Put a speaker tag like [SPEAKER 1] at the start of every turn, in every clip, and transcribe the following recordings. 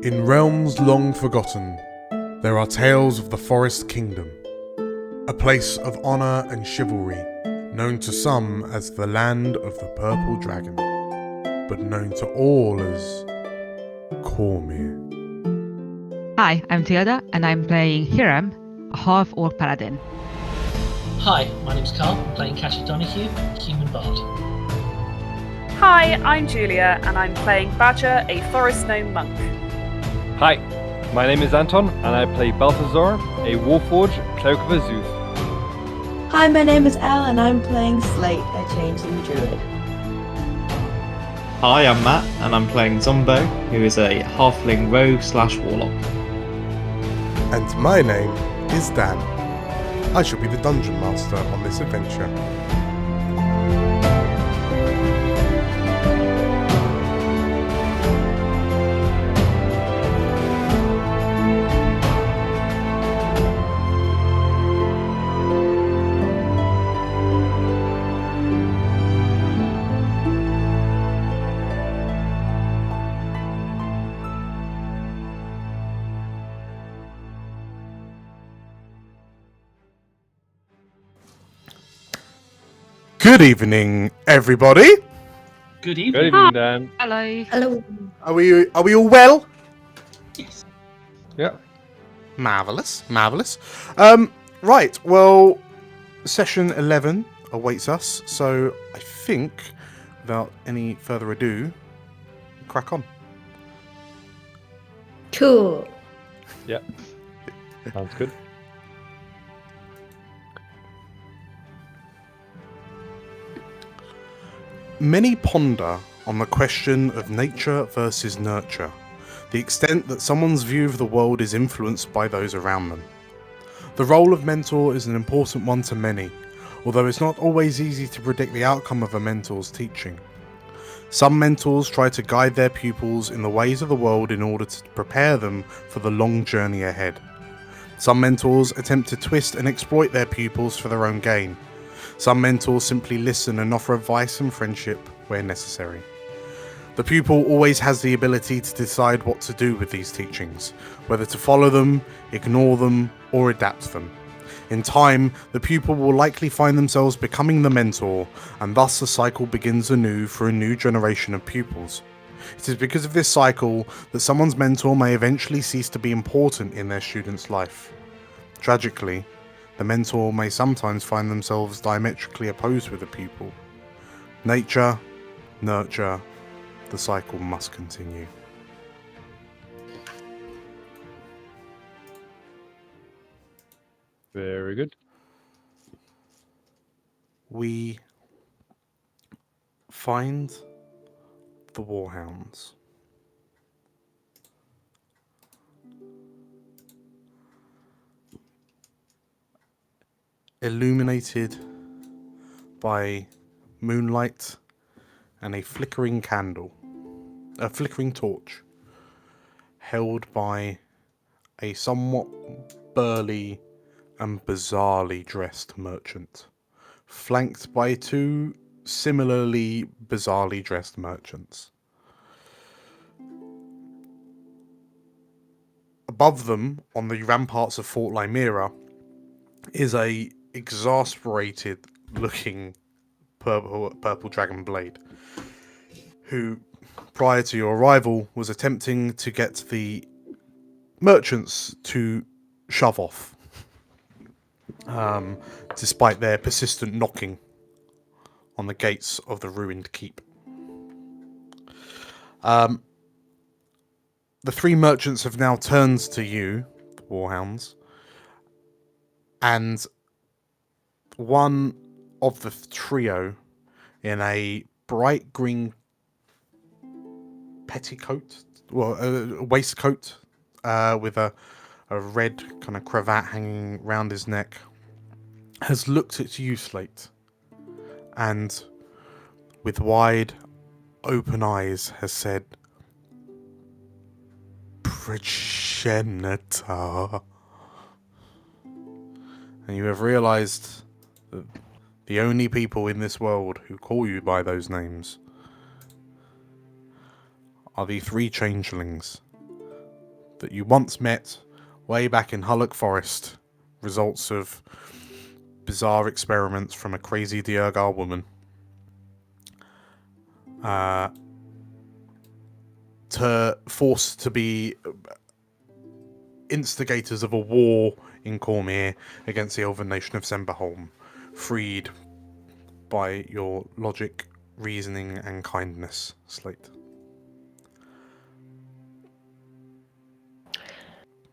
[SPEAKER 1] In realms long forgotten, there are tales of the Forest Kingdom, a place of honour and chivalry, known to some as the Land of the Purple Dragon, but known to all as Cormyr.
[SPEAKER 2] Hi, I'm Theoda, and I'm playing Hiram, a half-orc paladin.
[SPEAKER 3] Hi, my name's Carl. I'm playing Cassie Donahue, human bard.
[SPEAKER 4] Hi, I'm Julia, and I'm playing Badger, a forest gnome monk.
[SPEAKER 5] Hi, my name is Anton, and I play Balthazar, a Warforged Cloak of Azuth.
[SPEAKER 6] Hi, my name is Elle, and I'm playing Slate, a changeling druid.
[SPEAKER 7] Hi, I'm Matt, and I'm playing Zombo, who is a halfling rogue/warlock.
[SPEAKER 1] And my name is Dan. I shall be the Dungeon Master on this adventure. Good evening, everybody.
[SPEAKER 3] Good evening.
[SPEAKER 5] Good evening, Dan.
[SPEAKER 2] Hello.
[SPEAKER 6] Hello.
[SPEAKER 1] Are we all well?
[SPEAKER 3] Yes.
[SPEAKER 5] Yeah.
[SPEAKER 1] Marvellous. Right, well, session 11 awaits us, so I think, without any further ado, crack on.
[SPEAKER 6] Cool.
[SPEAKER 5] Yeah. Sounds good.
[SPEAKER 1] Many ponder on the question of nature versus nurture, the extent that someone's view of the world is influenced by those around them. The role of mentor is an important one to many, although it's not always easy to predict the outcome of a mentor's teaching. Some mentors try to guide their pupils in the ways of the world in order to prepare them for the long journey ahead. Some mentors attempt to twist and exploit their pupils for their own gain. Some mentors simply listen and offer advice and friendship where necessary. The pupil always has the ability to decide what to do with these teachings, whether to follow them, ignore them, or adapt them. In time, the pupil will likely find themselves becoming the mentor, and thus the cycle begins anew for a new generation of pupils. It is because of this cycle that someone's mentor may eventually cease to be important in their student's life. Tragically, the mentor may sometimes find themselves diametrically opposed with the pupil. Nature, nurture, the cycle must continue.
[SPEAKER 5] Very good.
[SPEAKER 1] We find the Warhounds. Illuminated by moonlight and a flickering torch, held by a somewhat burly and bizarrely dressed merchant, flanked by two similarly bizarrely dressed merchants. Above them, on the ramparts of Fort Lymira, is a exasperated looking purple dragon blade, who prior to your arrival was attempting to get the merchants to shove off, despite their persistent knocking on the gates of the ruined keep. The three merchants have now turned to you, the Warhounds, and one of the trio, in a bright green petticoat, a waistcoat, with a red kind of cravat hanging round his neck, has looked at you, Slate, and with wide open eyes has said, "Progenitor." And you have realized that the only people in this world who call you by those names are the three changelings that you once met way back in Hullock Forest. Results of bizarre experiments from a crazy Diurgar woman. Forced to be instigators of a war in Cormyr against the elven nation of Semberholm, freed by your logic, reasoning, and kindness, Slate.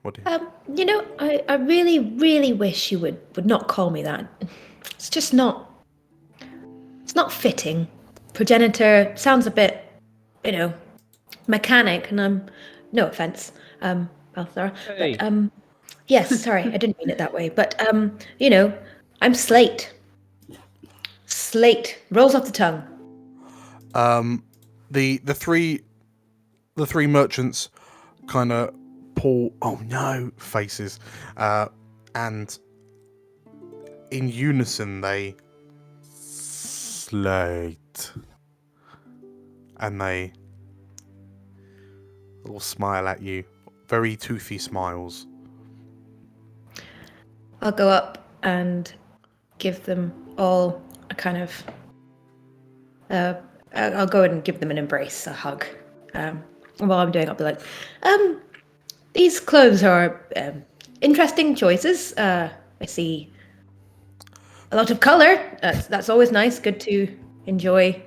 [SPEAKER 1] What do you...
[SPEAKER 8] I really, really wish you would not call me that. It's just not... It's not fitting. Progenitor sounds a bit, mechanic, and I'm... No offense, Balthazar.
[SPEAKER 5] Hey.
[SPEAKER 8] But, yes, sorry, I didn't mean it that way. But, I'm Slate. Slate. Rolls off the tongue.
[SPEAKER 1] The three merchants kind of pull "oh no" faces, and in unison they Slate, and they all smile at you, very toothy smiles.
[SPEAKER 8] I'll go up and give them all a kind of... I'll go and give them an embrace, a hug. While I'm doing it, I'll be like, these clothes are interesting choices. I see a lot of color. That's always nice. Good to enjoy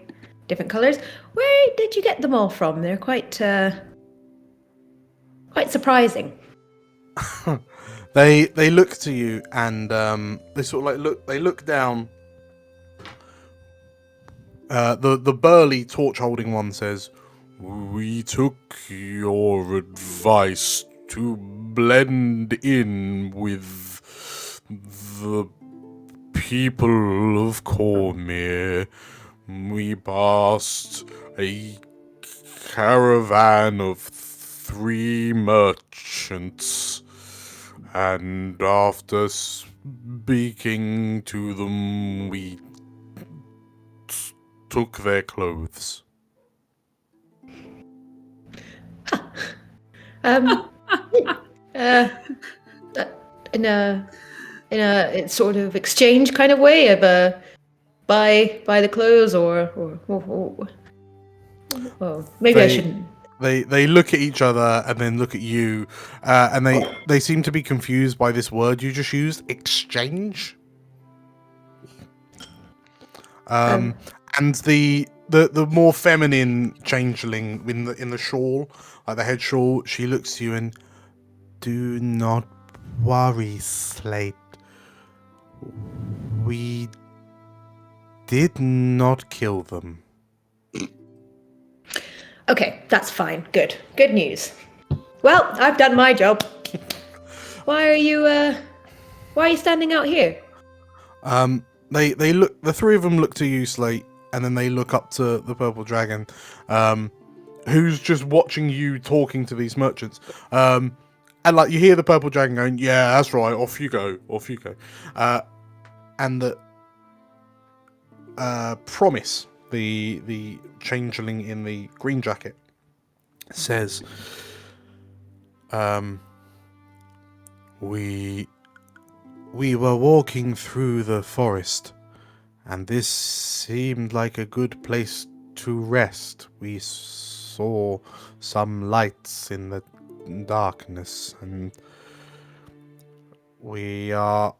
[SPEAKER 8] different colors. Where did you get them all from? They're quite surprising.
[SPEAKER 1] They look to you and they sort of look down. The burly torch holding one says, "We took your advice to blend in with the people of Cormyr. We passed a caravan of 3 merchants, and after speaking to them, we took their clothes."
[SPEAKER 8] In a sort of exchange kind of way of buy the clothes or maybe I shouldn't.
[SPEAKER 1] They look at each other and then look at you, and they seem to be confused by this word you just used, exchange. And the more feminine changeling in the shawl, like the head shawl, she looks to you and, "Do not worry, Slate. We did not kill them."
[SPEAKER 8] Okay, that's fine. Good news. Well, I've done my job. Why are you standing out here?
[SPEAKER 1] They look. The 3 of them look to you, Slate, and then they look up to the purple dragon, who's just watching you talking to these merchants. And like you hear the purple dragon going, "Yeah, that's right. Off you go. Off you go." And the Promise, the changeling in the green jacket, says, We were walking through the forest, and this seemed like a good place to rest. We saw some lights in the darkness, and we are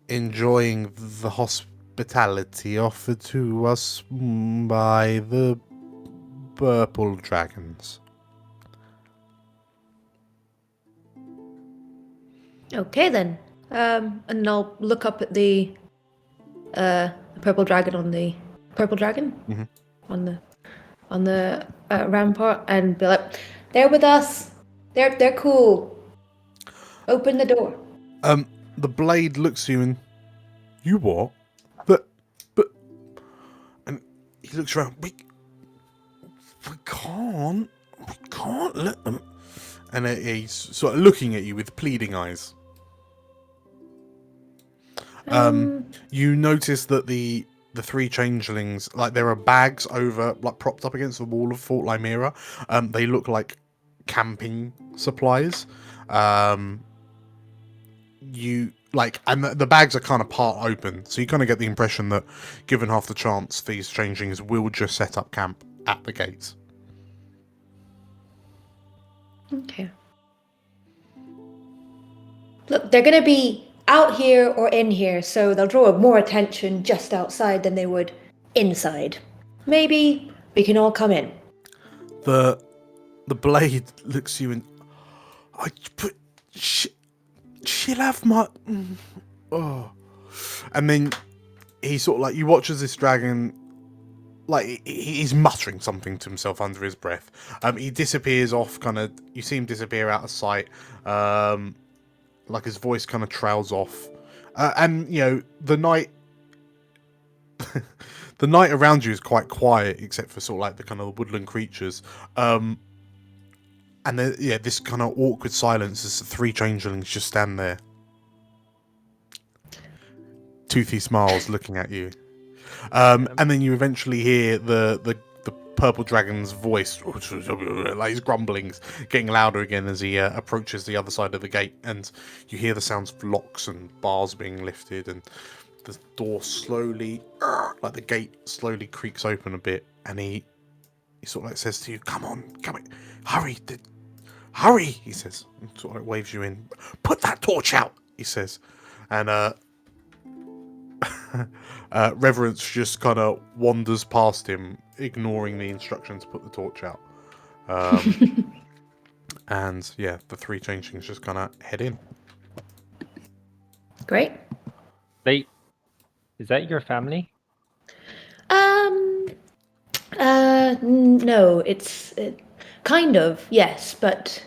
[SPEAKER 1] enjoying the hospitality offered to us by the purple dragons.
[SPEAKER 8] Okay then. And I'll look up at the purple dragon on the purple dragon
[SPEAKER 1] Mhm.
[SPEAKER 8] on the rampart and be like, "They're with us. They're cool. Open the door."
[SPEAKER 1] The blade looks at you and, "You what? But, and he looks around. We can't let them." And he's sort of looking at you with pleading eyes. You notice that the 3 changelings, like there are bags over, like propped up against the wall of Fort Lymera. They look like camping supplies. You like, and the bags are kind of part open, so you kind of get the impression that, given half the chance, these changelings will just set up camp at the gates.
[SPEAKER 8] Okay. Look, they're going to be out here or in here, so they'll draw more attention just outside than they would inside. Maybe we can all come in.
[SPEAKER 1] The blade looks you in. She'll have my. Oh, and then he sort of like, you watch as this dragon, like he's muttering something to himself under his breath. He disappears off, kind of. You see him disappear out of sight. Like his voice kind of trails off, and you know the night. The night around you is quite quiet, except for sort of like the kind of woodland creatures. And then, yeah, this kind of awkward silence as the three changelings just stand there. Toothy smiles looking at you. And then you eventually hear the purple dragon's voice, like his grumblings, getting louder again as he approaches the other side of the gate. And you hear the sounds of locks and bars being lifted, and the door slowly, like the gate slowly creaks open a bit. And he sort of like says to you, come on, hurry, hurry, he says, and sort of like waves you in. Put that torch out, he says. And Reverence just kind of wanders past him, ignoring the instruction to put the torch out. And yeah, the three changelings just kind of head in.
[SPEAKER 8] Great.
[SPEAKER 5] Is that your family?
[SPEAKER 8] No, it's kind of, yes, but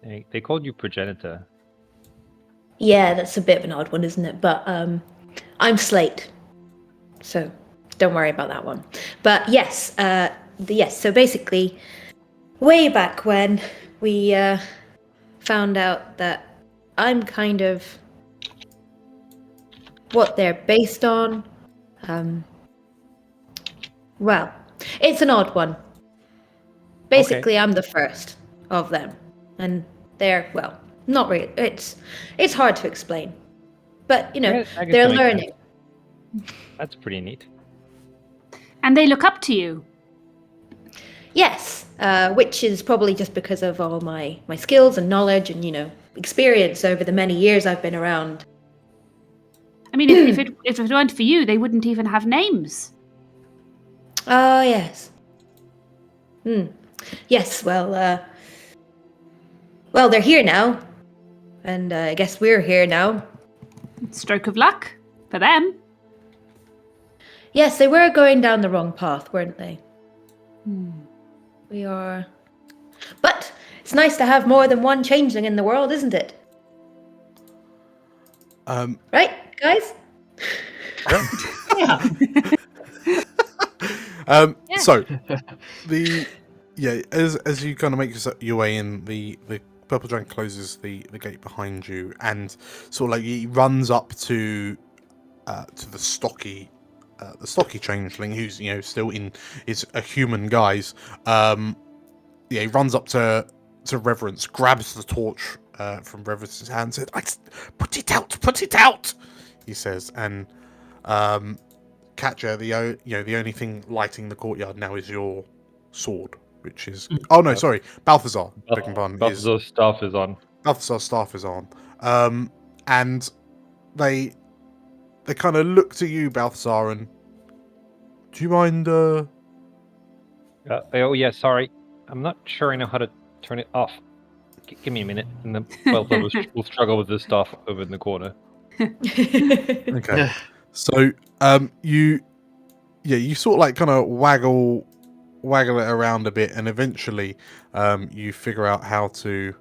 [SPEAKER 5] They called you progenitor.
[SPEAKER 8] yeah, that's a bit of an odd one, isn't it? But I'm Slate, so don't worry about that one. But yes, so basically, way back when we found out that I'm kind of what they're based on. Well, it's an odd one. Basically, I'm the first of them, and they're, well, not really. It's hard to explain, but you know,
[SPEAKER 5] I guess
[SPEAKER 8] they're
[SPEAKER 5] that makes
[SPEAKER 8] learning.
[SPEAKER 5] sense. That's pretty neat.
[SPEAKER 4] And they look up to you.
[SPEAKER 8] Yes, which is probably just because of all my skills and knowledge and, you know, experience over the many years I've been around.
[SPEAKER 4] I mean, if it weren't for you, they wouldn't even have names.
[SPEAKER 8] Oh, yes. Yes, well, they're here now. And I guess we're here now.
[SPEAKER 4] Stroke of luck for them.
[SPEAKER 8] Yes, they were going down the wrong path, weren't they? We are... But it's nice to have more than one changeling in the world, isn't it? Right, guys?
[SPEAKER 3] Yeah.
[SPEAKER 1] So as you kind of make your way in, the purple dragon closes the gate behind you, and sort of like he runs up to the stocky changeling, who's, you know, still is a human guise. He runs up to Reverence, grabs the torch from Reverence's hand, said, put it out, he says. And Catcher, the only thing lighting the courtyard now is your sword, which is Balthazar. Begging pardon.
[SPEAKER 5] Balthazar's staff is on.
[SPEAKER 1] Balthazar's staff is on. And they kind of look to you, Balthazar, and do you mind?
[SPEAKER 5] Oh yeah, sorry, I'm not sure I know how to turn it off. Give me a minute, and then Balthazar will struggle with his staff over in the corner.
[SPEAKER 1] Okay. So you sort of like kind of waggle it around a bit, and eventually you figure out how to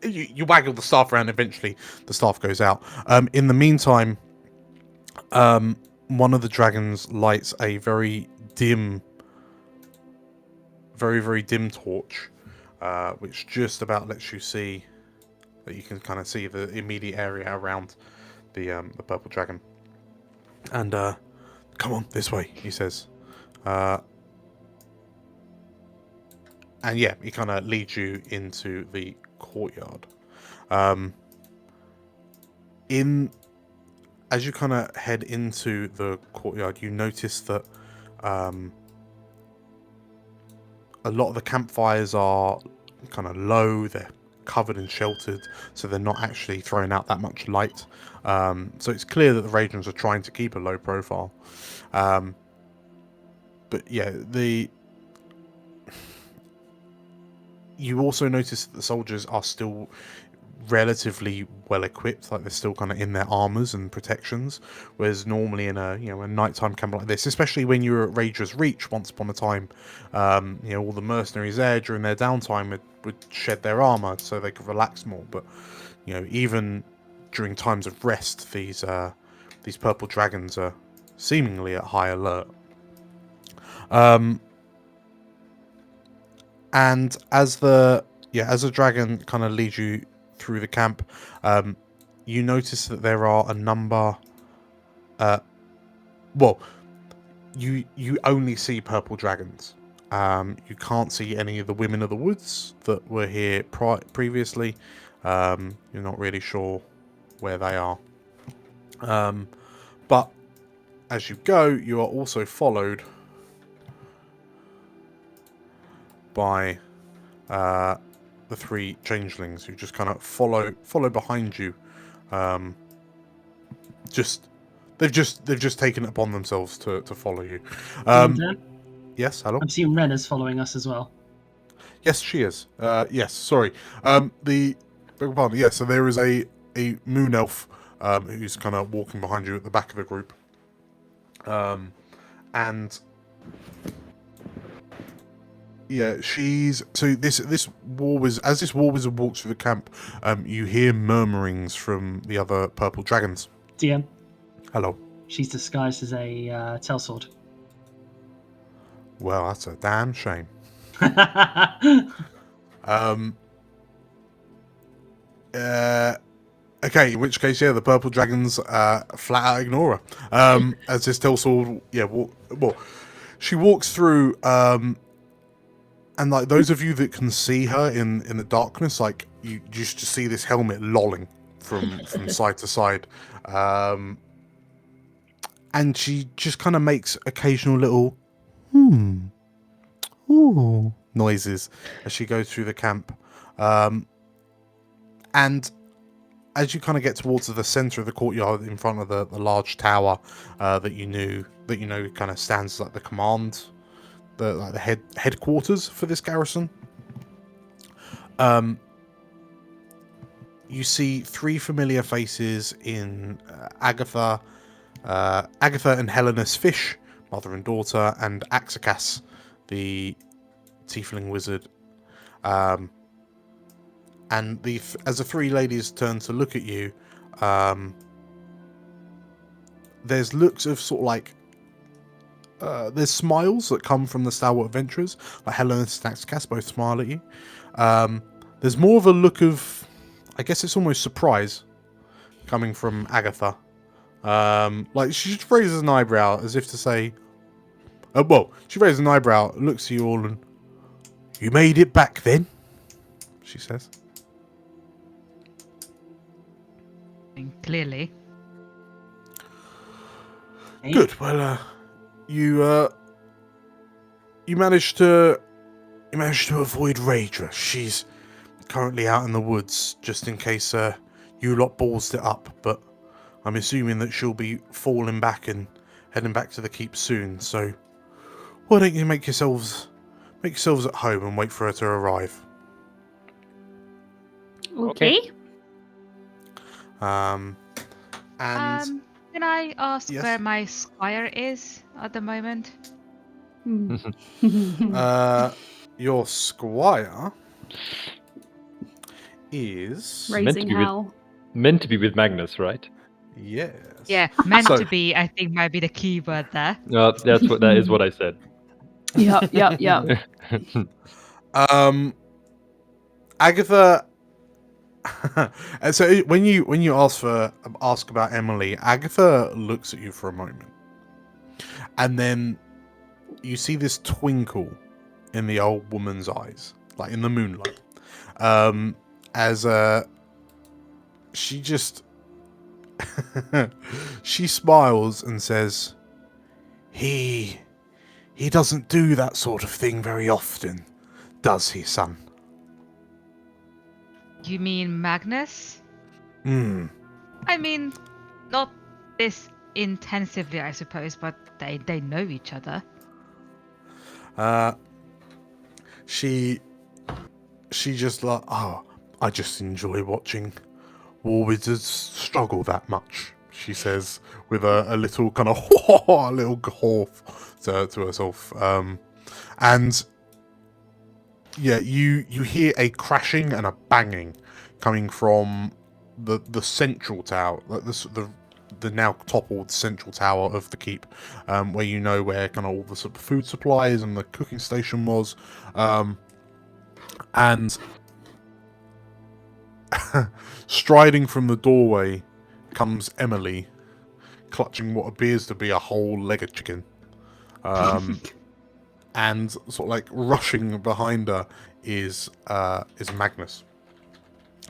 [SPEAKER 1] you waggle the staff around. Eventually the staff goes out. In the meantime, one of the dragons lights a very dim torch, which just about lets you see that you can kind of see the immediate area around the purple dragon. And come on, this way, he says. And yeah, he kind of leads you into the courtyard. As you kind of head into the courtyard, you notice that a lot of the campfires are kind of low. They're covered and sheltered, so they're not actually throwing out that much light. So it's clear that the Radiants are trying to keep a low profile. But yeah, you also notice that the soldiers are still relatively well equipped, like they're still kind of in their armors and protections, whereas normally in a a nighttime camp like this, especially when you're at Rager's Reach once upon a time, all the mercenaries there during their downtime would shed their armor so they could relax more. But even during times of rest, these purple dragons are seemingly at high alert. And as the dragon kind of leads you through the camp, you notice that there are a number. You only see purple dragons. You can't see any of the women of the woods that were here previously. You're not really sure where they are. But as you go, you are also followed by the three changelings who just kind of follow behind you. They've just taken it upon themselves to follow you. Yes, hello.
[SPEAKER 9] I'm seeing Wrenna's following us as well.
[SPEAKER 1] Yes, she is. Yes, sorry. Beg your pardon. Yeah, so there is a moon elf who's kind of walking behind you at the back of the group. And yeah, this war wizard walks through the camp. You hear murmurings from the other purple dragons.
[SPEAKER 9] DM.
[SPEAKER 1] Hello.
[SPEAKER 9] She's disguised as a sellsword.
[SPEAKER 1] Well, that's a damn shame. Okay, in which case, yeah, the purple dragons flat out ignore her. As this sellsword, she walks through. And like those of you that can see her in the darkness, like you just see this helmet lolling from side to side, and she just kind of makes occasional little ooh noises as she goes through the camp, and as you kind of get towards the center of the courtyard in front of the large tower that you know kind of stands like the command. The headquarters for this garrison. You see three familiar faces in Agatha and Helena's Fish, mother and daughter, and Axicas, the tiefling wizard. And as the three ladies turn to look at you, there's looks of sort of like. There's smiles that come from the stalwart adventurers, like Helena and Axicas both smile at you. There's more of a look of, I guess it's almost surprise, coming from Agatha. Like she just raises an eyebrow as if to say, she raises an eyebrow, looks at you all, and you made it back then, she says.
[SPEAKER 2] Clearly.
[SPEAKER 1] Good. Well, you managed to avoid Raedra. She's currently out in the woods, just in case you lot ballsed it up. But I'm assuming that she'll be falling back and heading back to the keep soon. So why don't you make yourselves at home and wait for her to arrive?
[SPEAKER 4] Okay.
[SPEAKER 1] And
[SPEAKER 2] Can I ask
[SPEAKER 1] Yes.
[SPEAKER 2] where my squire is at the moment?
[SPEAKER 1] your squire is
[SPEAKER 5] to
[SPEAKER 10] Raising
[SPEAKER 5] be with-
[SPEAKER 10] hell.
[SPEAKER 5] Meant to be with Magnus, right?
[SPEAKER 1] yes.
[SPEAKER 2] Yeah, meant
[SPEAKER 1] So-
[SPEAKER 2] to be, I think, might be the key word there.
[SPEAKER 5] That is what I said.
[SPEAKER 10] Yep.
[SPEAKER 1] Agatha. And so when you ask about Emily, Agatha looks at you for a moment, and then you see this twinkle in the old woman's eyes, like in the moonlight, as she just she smiles and says, He doesn't do that sort of thing very often, does he, son?
[SPEAKER 2] You mean Magnus?
[SPEAKER 1] Hmm.
[SPEAKER 2] I mean, not this intensively, I suppose, but they know each other.
[SPEAKER 1] She just like, I just enjoy watching war wizards struggle that much, she says with a little kind of a little gawf to herself. And yeah, you hear a crashing and a banging coming from the central tower, like the now toppled central tower of the keep, where you know where kind of all the sort of food supplies and the cooking station was, and striding from the doorway comes Emily, clutching what appears to be a whole leg of chicken, and sort of like rushing behind her is Magnus,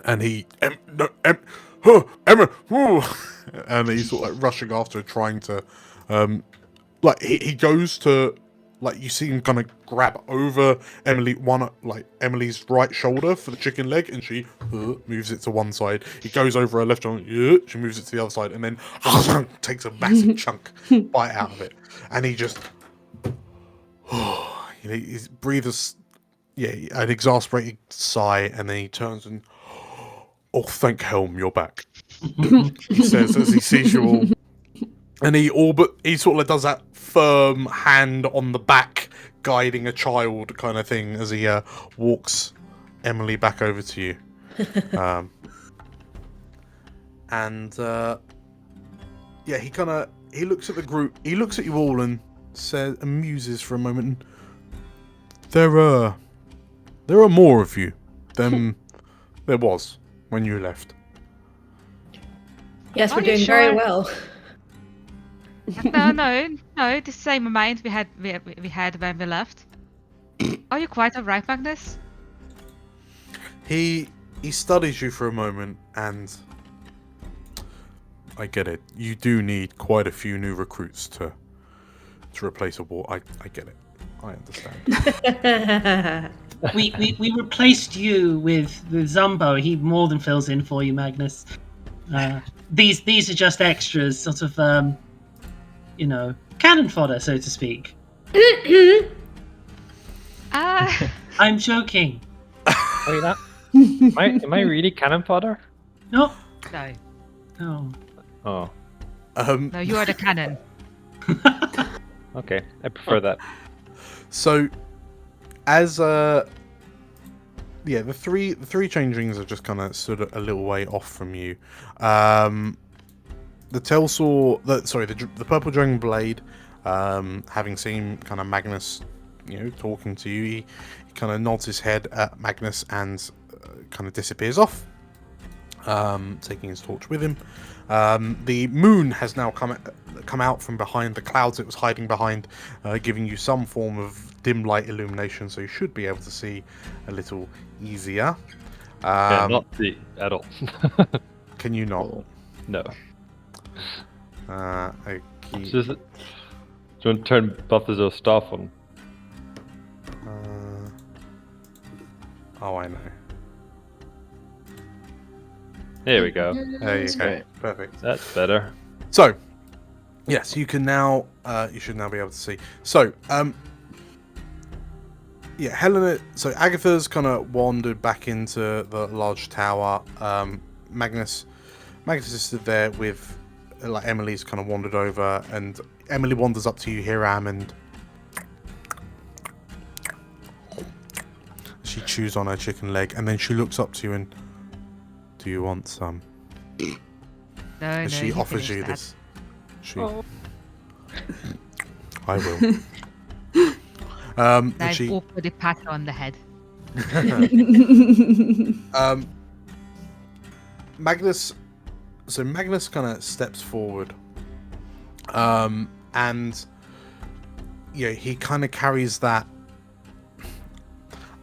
[SPEAKER 1] and he Emma, and he's sort of like rushing after her, trying to like he goes to, like, you see him kind of grab over Emily's right shoulder for the chicken leg, and she moves it to one side. He goes over her left shoulder, she moves it to the other side, and then takes a massive chunk bite out of it. And he just, he breathes, an exasperated sigh, and then he turns and, oh, thank Helm, you're back. He says as he sees you all. And he sort of does that firm hand on the back, guiding a child kind of thing as he walks Emily back over to you. He looks at the group, he looks at you all and says, and muses for a moment. There are more of you than there was when you left.
[SPEAKER 8] Yes,
[SPEAKER 2] Are
[SPEAKER 8] we're
[SPEAKER 2] you
[SPEAKER 8] doing
[SPEAKER 2] sure?
[SPEAKER 8] very well.
[SPEAKER 2] No, the same amount we had when we left. Are you quite alright, Magnus?
[SPEAKER 1] He studies you for a moment, and I get it. You do need quite a few new recruits to replace a war. I get it. I understand.
[SPEAKER 9] We replaced you with Zumbo. He more than fills in for you, Magnus. These are just extras, sort of cannon fodder, so to speak. I'm joking.
[SPEAKER 5] Are you not? Am I really cannon fodder?
[SPEAKER 9] No.
[SPEAKER 2] No.
[SPEAKER 9] No.
[SPEAKER 5] Oh.
[SPEAKER 2] No, you are the cannon.
[SPEAKER 5] Okay, I prefer that.
[SPEAKER 1] So, as the three changelings have just kind of stood a little way off from you. The purple dragon blade, having seen kind of Magnus, talking to you, he kind of nods his head at Magnus and kind of disappears off, taking his torch with him. The moon has now come out from behind the clouds it was hiding behind, giving you some form of dim light illumination, so you should be able to see a little easier.
[SPEAKER 5] Not see at all.
[SPEAKER 1] Can you not?
[SPEAKER 5] No.
[SPEAKER 1] Okay.
[SPEAKER 5] Just, do you want to turn Balthazar staff on?
[SPEAKER 1] Oh, I know.
[SPEAKER 5] There we go.
[SPEAKER 1] There you go. Perfect.
[SPEAKER 5] That's better.
[SPEAKER 1] So, yes, you can now. You should now be able to see. So, Helena. So Agatha's kind of wandered back into the large tower. Magnus is stood there with, like, Emily's kind of wandered over, and Emily wanders up to you, Hiram, and she chews on her chicken leg, and then she looks up to you and, do you want some?
[SPEAKER 2] No,
[SPEAKER 1] she
[SPEAKER 2] you
[SPEAKER 1] offers you
[SPEAKER 2] finish
[SPEAKER 1] this.
[SPEAKER 2] that.
[SPEAKER 1] I will. And
[SPEAKER 2] I
[SPEAKER 1] she
[SPEAKER 2] awkwardly pat her on the head.
[SPEAKER 1] Magnus kind of steps forward, and he kind of carries that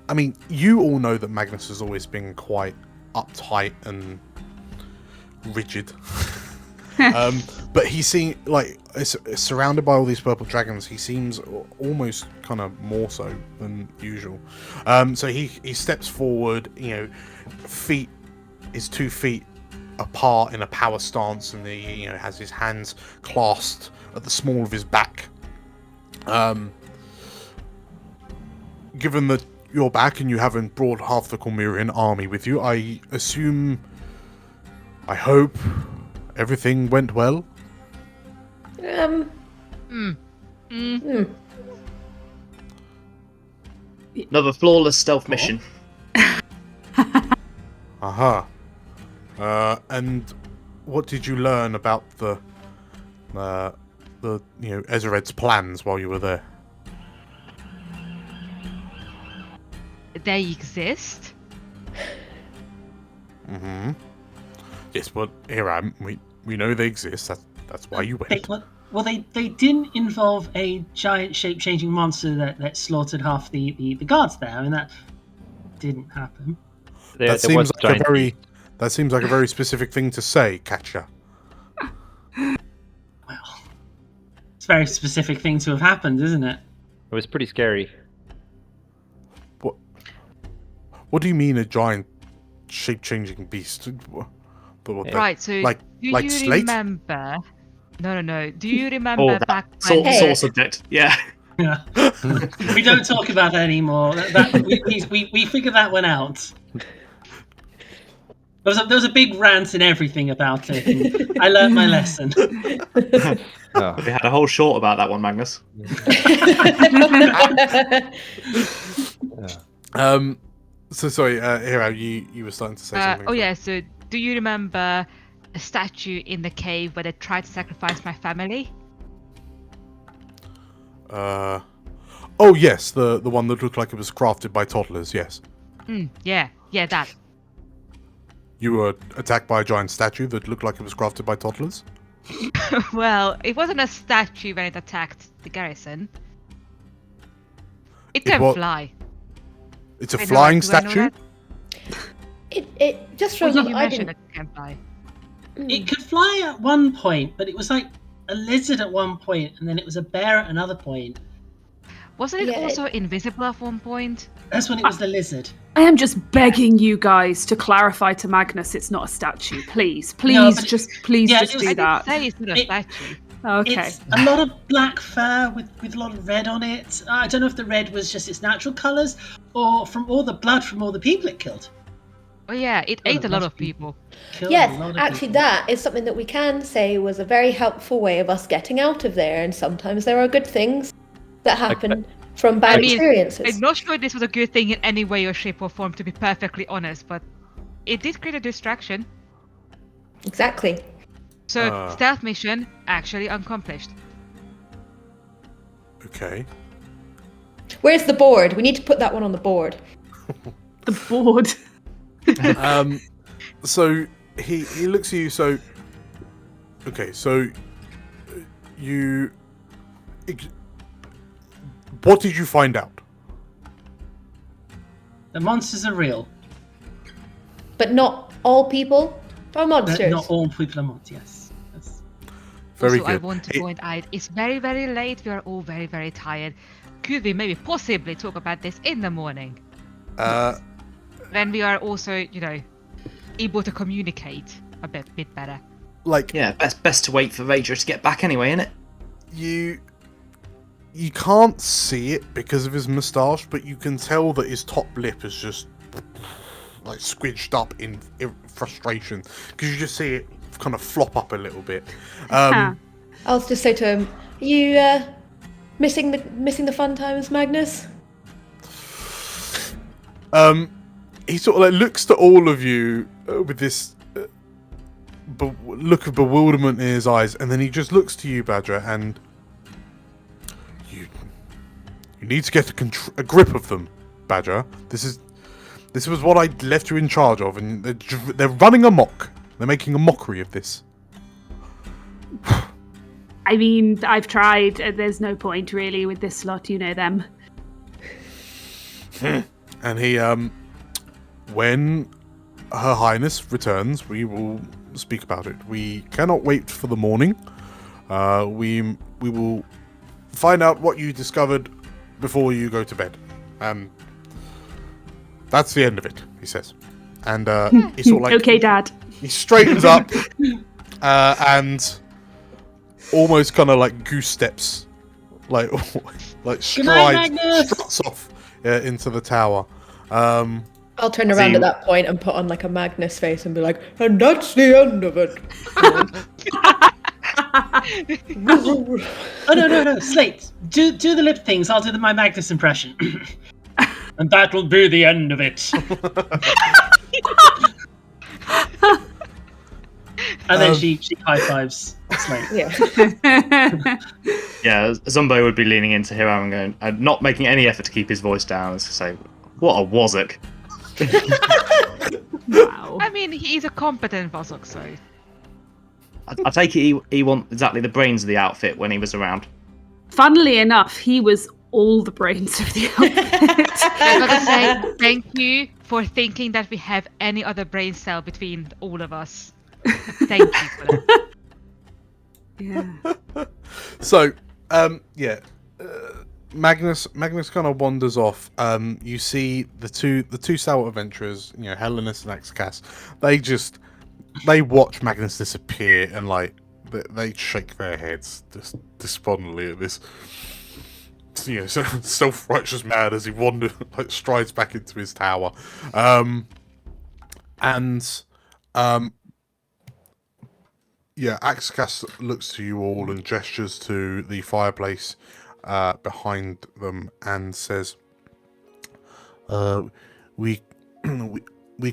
[SPEAKER 1] I mean, you all know that Magnus has always been quite uptight and rigid. But he seems like surrounded by all these purple dragons. He seems almost kind of more so than usual. So he steps forward. His 2 feet apart in a power stance, and he has his hands clasped at the small of his back. Given that you're back and you haven't brought half the Cormyrian army with you, I hope everything went well.
[SPEAKER 7] Another flawless stealth mission.
[SPEAKER 1] Aha. And what did you learn about the Ezered's plans while you were there?
[SPEAKER 2] They exist.
[SPEAKER 1] Mm-hmm. Yes, but here we know they exist. That's why you went.
[SPEAKER 9] They didn't involve a giant shape-changing monster that slaughtered half the guards there. I mean, that didn't happen.
[SPEAKER 1] That seems like a very specific thing to say, Katja.
[SPEAKER 9] Well, it's a very specific thing to have happened, isn't it?
[SPEAKER 5] It was pretty scary.
[SPEAKER 1] What do you mean a giant shape-changing beast?
[SPEAKER 2] Right, so
[SPEAKER 1] like
[SPEAKER 2] do you
[SPEAKER 1] Slate?
[SPEAKER 2] remember? No. Do you remember back when?
[SPEAKER 7] Sore subject. Yeah.
[SPEAKER 9] Yeah. We don't talk about that anymore. We figured that one out. There was a big rant and everything about it. And I learnt my lesson.
[SPEAKER 5] Oh.
[SPEAKER 7] We had a whole short about that one, Magnus.
[SPEAKER 1] So sorry, Hero, you were starting to say something.
[SPEAKER 2] Oh yeah. So do you remember a statue in the cave where they tried to sacrifice my family?
[SPEAKER 1] Oh yes, the one that looked like it was crafted by toddlers. Yes.
[SPEAKER 2] Yeah, that.
[SPEAKER 1] You were attacked by a giant statue that looked like it was crafted by toddlers?
[SPEAKER 2] Well, it wasn't a statue when it attacked the garrison. It can fly.
[SPEAKER 1] It's a flying statue?
[SPEAKER 8] It just
[SPEAKER 2] Well,
[SPEAKER 8] from
[SPEAKER 2] you
[SPEAKER 8] I
[SPEAKER 2] mentioned
[SPEAKER 8] didn't.
[SPEAKER 2] it can fly.
[SPEAKER 9] It could fly at one point, but it was like a lizard at one point, and then it was a bear at another point.
[SPEAKER 2] Wasn't it
[SPEAKER 8] Yeah,
[SPEAKER 2] also invisible at one point?
[SPEAKER 9] That's when it was the lizard.
[SPEAKER 10] I am just begging you guys to clarify to Magnus it's not a statue. Please
[SPEAKER 9] No, but
[SPEAKER 10] just
[SPEAKER 9] it was-
[SPEAKER 10] do that.
[SPEAKER 2] I didn't say it's not a statue.
[SPEAKER 10] Okay.
[SPEAKER 9] It's a lot of black fur with a lot of red on it. I don't know if the red was just its natural colours, or from all the blood from all the people it killed.
[SPEAKER 2] Oh yeah, it ate a lot of people.
[SPEAKER 9] Killed
[SPEAKER 8] Yes,
[SPEAKER 9] a lot of
[SPEAKER 8] actually,
[SPEAKER 9] people.
[SPEAKER 8] that is something that we can say was a very helpful way of us getting out of there. And sometimes there are good things that happen from bad experiences.
[SPEAKER 2] I'm not sure this was a good thing in any way or shape or form, to be perfectly honest, but it did create a distraction.
[SPEAKER 8] Exactly.
[SPEAKER 2] So, stealth mission actually accomplished.
[SPEAKER 1] Okay.
[SPEAKER 8] Where's the board? We need to put that one on the board.
[SPEAKER 10] The board.
[SPEAKER 1] So he looks at you. So okay. So you. What did you find out?
[SPEAKER 9] The monsters are real.
[SPEAKER 8] But not all people are monsters.
[SPEAKER 9] Not all people are monsters, yes.
[SPEAKER 1] Very
[SPEAKER 2] also,
[SPEAKER 1] good.
[SPEAKER 2] I want to point out, it's very, very late. We are all very, very tired. Could we maybe possibly talk about this in the morning? When we are also, able to communicate a bit better.
[SPEAKER 7] Yeah, best to wait for Rager to get back anyway, innit?
[SPEAKER 1] You can't see it because of his moustache, but you can tell that his top lip is just squidged up in frustration, because you just see it kind of flop up a little bit.
[SPEAKER 8] I'll just say to him, "Are you missing the fun times, Magnus?"
[SPEAKER 1] He sort of looks to all of you with this look of bewilderment in his eyes, and then he just looks to you, Badger, and you need to get a grip of them, Badger. This was what I left you in charge of, and they're running amok. They're making a mockery of this.
[SPEAKER 10] I mean, I've tried. There's no point really with this lot. You know them.
[SPEAKER 1] And he, when Her Highness returns, we will speak about it. We cannot wait for the morning. We will find out what you discovered before you go to bed. And that's the end of it, he says. And he sort of like...
[SPEAKER 10] Okay, Dad.
[SPEAKER 1] He straightens up and almost kind of like goose steps, like struts off into the tower.
[SPEAKER 8] I'll turn around at that point and put on like a Magnus face and be like, and that's the end of it.
[SPEAKER 9] Oh no, Slate, do the lip things. I'll do my Magnus impression. And that will be the end of it. And then she high fives Slate.
[SPEAKER 8] Yeah.
[SPEAKER 7] Yeah, Zumbo would be leaning into Hiram and going, not making any effort to keep his voice down, and say, "What a wazzock!"
[SPEAKER 10] Wow.
[SPEAKER 2] I mean, he's a competent Vosok, so.
[SPEAKER 7] I take it he wants exactly the brains of the outfit when he was around.
[SPEAKER 10] Funnily enough, he was all the brains of the outfit.
[SPEAKER 2] I gotta say, thank you for thinking that we have any other brain cell between all of us. Thank you for that.
[SPEAKER 10] Yeah.
[SPEAKER 1] So, Magnus kind of wanders off. You see the two stout adventurers, Hellenis and Axcas. They watch Magnus disappear and like they shake their heads just despondently at this. Self-righteous man as he strides back into his tower, Axcas looks to you all and gestures to the fireplace behind them and says, "We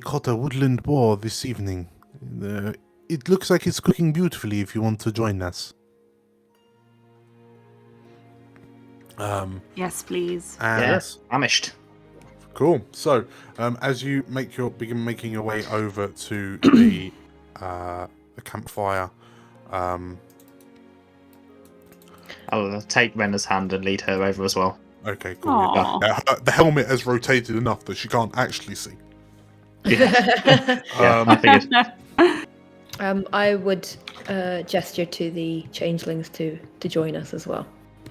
[SPEAKER 1] caught a woodland boar this evening. It looks like it's cooking beautifully. If you want to join us."
[SPEAKER 10] Yes, please.
[SPEAKER 7] Yes, famished.
[SPEAKER 1] Cool. So, as you begin making your way over to the campfire,
[SPEAKER 7] I'll take Wrenna's hand and lead her over as well.
[SPEAKER 1] Okay, cool. The helmet has rotated enough that she can't actually see.
[SPEAKER 7] I figured.
[SPEAKER 8] I would gesture to the changelings to join us as well.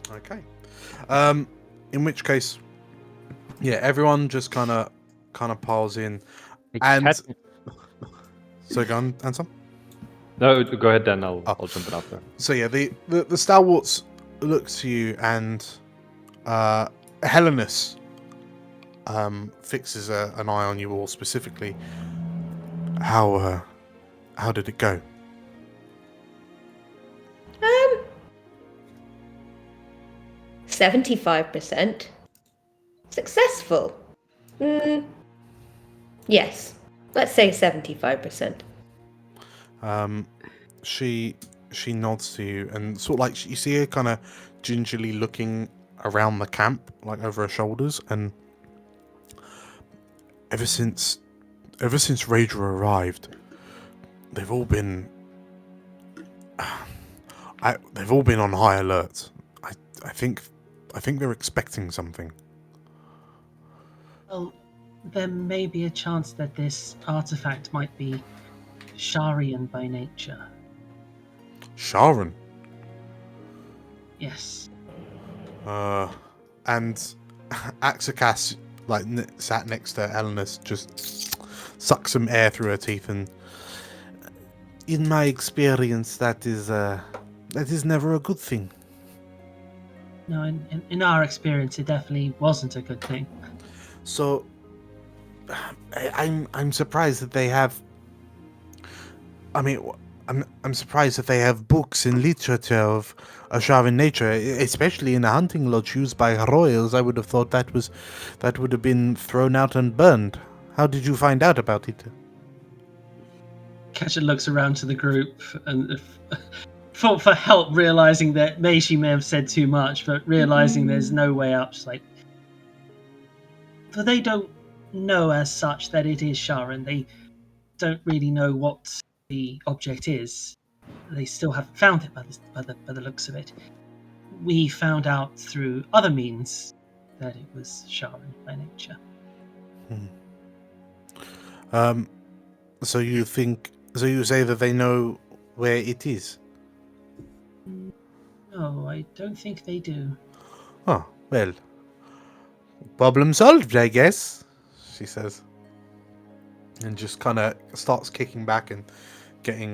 [SPEAKER 1] Okay. In which case, everyone just kind of piles in, and so go on, Anton.
[SPEAKER 5] No, go ahead then. I'll jump it after.
[SPEAKER 1] So the stalwarts look to you, and Hellenis fixes an eye on you all specifically. How did it go?
[SPEAKER 8] 75% successful. Yes, let's say 75%.
[SPEAKER 1] She nods to you and sort of like you see her kind of gingerly looking around the camp, like over her shoulders, and ever since Raidra arrived, they've all been on high alert. I think they're expecting something.
[SPEAKER 9] Well, there may be a chance that this artifact might be Sharian by nature.
[SPEAKER 1] Sharon?
[SPEAKER 9] Yes.
[SPEAKER 1] And Axacas, sat next to Elenis, just sucks some air through her teeth, and in my experience, that is never a good thing.
[SPEAKER 9] No, in our experience, it definitely wasn't a good thing.
[SPEAKER 1] So, I'm surprised that they have. I mean, I'm surprised that they have books and literature of Asharan nature, especially in a hunting lodge used by royals. I would have thought that would have been thrown out and burned. How did you find out about it?
[SPEAKER 9] Catcher looks around to the group and for help, realizing that she may have said too much, but realizing there's no way up. She's like, for they don't know as such that it is Sharon. They don't really know what the object is. They still haven't found it by the looks of it. We found out through other means that it was Sharon by nature.
[SPEAKER 1] So you say that they know where it is?
[SPEAKER 9] No, I don't think they do.
[SPEAKER 1] Oh, well. Problem solved, I guess, she says. And just kind of starts kicking back and getting,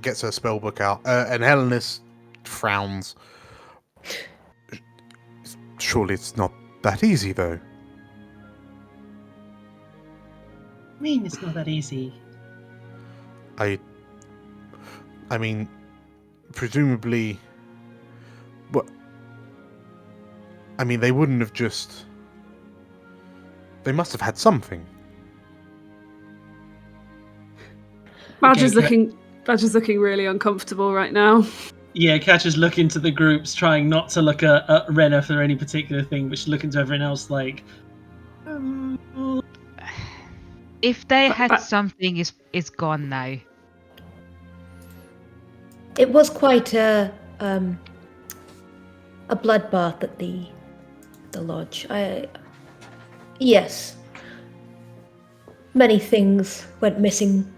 [SPEAKER 1] gets her spell book out. And Hellenis frowns. Surely it's not that easy, though.
[SPEAKER 9] I mean, it's not that easy.
[SPEAKER 1] I mean, presumably... What? I mean, they wouldn't have just... They must have had something.
[SPEAKER 10] Badger's looking really uncomfortable right now.
[SPEAKER 9] Yeah, Catcher's looking to the groups, trying not to look at Wrenna for any particular thing, but she's looking to everyone else like...
[SPEAKER 2] If they had something, it's gone now.
[SPEAKER 8] It was quite a bloodbath at the lodge. Yes. Many things went missing.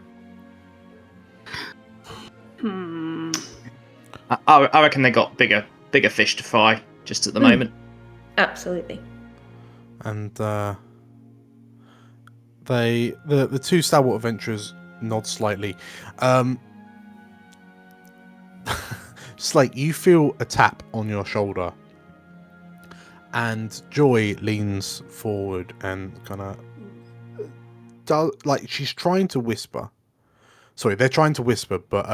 [SPEAKER 7] I reckon they got bigger fish to fry just at the moment.
[SPEAKER 8] Absolutely.
[SPEAKER 1] And the two stalwart adventurers nod slightly. Slate, you feel a tap on your shoulder, and Joy leans forward and kind of she's trying to whisper. Sorry, they're trying to whisper, but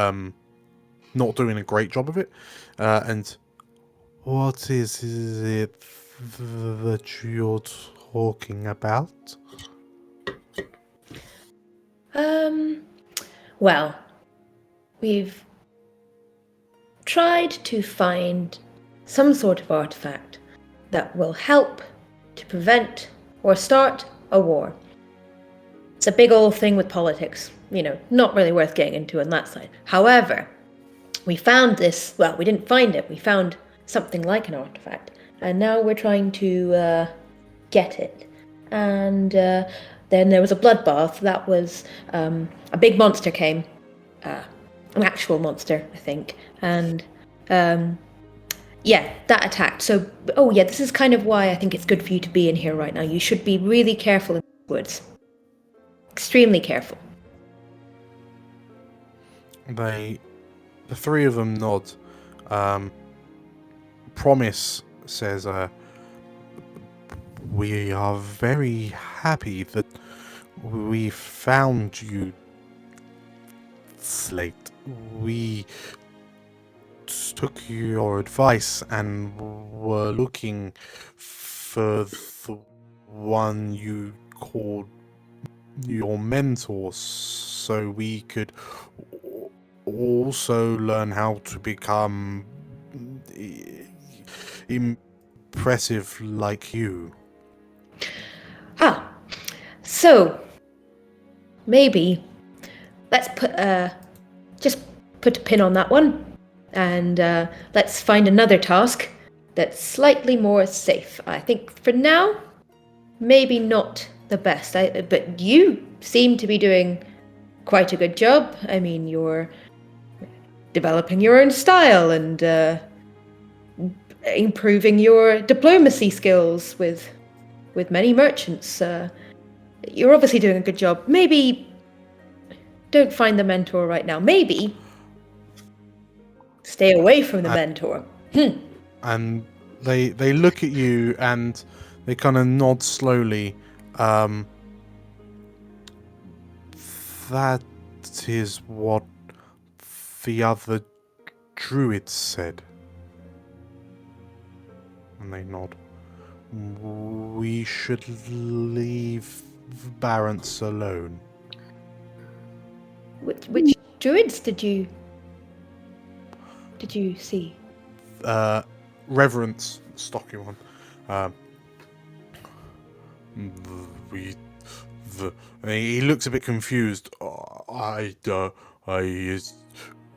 [SPEAKER 1] not doing a great job of it. And what is it that you're talking about?
[SPEAKER 8] Well, we've tried to find some sort of artifact that will help to prevent or start a war. It's a big old thing with politics, not really worth getting into on that side. However, we found this, well, we didn't find it, we found something like an artifact, and now we're trying to get it. And then there was a bloodbath. That was a big monster came, an actual monster, I think, and that attacked. So, this is kind of why I think it's good for you to be in here right now. You should be really careful in the woods. Extremely careful.
[SPEAKER 1] The three of them nod. Promise says, we are very happy that we found you, Slate. We took your advice and were looking for the one you called your mentor, so we could also learn how to become impressive like you.
[SPEAKER 8] So maybe let's just put a pin on that one, and let's find another task that's slightly more safe. I think for now, maybe not the best, but you seem to be doing quite a good job. I mean, you're developing your own style and improving your diplomacy skills with many merchants. You're obviously doing a good job. Maybe don't find the mentor right now. Maybe stay away from the mentor.
[SPEAKER 1] And they look at you and they kind of nod slowly. That is what the other druids said. And they nod. We should leave Barents alone.
[SPEAKER 8] Which druids did you see?
[SPEAKER 1] Reverence, stocky one. He looks a bit confused.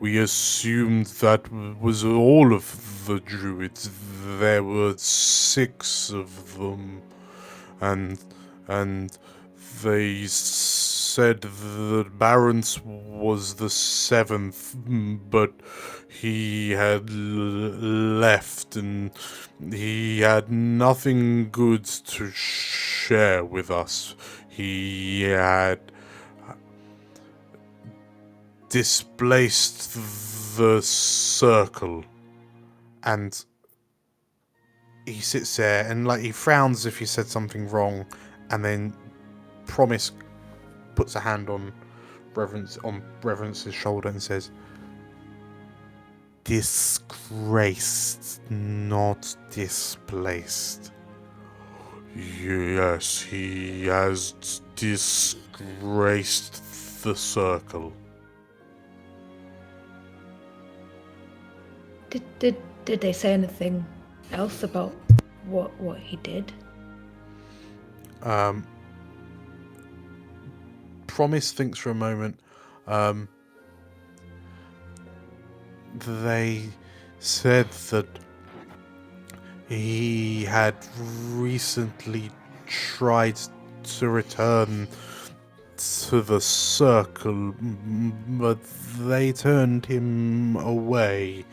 [SPEAKER 1] We assumed that was all of the druids. There were 6 of them, and they said that Barents was the 7th, but he had left and he had nothing good to share with us. He had displaced the circle, and he sits there and like he frowns if he said something wrong, and then Promise puts a hand on Reverence's shoulder and says, "Disgraced, not displaced. Yes, he has disgraced the circle."
[SPEAKER 8] Did they say anything else about what he did?
[SPEAKER 1] Promise thinks for a moment. They said that he had recently tried to return to the circle, but they turned him away.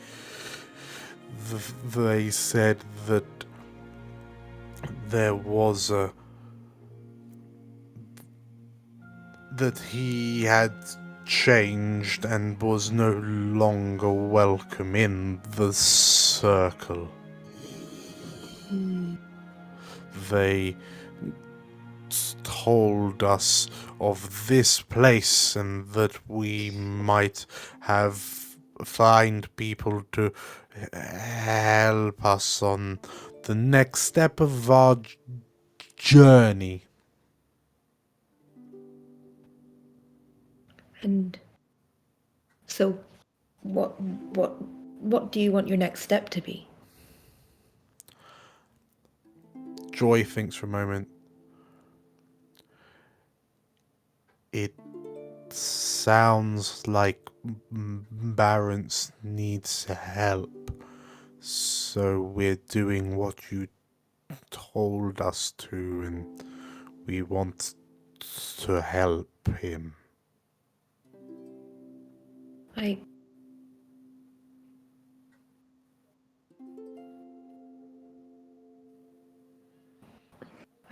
[SPEAKER 1] They said that there was that he had changed and was no longer welcome in the circle. They told us of this place and that we might find people to help us on the next step of our journey.
[SPEAKER 8] And so, what do you want your next step to be?
[SPEAKER 1] Joy thinks for a moment. It sounds like Barents needs help, so we're doing what you told us to, and we want to help him.
[SPEAKER 8] I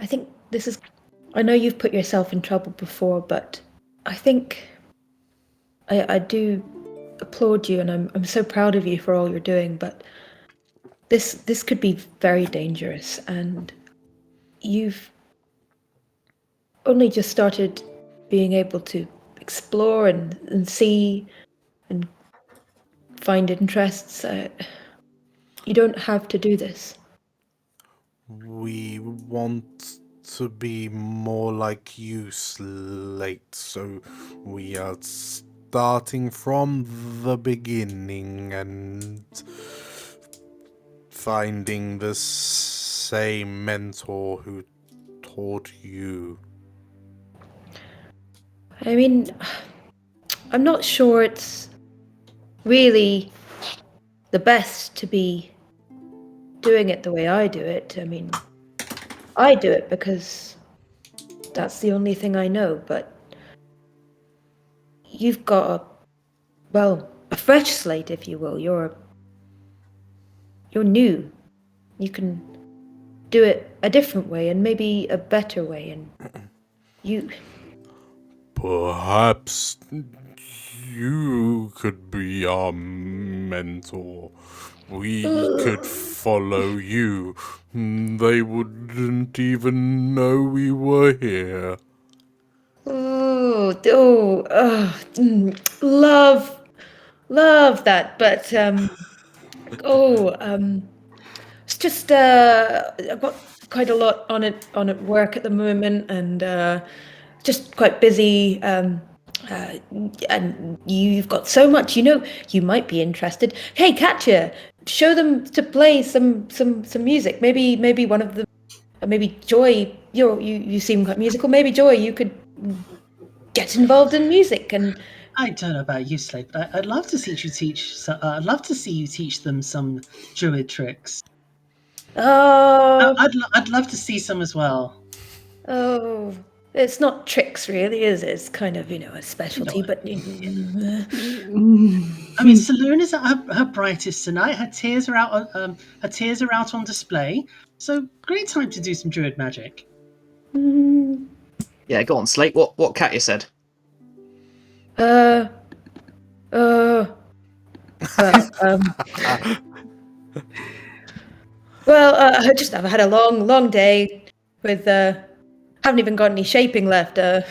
[SPEAKER 8] think this is... I know you've put yourself in trouble before, but I think I do applaud you, and I'm so proud of you for all you're doing, but this could be very dangerous, and you've only just started being able to explore and see and find interests. You don't have to do this.
[SPEAKER 1] We want to be more like you, Slate, so we are starting from the beginning and finding the same mentor who taught you.
[SPEAKER 8] I mean, I'm not sure it's really the best to be doing it the way I do it. I mean, I do it because that's the only thing I know, but you've got a fresh slate, if you will. You're new. You can do it a different way and maybe a better way, and you...
[SPEAKER 1] Perhaps you could be our mentor. We could follow you. They wouldn't even know we were here.
[SPEAKER 8] Love that, but it's just I've got quite a lot on at work at the moment, and just quite busy. And you've got so much, you might be interested. Hey, Katya, show them to play some music. Maybe one of them, maybe Joy. You seem quite musical. Maybe Joy, you could get involved in music. And
[SPEAKER 9] I don't know about you, Slate, but I'd love to see you teach. I'd love to see you teach them some druid tricks.
[SPEAKER 8] Oh,
[SPEAKER 9] I'd love to see some as well.
[SPEAKER 8] oh, it's not tricks, really, is it? It's kind of, a specialty,
[SPEAKER 9] No.
[SPEAKER 8] but.
[SPEAKER 9] I mean, Saloon is at her brightest tonight. Her tears are out. Her tears are out on display. So great time to do some druid magic.
[SPEAKER 7] Yeah, go on, Slate. What Katya said?
[SPEAKER 8] Well, I've had a long day with, haven't even got any shaping left.
[SPEAKER 1] The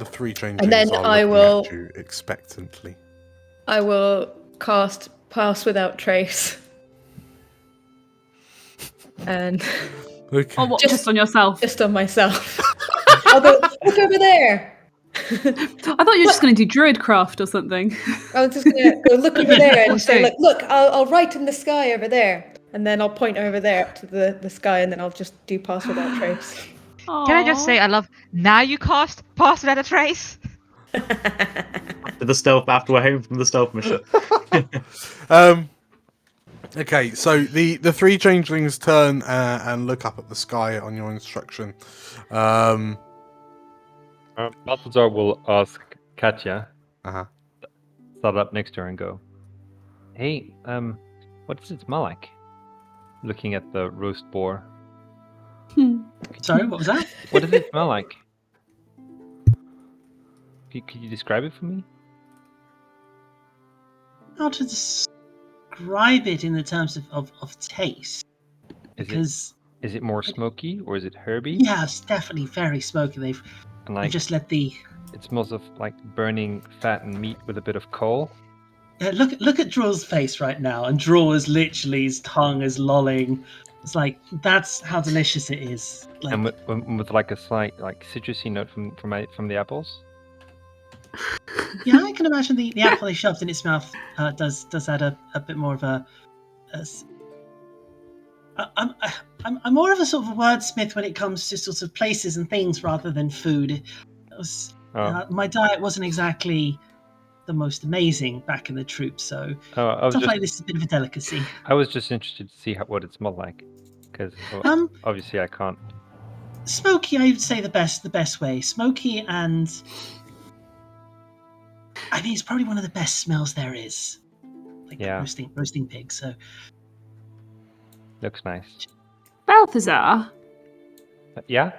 [SPEAKER 1] three changelings
[SPEAKER 8] then
[SPEAKER 1] are
[SPEAKER 8] I
[SPEAKER 1] looking
[SPEAKER 8] will-
[SPEAKER 1] at you expectantly.
[SPEAKER 8] I will cast Pass Without Trace. And
[SPEAKER 1] Okay.
[SPEAKER 10] Oh, what, just on yourself?
[SPEAKER 8] just on myself. I'll go, look over there.
[SPEAKER 10] I thought you were just going to do druidcraft or something.
[SPEAKER 8] I was just gonna go look over there and say,
[SPEAKER 2] Also-
[SPEAKER 8] look, I'll write in the sky over there, and then I'll point over there to the sky, and then I'll just do Pass Without Trace.
[SPEAKER 2] Can I just say I love now you cast Pass Without a Trace?
[SPEAKER 7] The stealth after we're home from the stealth mission.
[SPEAKER 1] Okay, so the three changelings turn and look up at the sky on your instruction.
[SPEAKER 5] Balthazar will ask Katya,
[SPEAKER 1] Uh-huh.
[SPEAKER 5] start up next to her and go, "Hey, what does it smell like?" Looking at the roast boar.
[SPEAKER 9] Sorry, what was that?
[SPEAKER 5] What does it smell like? Could you describe it for me?
[SPEAKER 9] How to describe it in the terms of taste?
[SPEAKER 5] Is it more smoky or is it herby?
[SPEAKER 9] Yeah, it's definitely very smoky.
[SPEAKER 5] And
[SPEAKER 9] They've just let the
[SPEAKER 5] it smells of like burning fat and meat with a bit of coal.
[SPEAKER 9] look at Draw's face right now, and Draw is literally, his tongue is lolling. It's like, that's how delicious it is. Like,
[SPEAKER 5] And with like a slight like citrusy note from the apples.
[SPEAKER 9] yeah, I can imagine the apple they shoved in its mouth does add a bit more of I'm more of a sort of a wordsmith when it comes to sorts of places and things rather than food. My diet wasn't exactly the most amazing back in the troops, so stuff like this is a bit of a delicacy.
[SPEAKER 5] I was just interested to see what it smelled like, because obviously I can't.
[SPEAKER 9] Smoky, I would say the best way. Smoky, and I mean, it's probably one of the best smells there is. Like roasting pig. So
[SPEAKER 5] looks nice.
[SPEAKER 10] Balthazar?
[SPEAKER 5] Yeah?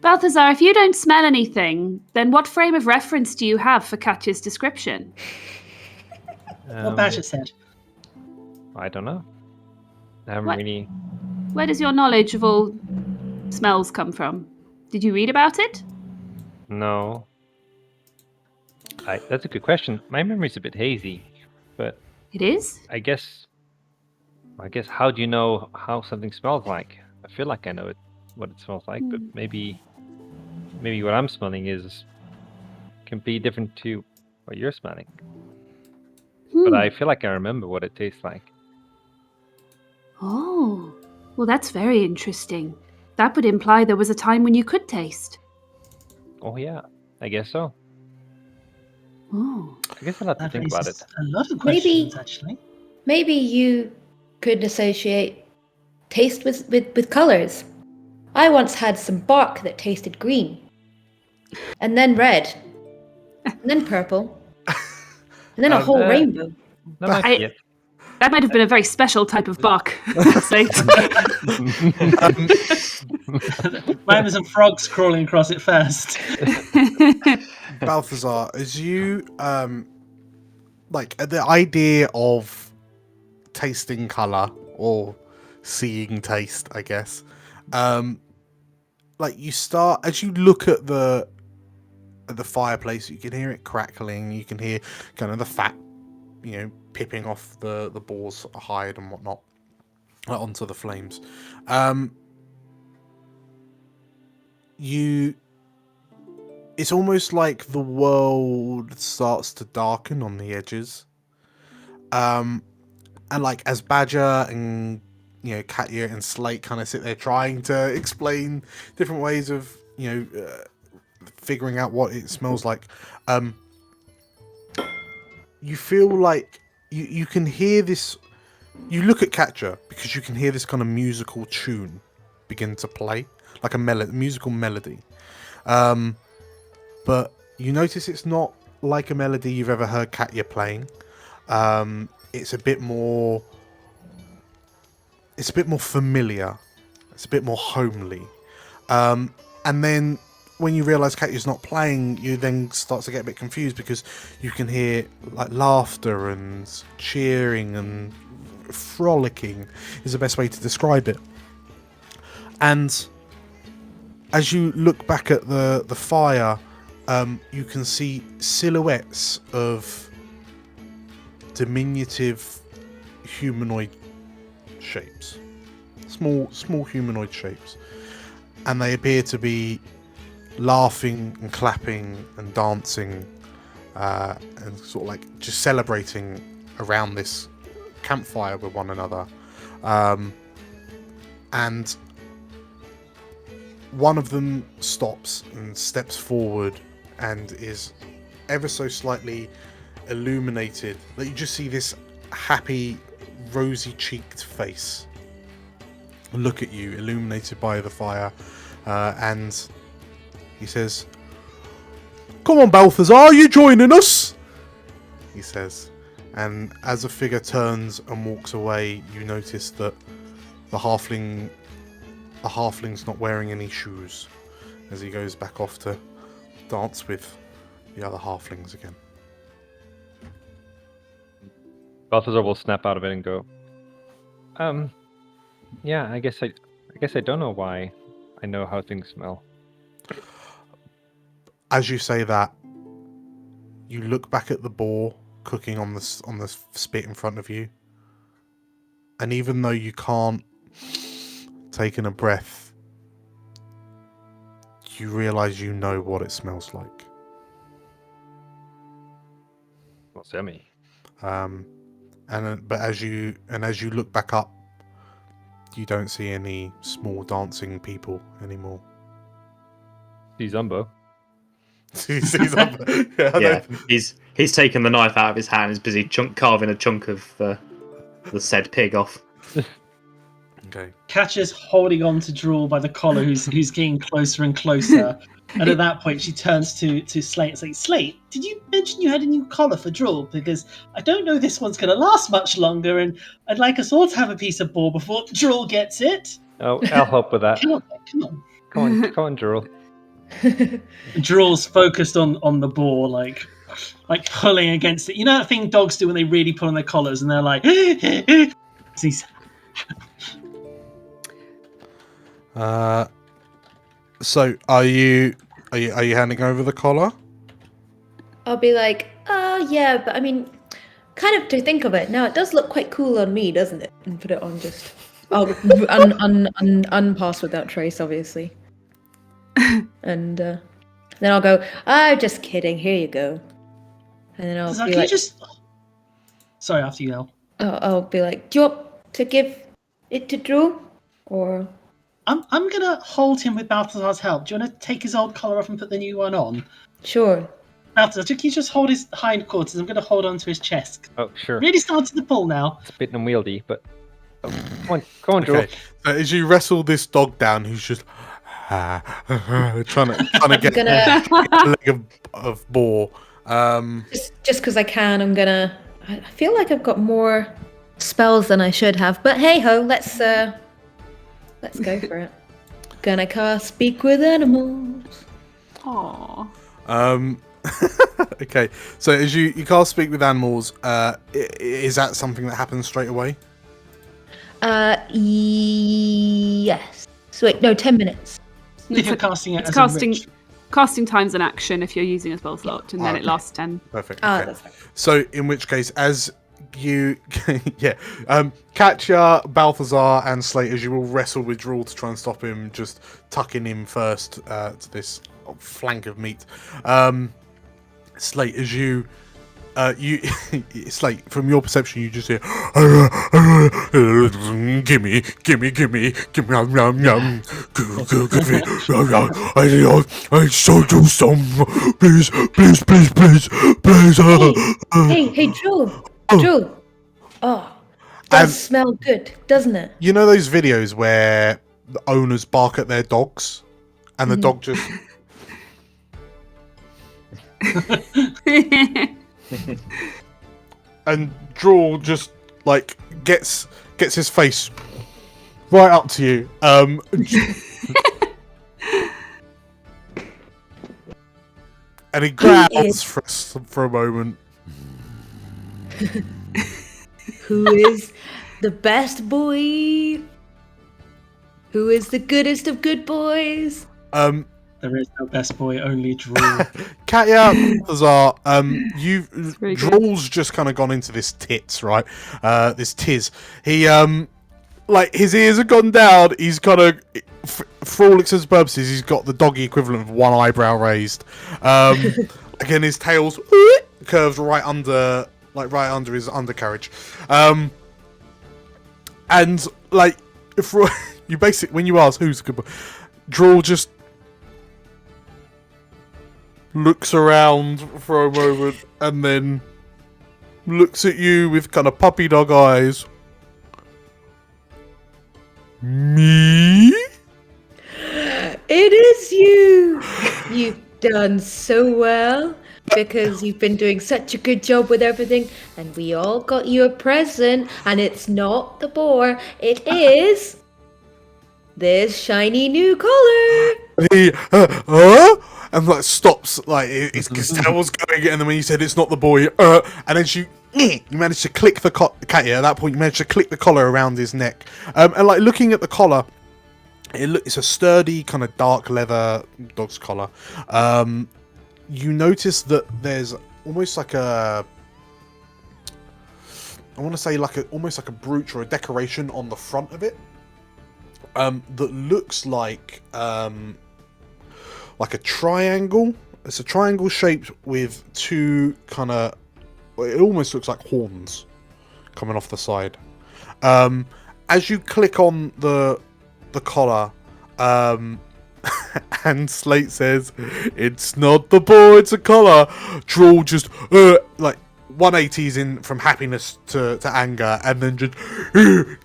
[SPEAKER 10] Balthazar, if you don't smell anything, then what frame of reference do you have for Katya's description?
[SPEAKER 9] What Badger said.
[SPEAKER 5] I don't know. I haven't really.
[SPEAKER 10] Where does your knowledge of all smells come from? Did you read about it?
[SPEAKER 5] No. That's a good question. My memory's a bit hazy, but
[SPEAKER 10] It is?
[SPEAKER 5] I guess how do you know how something smells like? I feel like I know what it smells like, but maybe what I'm smelling can be different to what you're smelling. But I feel like I remember what it tastes like.
[SPEAKER 10] Oh, well, that's very interesting. That would imply there was a time when you could taste.
[SPEAKER 5] Oh yeah, I guess so.
[SPEAKER 10] Oh.
[SPEAKER 5] I guess I'll have to think about it.
[SPEAKER 9] A lot of questions, actually.
[SPEAKER 8] Maybe you could associate taste with colours. I once had some bark that tasted green, and then red, and then purple, and then a whole rainbow.
[SPEAKER 5] That might be it.
[SPEAKER 10] That might have been a very special type of bark.
[SPEAKER 9] Mine was some frogs crawling across it first.
[SPEAKER 1] Balthazar, as you like the idea of tasting color or seeing taste, I guess, like you start as you look at the fireplace, you can hear it crackling, you can hear kind of the fat, pipping off the boar's hide and whatnot onto the flames. It's almost like the world starts to darken on the edges. And like as Badger and Katya and Slate kind of sit there trying to explain different ways of figuring out what it smells like, you feel like you can hear this. You look at Katja because you can hear this kind of musical tune begin to play, like a musical melody. But you notice it's not like a melody you've ever heard Katja playing. It's a bit more. It's a bit more familiar. It's a bit more homely. And then when you realise Katja's not playing, you then start to get a bit confused because you can hear like laughter and cheering and frolicking is the best way to describe it. And as you look back at the fire, you can see silhouettes of diminutive humanoid shapes, small humanoid shapes, and they appear to be laughing and clapping and dancing and sort of like just celebrating around this campfire with one another. And one of them stops and steps forward and is ever so slightly illuminated. That you just see this happy, rosy-cheeked face look at you, illuminated by the fire, and he says, "Come on, Balthazar, are you joining us?" he says. And as a figure turns and walks away, you notice that the halfling's not wearing any shoes as he goes back off to dance with the other halflings again.
[SPEAKER 5] Balthazar will snap out of it and go, yeah, I guess I don't know why I know how things smell.
[SPEAKER 1] As you say that, you look back at the boar cooking on the spit in front of you, and even though you can't take in a breath, you realise you know what it smells like.
[SPEAKER 5] What's yummy?
[SPEAKER 1] But as you look back up, you don't see any small dancing people anymore.
[SPEAKER 5] See Zumbo.
[SPEAKER 7] Yeah, he's taken the knife out of his hand. He's busy carving a chunk of the said pig off.
[SPEAKER 1] Okay.
[SPEAKER 9] Katja's holding on to Drool by the collar, who's getting closer and closer. And at that point, she turns to Slate and says, "Slate, did you mention you had a new collar for Drool? Because I don't know this one's going to last much longer, and I'd like us all to have a piece of boar before Drool gets it."
[SPEAKER 5] Oh, I'll help with that.
[SPEAKER 9] Come
[SPEAKER 5] on, Drool.
[SPEAKER 9] Drool's focused on the boar, like pulling against it. You know that thing dogs do when they really pull on their collars, and they're like,
[SPEAKER 1] So are you handing over the collar?
[SPEAKER 8] I'll be like, "Oh yeah, but I mean, kind of to think of it now, it does look quite cool on me, doesn't it?" And put it on just, unpass without trace, obviously. And then I'll go, "Oh, just kidding. Here you go." And then I'll be like,
[SPEAKER 9] Sorry, after you, El.
[SPEAKER 8] I'll be like, "Do you want to give it to Drew, or?"
[SPEAKER 9] I'm gonna hold him with Balthazar's help. Do you want to take his old collar off and put the new one on?
[SPEAKER 8] Sure.
[SPEAKER 9] Balthazar, can you just hold his hindquarters? I'm gonna hold on to his chest.
[SPEAKER 5] Oh, sure.
[SPEAKER 9] Really starting to pull now.
[SPEAKER 5] It's a bit unwieldy, but come on, Drew.
[SPEAKER 1] Okay. So as you wrestle this dog down, who's just trying to get a leg of boar.
[SPEAKER 8] Just because I can, I feel like I've got more spells than I should have, but hey ho, let's go for it. Gonna cast Speak with Animals.
[SPEAKER 10] Aww.
[SPEAKER 1] Okay, so as you cast Speak with Animals, is that something that happens straight away?
[SPEAKER 8] Yes. So wait, no, 10 minutes.
[SPEAKER 9] If you're casting it
[SPEAKER 10] It's
[SPEAKER 9] as
[SPEAKER 10] casting time's an action if you're using a spell slot, and then it lasts 10.
[SPEAKER 1] Perfect.
[SPEAKER 8] Ah,
[SPEAKER 1] Okay.
[SPEAKER 8] that's right.
[SPEAKER 1] So in which case, as you, Katja, Balthazar, and Slate, as you will wrestle with Drool to try and stop him, just tucking him first to this flank of meat. Slate, as you, Slate, from your perception, you just hear, gimme, yum, yum, yum, give me, I showed you some, please.
[SPEAKER 8] Hey, Drew. Drew, Oh, does
[SPEAKER 1] And-
[SPEAKER 8] smell good, doesn't it?
[SPEAKER 1] You know those videos where the owners bark at their dogs, and the dog just and Drool just like gets his face right up to you. And he growls for a moment.
[SPEAKER 8] Who is the best boy? Who is the goodest of good boys?
[SPEAKER 9] There is no best boy, only Drool.
[SPEAKER 1] Katya, Lazar,
[SPEAKER 10] very good.
[SPEAKER 1] Drool's just kind of gone into this tits, right? This tiz. He, like, his ears have gone down. He's kind of, for all intents and purposes, he's got the doggy equivalent of one eyebrow raised. Again, his tail's curves right under his undercarriage. And, like, if you basically, when you ask who's a good boy, Drool just looks around for a moment and then looks at you with kind of puppy dog eyes. Me?
[SPEAKER 8] It is you! You've done so well because you've been doing such a good job with everything, and we all got you a present, and it's not the boar, it is this shiny new collar.
[SPEAKER 1] He, and like stops, like his tail's going, and then when you said it's not the boy, and then you managed to click the Katya. At that point, you managed to click the collar around his neck, and like looking at the collar, it's a sturdy kind of dark leather dog's collar. You notice that there's almost like I want to say almost like a brooch or a decoration on the front of it, that looks like a triangle. It's a triangle shaped with two kind of, it almost looks like horns coming off the side. As you click on the collar, and Slate says, "It's not the boy, it's a collar." Drool just like 180s in from happiness to anger, and then just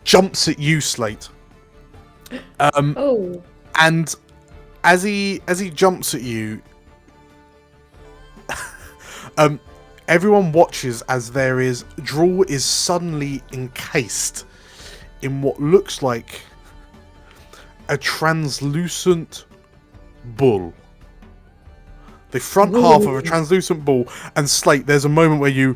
[SPEAKER 1] jumps at you, Slate. And as he jumps at you, everyone watches as Drool is suddenly encased in what looks like a translucent bull. The front half of a translucent bull. And Slate, there's a moment where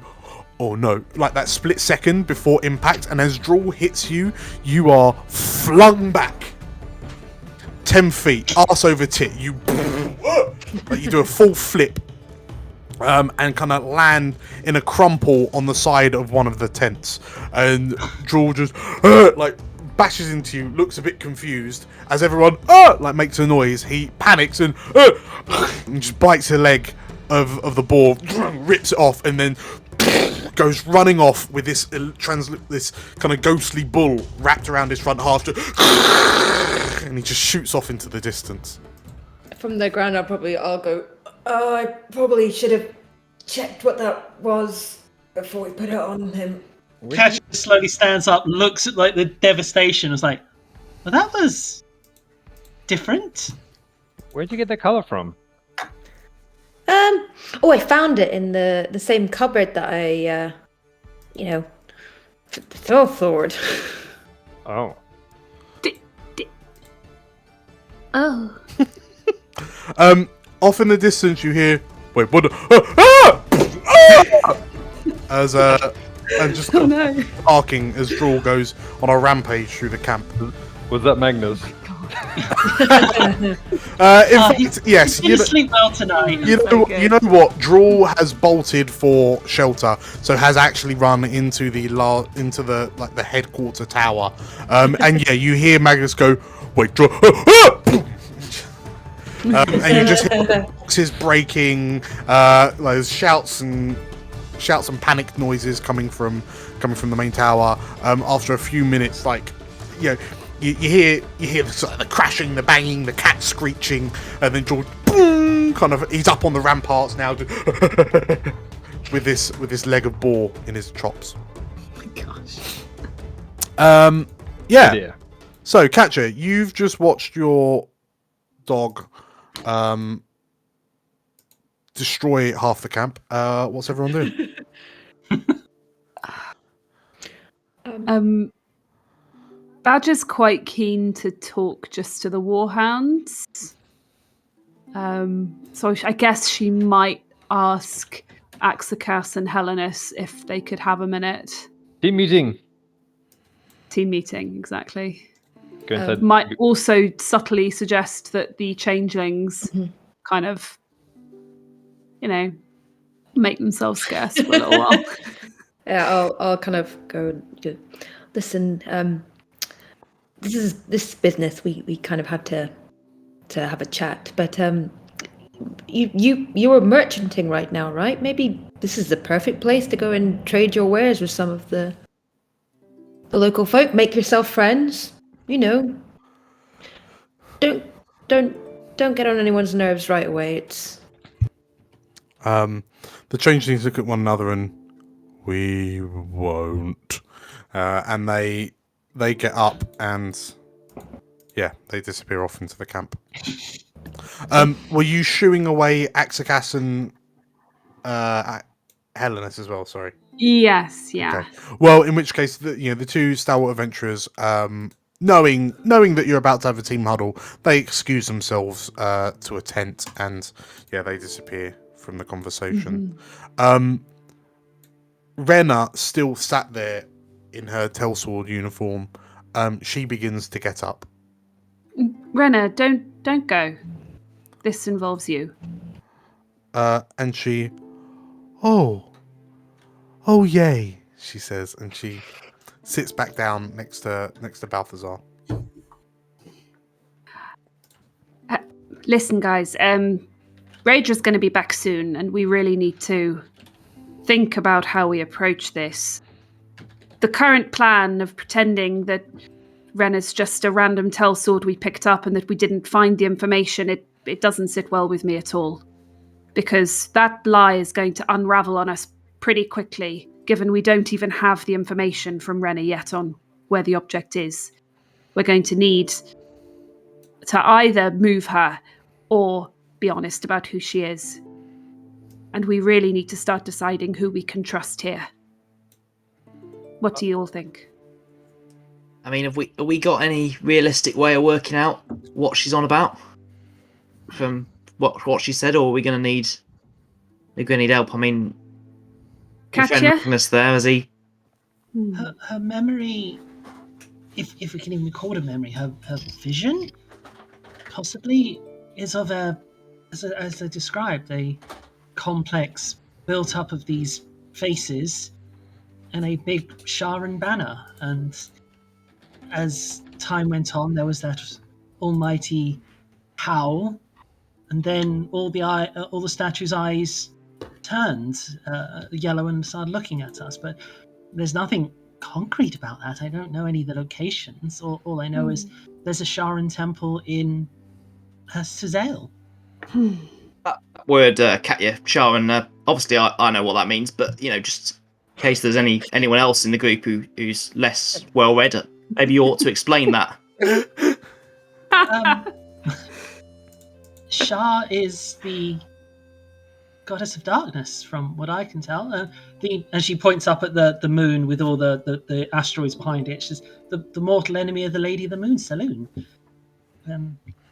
[SPEAKER 1] oh no, like that split second before impact, and as Drool hits you, you are flung back 10 feet, arse over tit. You do a full flip, and kind of land in a crumple on the side of one of the tents. And Drool just like bashes into you, looks a bit confused as everyone like makes a noise. He panics and just bites the leg of the boar, rips it off, and then goes running off with this kind of ghostly bull wrapped around his front half, and he just shoots off into the distance.
[SPEAKER 8] From the ground, I'll go, "Oh, I probably should have checked what that was before we put it on him."
[SPEAKER 9] Cash slowly stands up, looks at like the devastation, is like, "Well, that was different."
[SPEAKER 5] Where'd you get the color from?
[SPEAKER 8] I found it in the same cupboard that I, fell forward.
[SPEAKER 5] Oh.
[SPEAKER 10] Oh.
[SPEAKER 1] Off in the distance, you hear, "Wait, what?" As and just barking as Drool goes on a rampage through the camp.
[SPEAKER 5] Was that Magnus?
[SPEAKER 1] In fact, yes.
[SPEAKER 9] You sleep well tonight.
[SPEAKER 1] You know what? Drool has bolted for shelter, so has actually run into the headquarter tower. And yeah, you hear Magnus go, "Wait, Drool!" And you just hear boxes breaking, like shouts and panicked noises coming from the main tower. After a few minutes, you hear the crashing, the banging, the cat screeching, and then George, boom, he's up on the ramparts now, with this leg of boar in his chops.
[SPEAKER 10] Oh my gosh.
[SPEAKER 5] Oh
[SPEAKER 1] Yeah.
[SPEAKER 5] dear.
[SPEAKER 1] So, Catcher, you've just watched your dog destroy half the camp. What's everyone doing?
[SPEAKER 10] Badger's quite keen to talk just to the Warhounds. So I guess she might ask Axakas and Helenus if they could have a minute.
[SPEAKER 5] Team meeting.
[SPEAKER 10] Team meeting, exactly.
[SPEAKER 5] Go inside.
[SPEAKER 10] Might also subtly suggest that the changelings kind of, make themselves scarce for a little while.
[SPEAKER 8] Yeah, I'll kind of go and go, listen, this business we kind of had to have a chat, but you are merchanting right now, right? Maybe this is the perfect place to go and trade your wares with some of the local folk. Make yourself friends. Don't get on anyone's nerves right away. It's
[SPEAKER 1] The changelings look at one another and we won't. And they get up and they disappear off into the camp. Were you shooing away Axakas and Helenus as well? Sorry.
[SPEAKER 10] Yes, yeah.
[SPEAKER 1] Okay. Well, in which case, the two stalwart adventurers, knowing that you're about to have a team huddle, they excuse themselves to a tent, and they disappear from the conversation. Wrenna still sat there in her Telsword uniform. She begins to get up.
[SPEAKER 10] Wrenna, don't go. This involves you.
[SPEAKER 1] And she, oh yay, she says, and she sits back down next to Balthazar.
[SPEAKER 10] Listen, guys, Rager's going to be back soon, and we really need to think about how we approach this. The current plan of pretending that Wrenna's just a random Telsword we picked up and that we didn't find the information, it doesn't sit well with me at all. Because that lie is going to unravel on us pretty quickly, given we don't even have the information from Wrenna yet on where the object is. We're going to need to either move her or be honest about who she is. And we really need to start deciding who we can trust here. What do you all think?
[SPEAKER 11] I mean, have we got any realistic way of working out what she's on about from what she said, or are we going to need help? I mean,
[SPEAKER 10] Katya?
[SPEAKER 11] Magnus there, is he?
[SPEAKER 9] Her memory, if we can even call it a memory, her vision possibly is of as I described, a complex built up of these faces and a big Sharan banner. And as time went on, there was that almighty howl, and then all the statue's eyes turned yellow and started looking at us. But there's nothing concrete about that. I don't know any of the locations. All I know is there's a Sharan temple in Suzail.
[SPEAKER 11] That word, Katya, Sharan, obviously I know what that means, but, just in case there's anyone else in the group who's less well-read, maybe you ought to explain that.
[SPEAKER 9] Shah is the goddess of darkness, from what I can tell. And she points up at the moon with all the asteroids behind it. She's the mortal enemy of the Lady of the Moon, Saloon.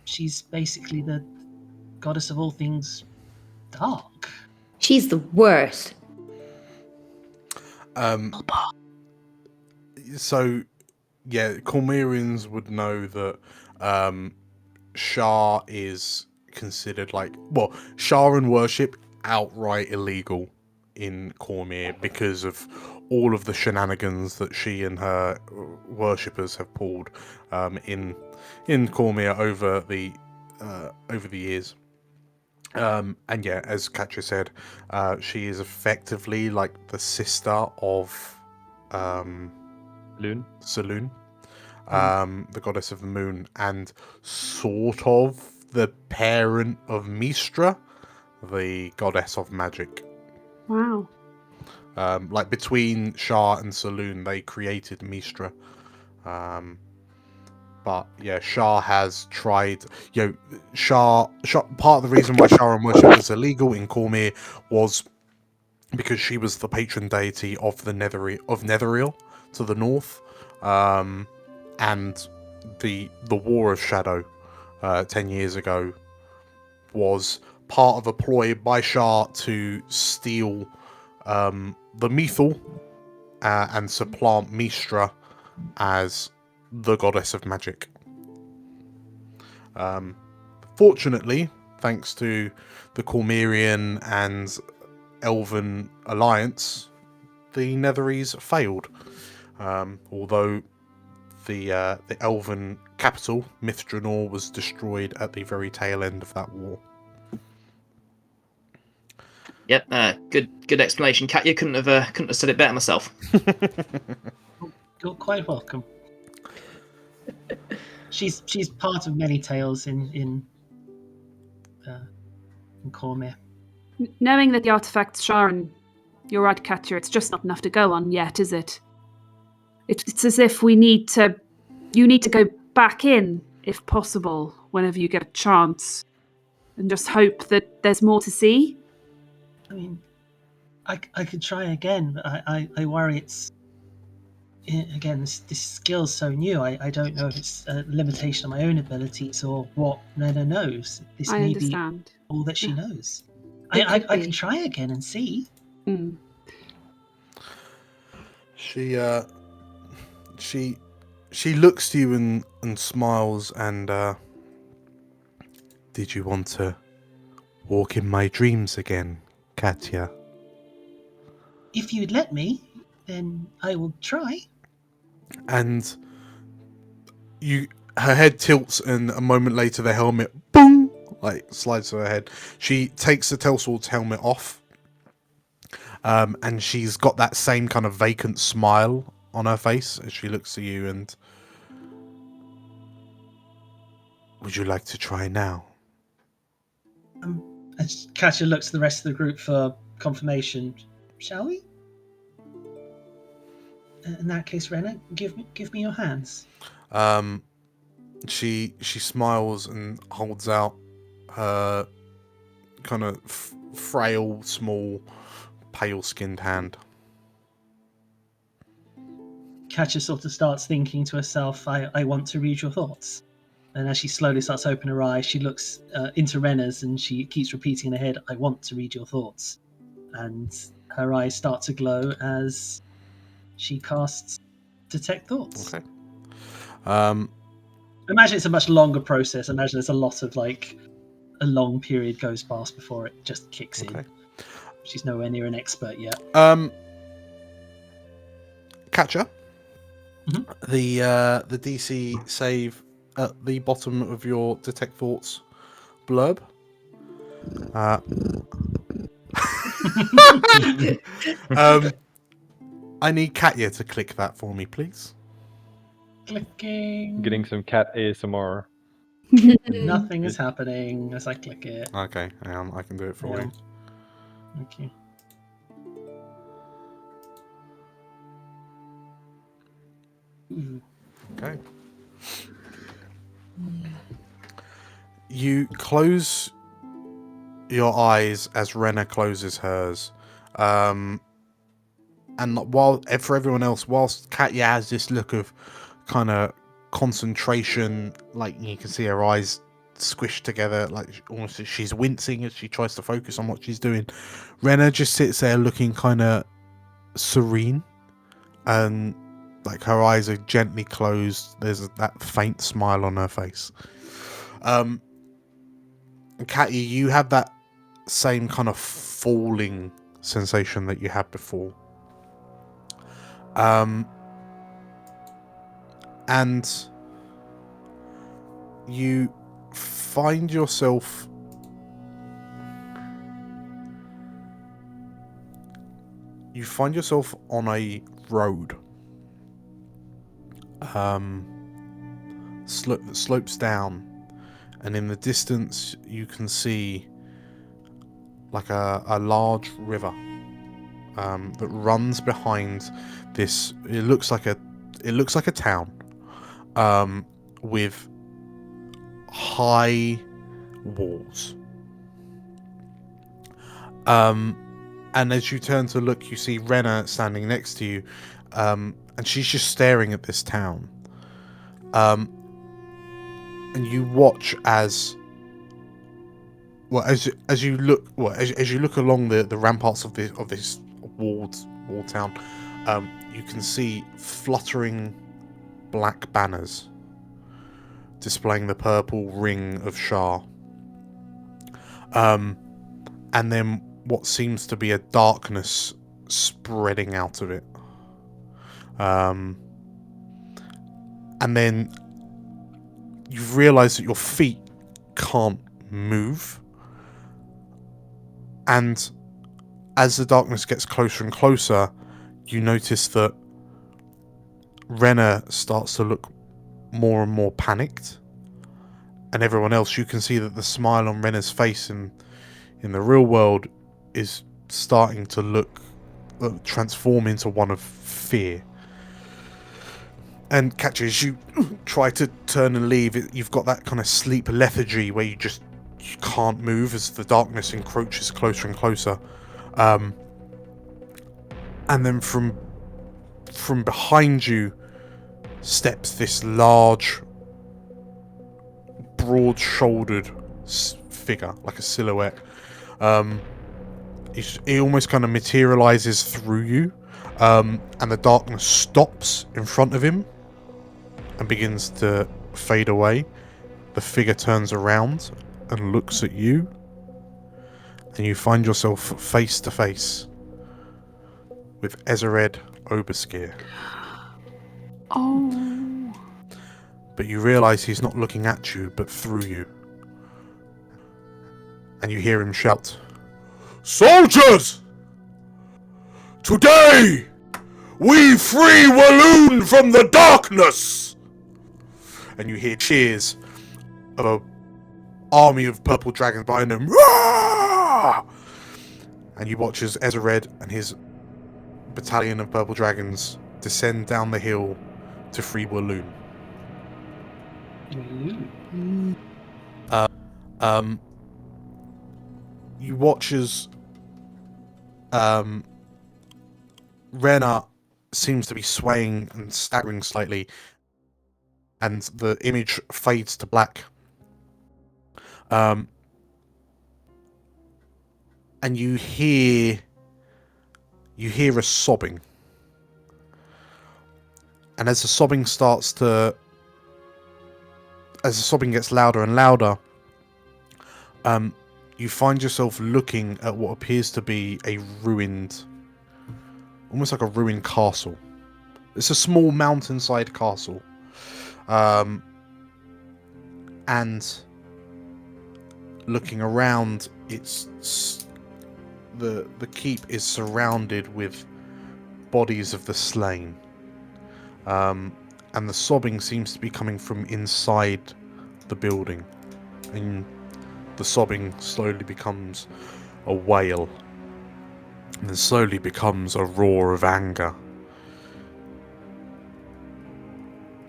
[SPEAKER 9] She's basically the goddess of all things dark.
[SPEAKER 8] She's the worst.
[SPEAKER 1] So, Cormyrians would know that Shah is considered Sharan worship outright illegal in Cormyr because of all of the shenanigans that she and her worshippers have pulled in Cormyr over the years. And as Katja said, she is effectively like the sister of Saloon, the goddess of the moon, and sort of the parent of Mistra, the goddess of magic.
[SPEAKER 10] Wow.
[SPEAKER 1] Like between Shah and Saloon, they created Mistra. But yeah, Shah has tried. Shah. Part of the reason why Sharan worship was illegal in Cormyr was because she was the patron deity of the Netheril to the north, and the War of Shadow 10 years ago was part of a ploy by Shah to steal the Mythal and supplant Mistra as the goddess of magic. Fortunately, thanks to the Cormyrian and Elven alliance, the Netherese failed. Although the Elven capital, Mithranor, was destroyed at the very tail end of that war.
[SPEAKER 11] Yep, good explanation. Katya couldn't have said it better myself.
[SPEAKER 9] You're quite welcome. She's part of many tales in Cormyr.
[SPEAKER 10] Knowing that the artifact's Sharon, you're right, Katya, it's just not enough to go on yet, is it? It's as if you need to go back in, if possible, whenever you get a chance, and just hope that there's more to see.
[SPEAKER 9] I mean, I could try again, but I worry it's... Again, this skill's so new. I don't know if it's a limitation of my own abilities or what Wrenna knows. This
[SPEAKER 10] I
[SPEAKER 9] may
[SPEAKER 10] understand.
[SPEAKER 9] be all that she knows.
[SPEAKER 10] It
[SPEAKER 9] I
[SPEAKER 10] could be.
[SPEAKER 9] can try again and see.
[SPEAKER 10] Mm.
[SPEAKER 1] She looks to you and smiles and did you want to walk in my dreams again, Katya?
[SPEAKER 9] If you'd let me, then I will try.
[SPEAKER 1] And her head tilts, and a moment later the helmet boom slides to her head. She takes the Telsword's helmet off, and she's got that same kind of vacant smile on her face as she looks at you. And would you like to try now?
[SPEAKER 9] And Katya looks at the rest of the group for confirmation. Shall we? In that case, Wrenna, give me your hands.
[SPEAKER 1] She smiles and holds out her kind of frail, small, pale-skinned hand.
[SPEAKER 9] Katya sort of starts thinking to herself, I want to read your thoughts. And as she slowly starts to open her eyes, she looks into Wrenna's and she keeps repeating in her head, I want to read your thoughts. And her eyes start to glow as she casts Detect Thoughts.
[SPEAKER 1] Okay.
[SPEAKER 9] Imagine it's a much longer process. Imagine there's a lot of a long period goes past before it just kicks in. She's nowhere near an expert yet.
[SPEAKER 1] Catcher.
[SPEAKER 9] Mm-hmm.
[SPEAKER 1] The DC save at the bottom of your Detect Thoughts blurb. I need Katya to click that for me, please.
[SPEAKER 9] Clicking.
[SPEAKER 5] Getting some cat ASMR.
[SPEAKER 9] Nothing is happening as I click it.
[SPEAKER 1] Okay, hang on, I can do it for you.
[SPEAKER 9] Thank you.
[SPEAKER 1] Okay. You close your eyes as Wrenna closes hers. And for everyone else, whilst Katya has this look of kind of concentration, you can see her eyes squished together, almost as she's wincing as she tries to focus on what she's doing. Wrenna just sits there looking kind of serene, and her eyes are gently closed. There's that faint smile on her face. Katya, you have that same kind of falling sensation that you had before. And you find yourself on a road that slopes down, and in the distance you can see a large river that runs behind this. It looks like a town with high walls. And as you turn to look, you see Wrenna standing next to you, and she's just staring at this town. And you watch as you look along the ramparts of this walled town, you can see fluttering black banners displaying the purple ring of Shah. And then what seems to be a darkness spreading out of it. And then you've realised that your feet can't move. And as the darkness gets closer and closer, you notice that Wrenna starts to look more and more panicked. And everyone else, you can see that the smile on Wrenna's face in the real world is starting to transform into one of fear. And Katja, as you try to turn and leave, you've got that kind of sleep lethargy where you can't move as the darkness encroaches closer and closer. And then from behind you steps this large, broad-shouldered figure, like a silhouette. He almost kind of materializes through you, and the darkness stops in front of him and begins to fade away. The figure turns around and looks at you, and you find yourself face to face with Ezered Oberskir.
[SPEAKER 10] Oh.
[SPEAKER 1] But you realise he's not looking at you, but through you. And you hear him shout, "Soldiers! Today, we free Walloon from the darkness!" And you hear cheers of an army of purple dragons behind him. Roar! And you watch as Ezered and his battalion of purple dragons descend down the hill to free Walloon. You watch as Wrenna seems to be swaying and staggering slightly, and the image fades to black. And you hear a sobbing. And as the sobbing gets louder and louder, you find yourself looking at what appears to be almost like a ruined castle. It's a small mountainside castle. And looking around, the keep is surrounded with bodies of the slain. And the sobbing seems to be coming from inside the building. And the sobbing slowly becomes a wail. And then slowly becomes a roar of anger.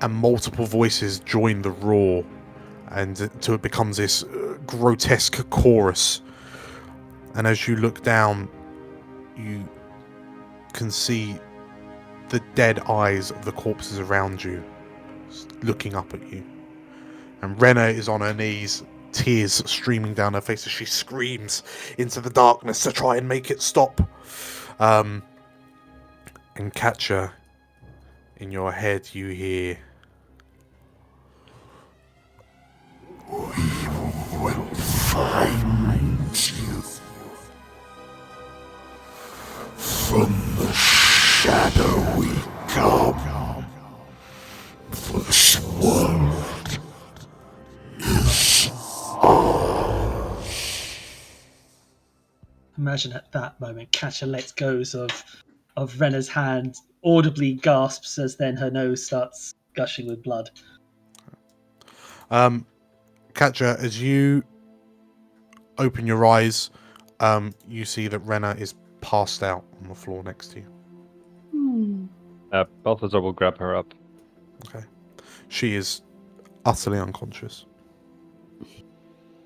[SPEAKER 1] And multiple voices join the roar, and until it becomes this grotesque chorus. And as you look down, you can see the dead eyes of the corpses around you looking up at you. And Wrenna is on her knees, tears streaming down her face as she screams into the darkness to try and make it stop. And Katja, in your head you hear, "We will find you from the shadow we come, for this world is ours."
[SPEAKER 9] Imagine at that moment, Katja lets go of Wrenna's hand, audibly gasps as then her nose starts gushing with blood.
[SPEAKER 1] Katja, as you open your eyes, you see that Wrenna is passed out on the floor next to you.
[SPEAKER 5] Balthazar will grab her up.
[SPEAKER 1] Okay. She is utterly unconscious.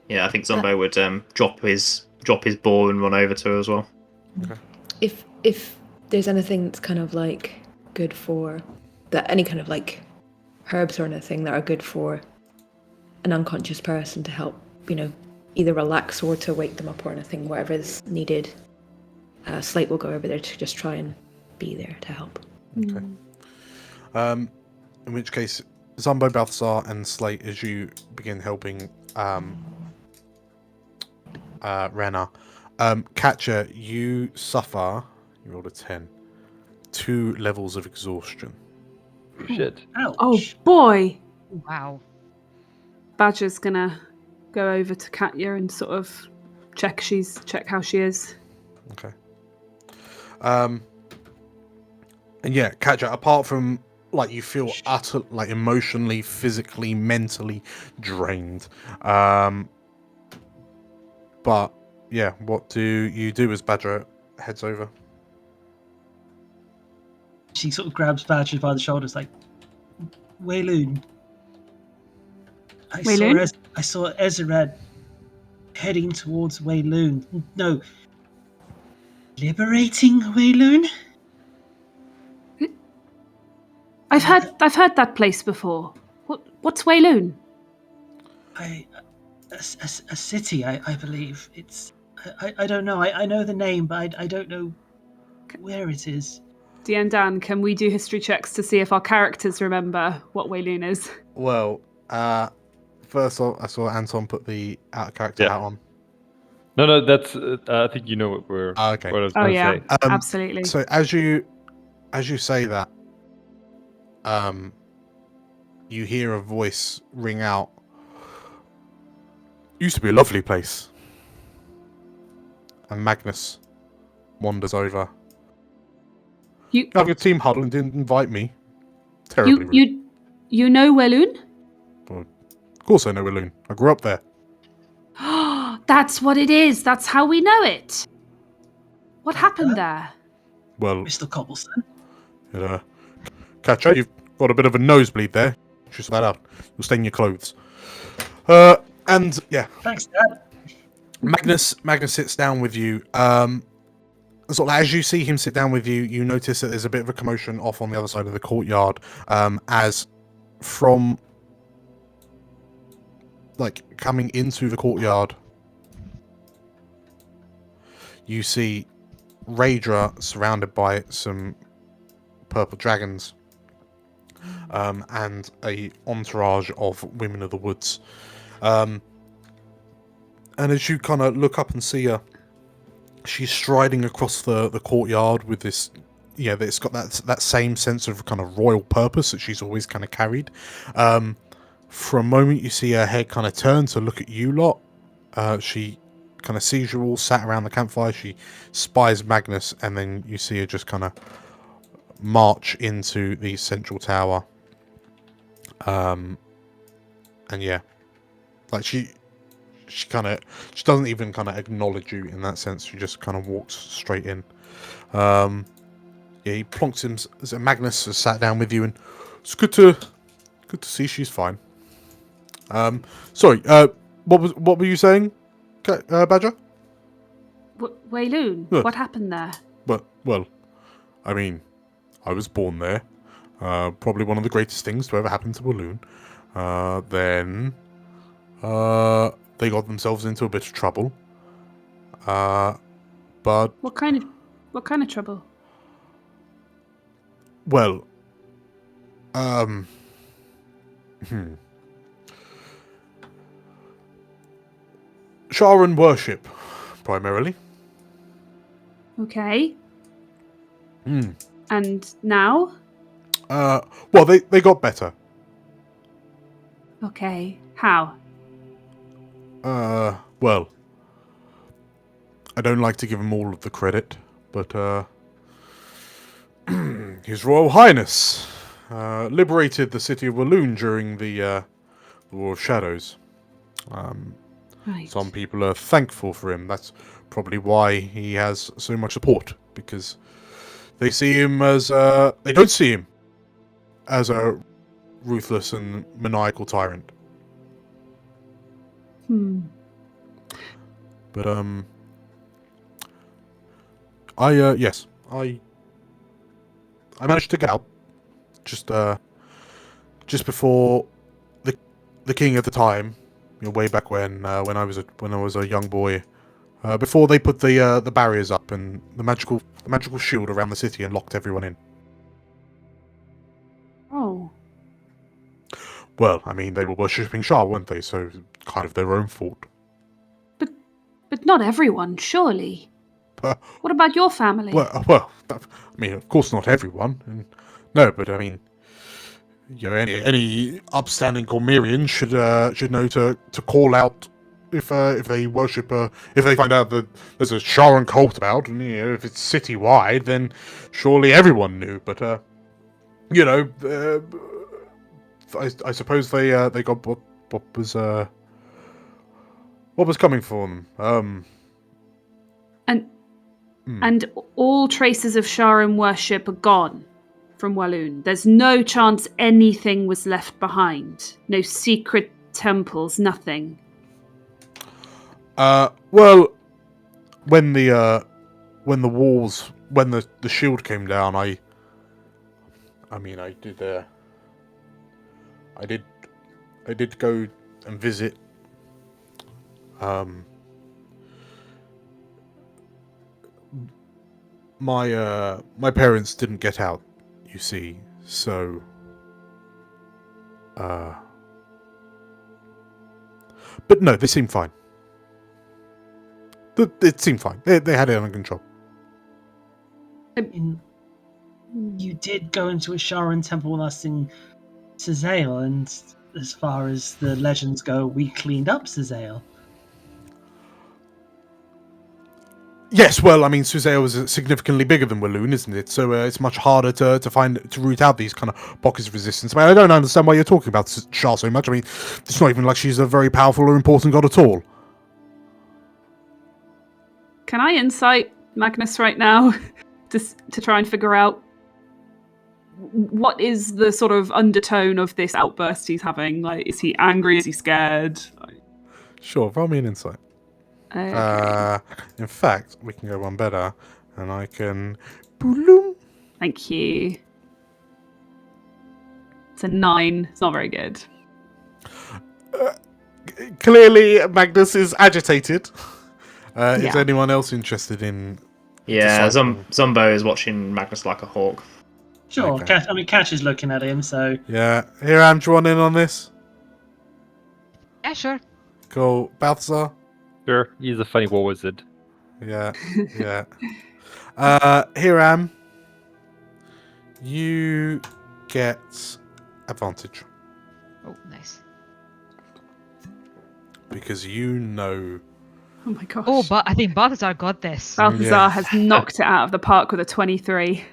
[SPEAKER 11] Yeah, I think Zombo would drop his ball and run over to her as well.
[SPEAKER 1] Okay.
[SPEAKER 8] If there's anything that's kind of like good for that, any kind of like herbs or anything that are good for an unconscious person to help, either relax or to wake them up or anything, whatever is needed, Slate will go over there to just try and be there to help.
[SPEAKER 1] Okay. In which case, Zombo, Balthazar, and Slate, as you begin helping Wrenna, Catcher, you suffer. You rolled a 10. 2 levels of exhaustion.
[SPEAKER 5] Shit.
[SPEAKER 9] Ouch.
[SPEAKER 10] Oh boy!
[SPEAKER 2] Wow.
[SPEAKER 10] Badger's gonna go over to Katya and sort of check how she is.
[SPEAKER 1] Okay. And yeah, Catcher, apart from like you feel utter like emotionally, physically, mentally drained. But yeah, what do you do as Badger heads over?
[SPEAKER 9] She sort of grabs Badger by the shoulders, like, Wayloon. I saw Ezerad heading towards Wayloon. No, liberating Wayloon.
[SPEAKER 10] I've heard that place before. What's Wayloon?
[SPEAKER 9] A city, I believe. It's I don't know. I know the name, but I don't know where it is.
[SPEAKER 10] DM Dan, can we do history checks to see if our characters remember what Wayloon is?
[SPEAKER 1] Well, first I saw Anton put the out of character hat on.
[SPEAKER 5] No, that's. I think you know what we're.
[SPEAKER 1] Okay.
[SPEAKER 5] What I was gonna say.
[SPEAKER 10] Absolutely.
[SPEAKER 1] So as you say that, you hear a voice ring out. Used to be a lovely place. And Magnus wanders over. You have your team huddle and didn't invite me. Terribly rude.
[SPEAKER 10] You know Wayloon?
[SPEAKER 1] Well, of course I know Wayloon. I grew up there.
[SPEAKER 10] That's what it is. That's how we know it. What happened there?
[SPEAKER 1] Well,
[SPEAKER 9] Mr. Cobblestone.
[SPEAKER 1] Catcher, you've got a bit of a nosebleed there. Just that out. You'll stain your clothes. And yeah.
[SPEAKER 9] Thanks, Dad.
[SPEAKER 1] Magnus sits down with you. Sort of as you see him sit down with you, you notice that there's a bit of a commotion off on the other side of the courtyard. As from like coming into the courtyard, you see Raedra surrounded by some purple dragons, and a entourage of women of the woods. And as you kind of look up and see her, she's striding across the courtyard with this, it's got that same sense of kind of royal purpose that she's always kind of carried. For a moment, you see her head kind of turn to look at you lot. She kind of sees you all sat around the campfire. She spies Magnus, and then you see her just kind of march into the central tower. And yeah, like she doesn't even kind of acknowledge you in that sense. She just kind of walks straight in. Yeah, he plonks him. Magnus has sat down with you, and it's good to see she's fine. Sorry. What were you saying, Badger?
[SPEAKER 10] Wayloon. What happened there?
[SPEAKER 1] Well, I mean, I was born there. Probably one of the greatest things to ever happen to Wayloon. Then they got themselves into a bit of trouble. But
[SPEAKER 10] what kind of trouble?
[SPEAKER 1] Well, Sharan worship, primarily.
[SPEAKER 10] Okay. And now?
[SPEAKER 1] Well, they got better.
[SPEAKER 10] Okay. How?
[SPEAKER 1] Well, I don't like to give him all of the credit, but His Royal Highness liberated the city of Wayloon during the War of Shadows.
[SPEAKER 10] Right.
[SPEAKER 1] Some people are thankful for him. That's probably why he has so much support, because they see him as they don't see him as a ruthless and maniacal tyrant. But I managed to get out just before the king at the time, way back when I was a young boy, before they put the barriers up and the magical shield around the city and locked everyone in.
[SPEAKER 10] Oh.
[SPEAKER 1] Well, I mean, they were worshipping Shah, weren't they? So kind of their own fault.
[SPEAKER 10] But not everyone, surely. What about your family?
[SPEAKER 1] Well, I mean, of course not everyone. No, but I mean, any upstanding Cormyrian should know to call out if they worship if they find out that there's a Sharan cult about, and if it's citywide, then surely everyone knew. But I suppose they got what was coming for them.
[SPEAKER 10] And all traces of Sharan worship are gone from Walloon. There's no chance anything was left behind. No secret temples, nothing.
[SPEAKER 1] Well, when the shield came down, I did go and visit. My parents didn't get out, you see, so but no, they seemed fine. It seemed fine. They had it under control.
[SPEAKER 9] You did go into a Sharan temple with us in Sazale, and as far as the legends go, we cleaned up Sazale.
[SPEAKER 1] Yes, well, I mean, Suzale is significantly bigger than Walloon, isn't it? So it's much harder to root out these kind of pockets of resistance. I mean, I don't understand why you're talking about Shah so much. I mean, it's not even like she's a very powerful or important god at all.
[SPEAKER 10] Can I insight Magnus right now to try and figure out what is the sort of undertone of this outburst he's having? Like, is he angry? Is he scared?
[SPEAKER 1] Sure, roll me an insight.
[SPEAKER 10] Okay.
[SPEAKER 1] In fact, we can go one better, and I can... Boom.
[SPEAKER 10] Thank you. It's a 9. It's not very good.
[SPEAKER 1] Clearly, Magnus is agitated. Is anyone else interested in...
[SPEAKER 7] Yeah, Zumbo is watching Magnus like a hawk.
[SPEAKER 9] Sure,
[SPEAKER 1] Okay.
[SPEAKER 9] Catch is looking at him, so...
[SPEAKER 1] Yeah, Hiram, do you want in on this?
[SPEAKER 2] Yeah, sure.
[SPEAKER 1] Cool. Balthazar?
[SPEAKER 5] Sure, he's a funny war wizard.
[SPEAKER 1] Yeah. Hiram, you get advantage.
[SPEAKER 2] Oh, nice.
[SPEAKER 1] Because you know...
[SPEAKER 10] Oh my gosh.
[SPEAKER 2] Oh, but I think Balthazar got this.
[SPEAKER 10] Balthazar has knocked it out of the park with a 23.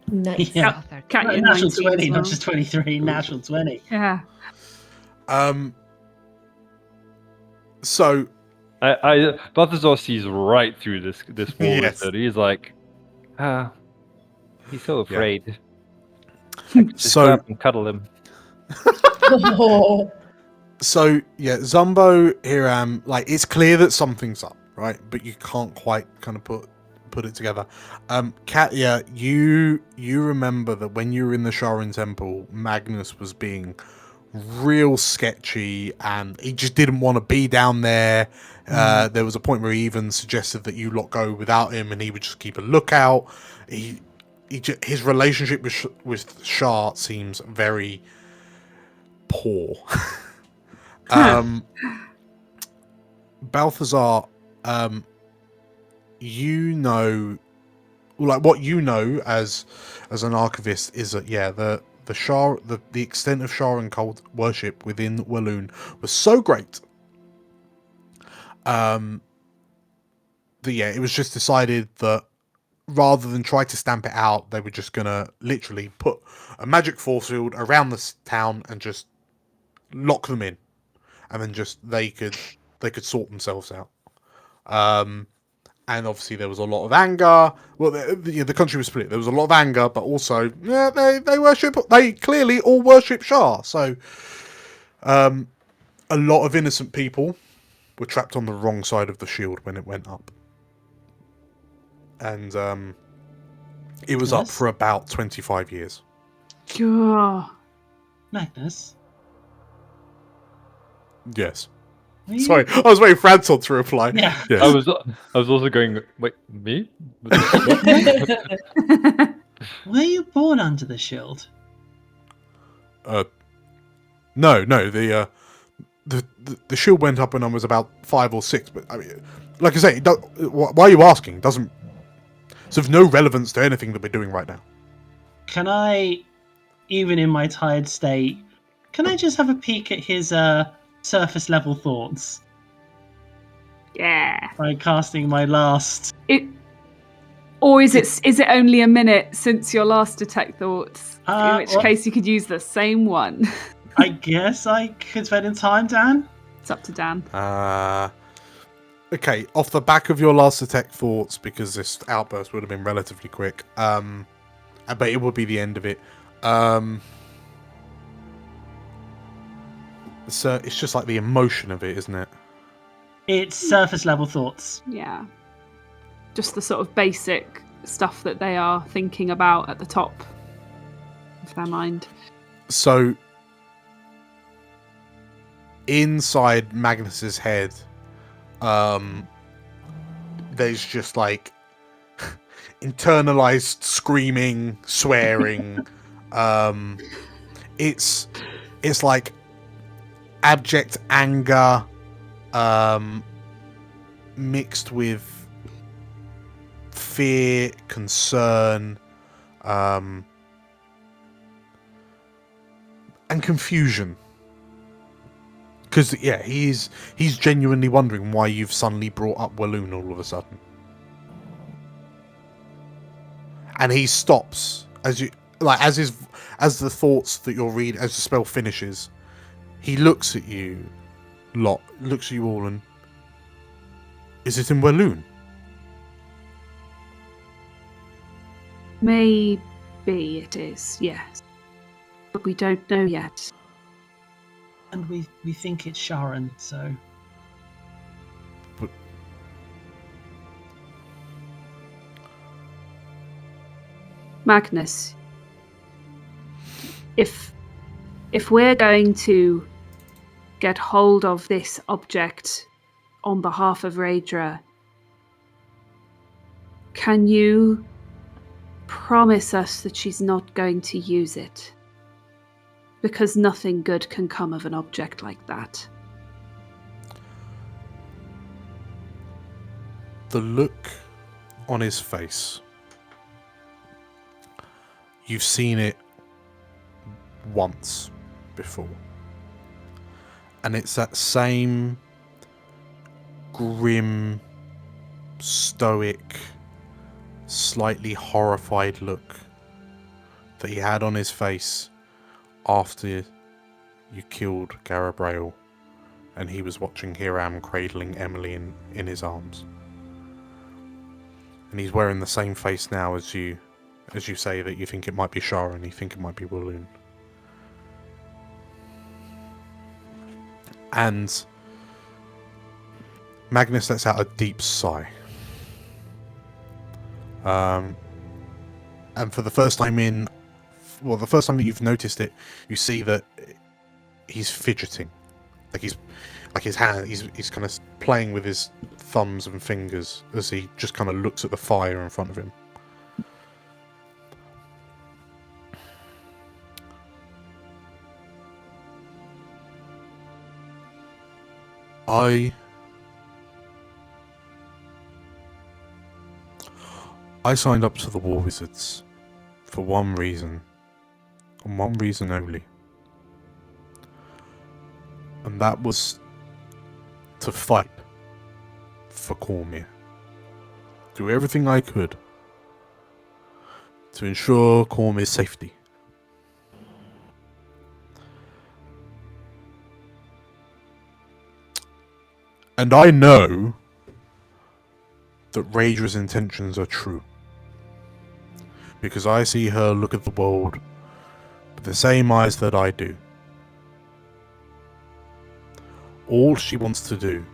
[SPEAKER 8] Nice.
[SPEAKER 9] Yeah.
[SPEAKER 10] Cat, you're
[SPEAKER 9] Natural
[SPEAKER 10] 19
[SPEAKER 9] 20,
[SPEAKER 10] as
[SPEAKER 9] not
[SPEAKER 10] well.
[SPEAKER 9] just 23, natural 20.
[SPEAKER 10] Yeah.
[SPEAKER 1] So...
[SPEAKER 5] Balthazar sees right through this war
[SPEAKER 1] Yes.
[SPEAKER 5] wizard. He's like, he's so afraid. Just
[SPEAKER 1] So-
[SPEAKER 5] go up and cuddle him.
[SPEAKER 1] So, yeah, Zumbo, Hiram, like, it's clear that something's up, right? But you can't quite kind of put it together. Katya, you remember that when you were in the Sharan Temple, Magnus was being real sketchy, and he just didn't want to be down there. There was a point where he even suggested that you lot go without him, and he would just keep a lookout. His relationship with Shah seems very poor. Balthazar, you know, like what you know as an archivist is that the extent of Sharan cult worship within Walloon was so great that it was just decided that rather than try to stamp it out, they were just gonna literally put a magic force field around this town and just lock them in, and then just they could sort themselves out. and obviously there was a lot of anger. Well, the country was split. There was a lot of anger, but also they clearly all worship Shah. So a lot of innocent people were trapped on the wrong side of the shield when it went up, and it was up for about 25 years.
[SPEAKER 9] Magnus.
[SPEAKER 1] Yes. Sorry, I was waiting for Anton to reply.
[SPEAKER 9] Yeah.
[SPEAKER 1] Yes.
[SPEAKER 5] I was also going. Wait, me?
[SPEAKER 9] Were you born under the shield?
[SPEAKER 1] No. The shield went up when I was about 5 or 6. But I mean, like I say, why are you asking? It doesn't. It's of no relevance to anything that we're doing right now.
[SPEAKER 9] Can I, even in my tired state, can I just have a peek at his surface level thoughts?
[SPEAKER 10] Yeah.
[SPEAKER 9] By casting my last.
[SPEAKER 10] Or is it only a minute since your last detect thoughts? In which case you could use the same one.
[SPEAKER 9] I guess I could spend in time, Dan.
[SPEAKER 10] It's up to Dan.
[SPEAKER 1] Okay, off the back of your last detect thoughts, because this outburst would have been relatively quick, but it would be the end of it. So it's just like the emotion of it, isn't it?
[SPEAKER 9] It's surface level thoughts.
[SPEAKER 10] Yeah. Just the sort of basic stuff that they are thinking about at the top of their mind.
[SPEAKER 1] So inside Magnus's head, there's just like internalized screaming, swearing. It's like abject anger, mixed with fear, concern, and confusion. Because he's genuinely wondering why you've suddenly brought up Walloon all of a sudden, and he stops as the thoughts that you're reading, as the spell finishes. He looks at you, looks at you all, and is it in Walloon?
[SPEAKER 10] Maybe it is, yes, but we don't know yet.
[SPEAKER 9] And we think it's Sharon, so.
[SPEAKER 1] But
[SPEAKER 10] Magnus, if we're going to get hold of this object on behalf of Raedra, can you promise us that she's not going to use it? Because nothing good can come of an object like that.
[SPEAKER 1] The look on his face, you've seen it once before, and it's that same grim, stoic, slightly horrified look that he had on his face after you killed Garabrail and he was watching Hiram cradling Emily in his arms. And he's wearing the same face now as you say that you think it might be Shara and you think it might be Walloon. And Magnus lets out a deep sigh. And for the first time the first time that you've noticed it, you see that he's fidgeting. Like his hand, he's kind of playing with his thumbs and fingers as he just kind of looks at the fire in front of him. I signed up to the War Wizards for one reason, and one reason only. And that was to fight for Cormyr. Do everything I could to ensure Cormyr's safety. And I know that Rhaedra's intentions are true. Because I see her look at the world with the same eyes that I do. All she wants to do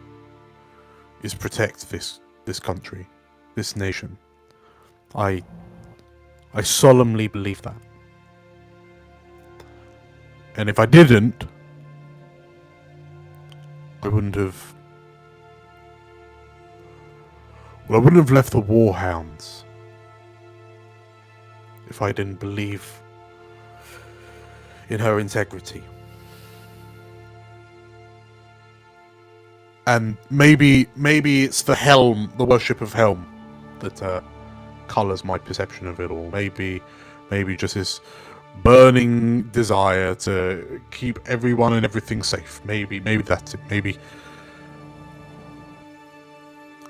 [SPEAKER 1] is protect this country, this nation. I solemnly believe that. And if I didn't, I wouldn't have left the Warhounds if I didn't believe in her integrity. And maybe it's the Helm, the worship of Helm, that colours my perception of it all. Maybe just this burning desire to keep everyone and everything safe. Maybe that's it. Maybe.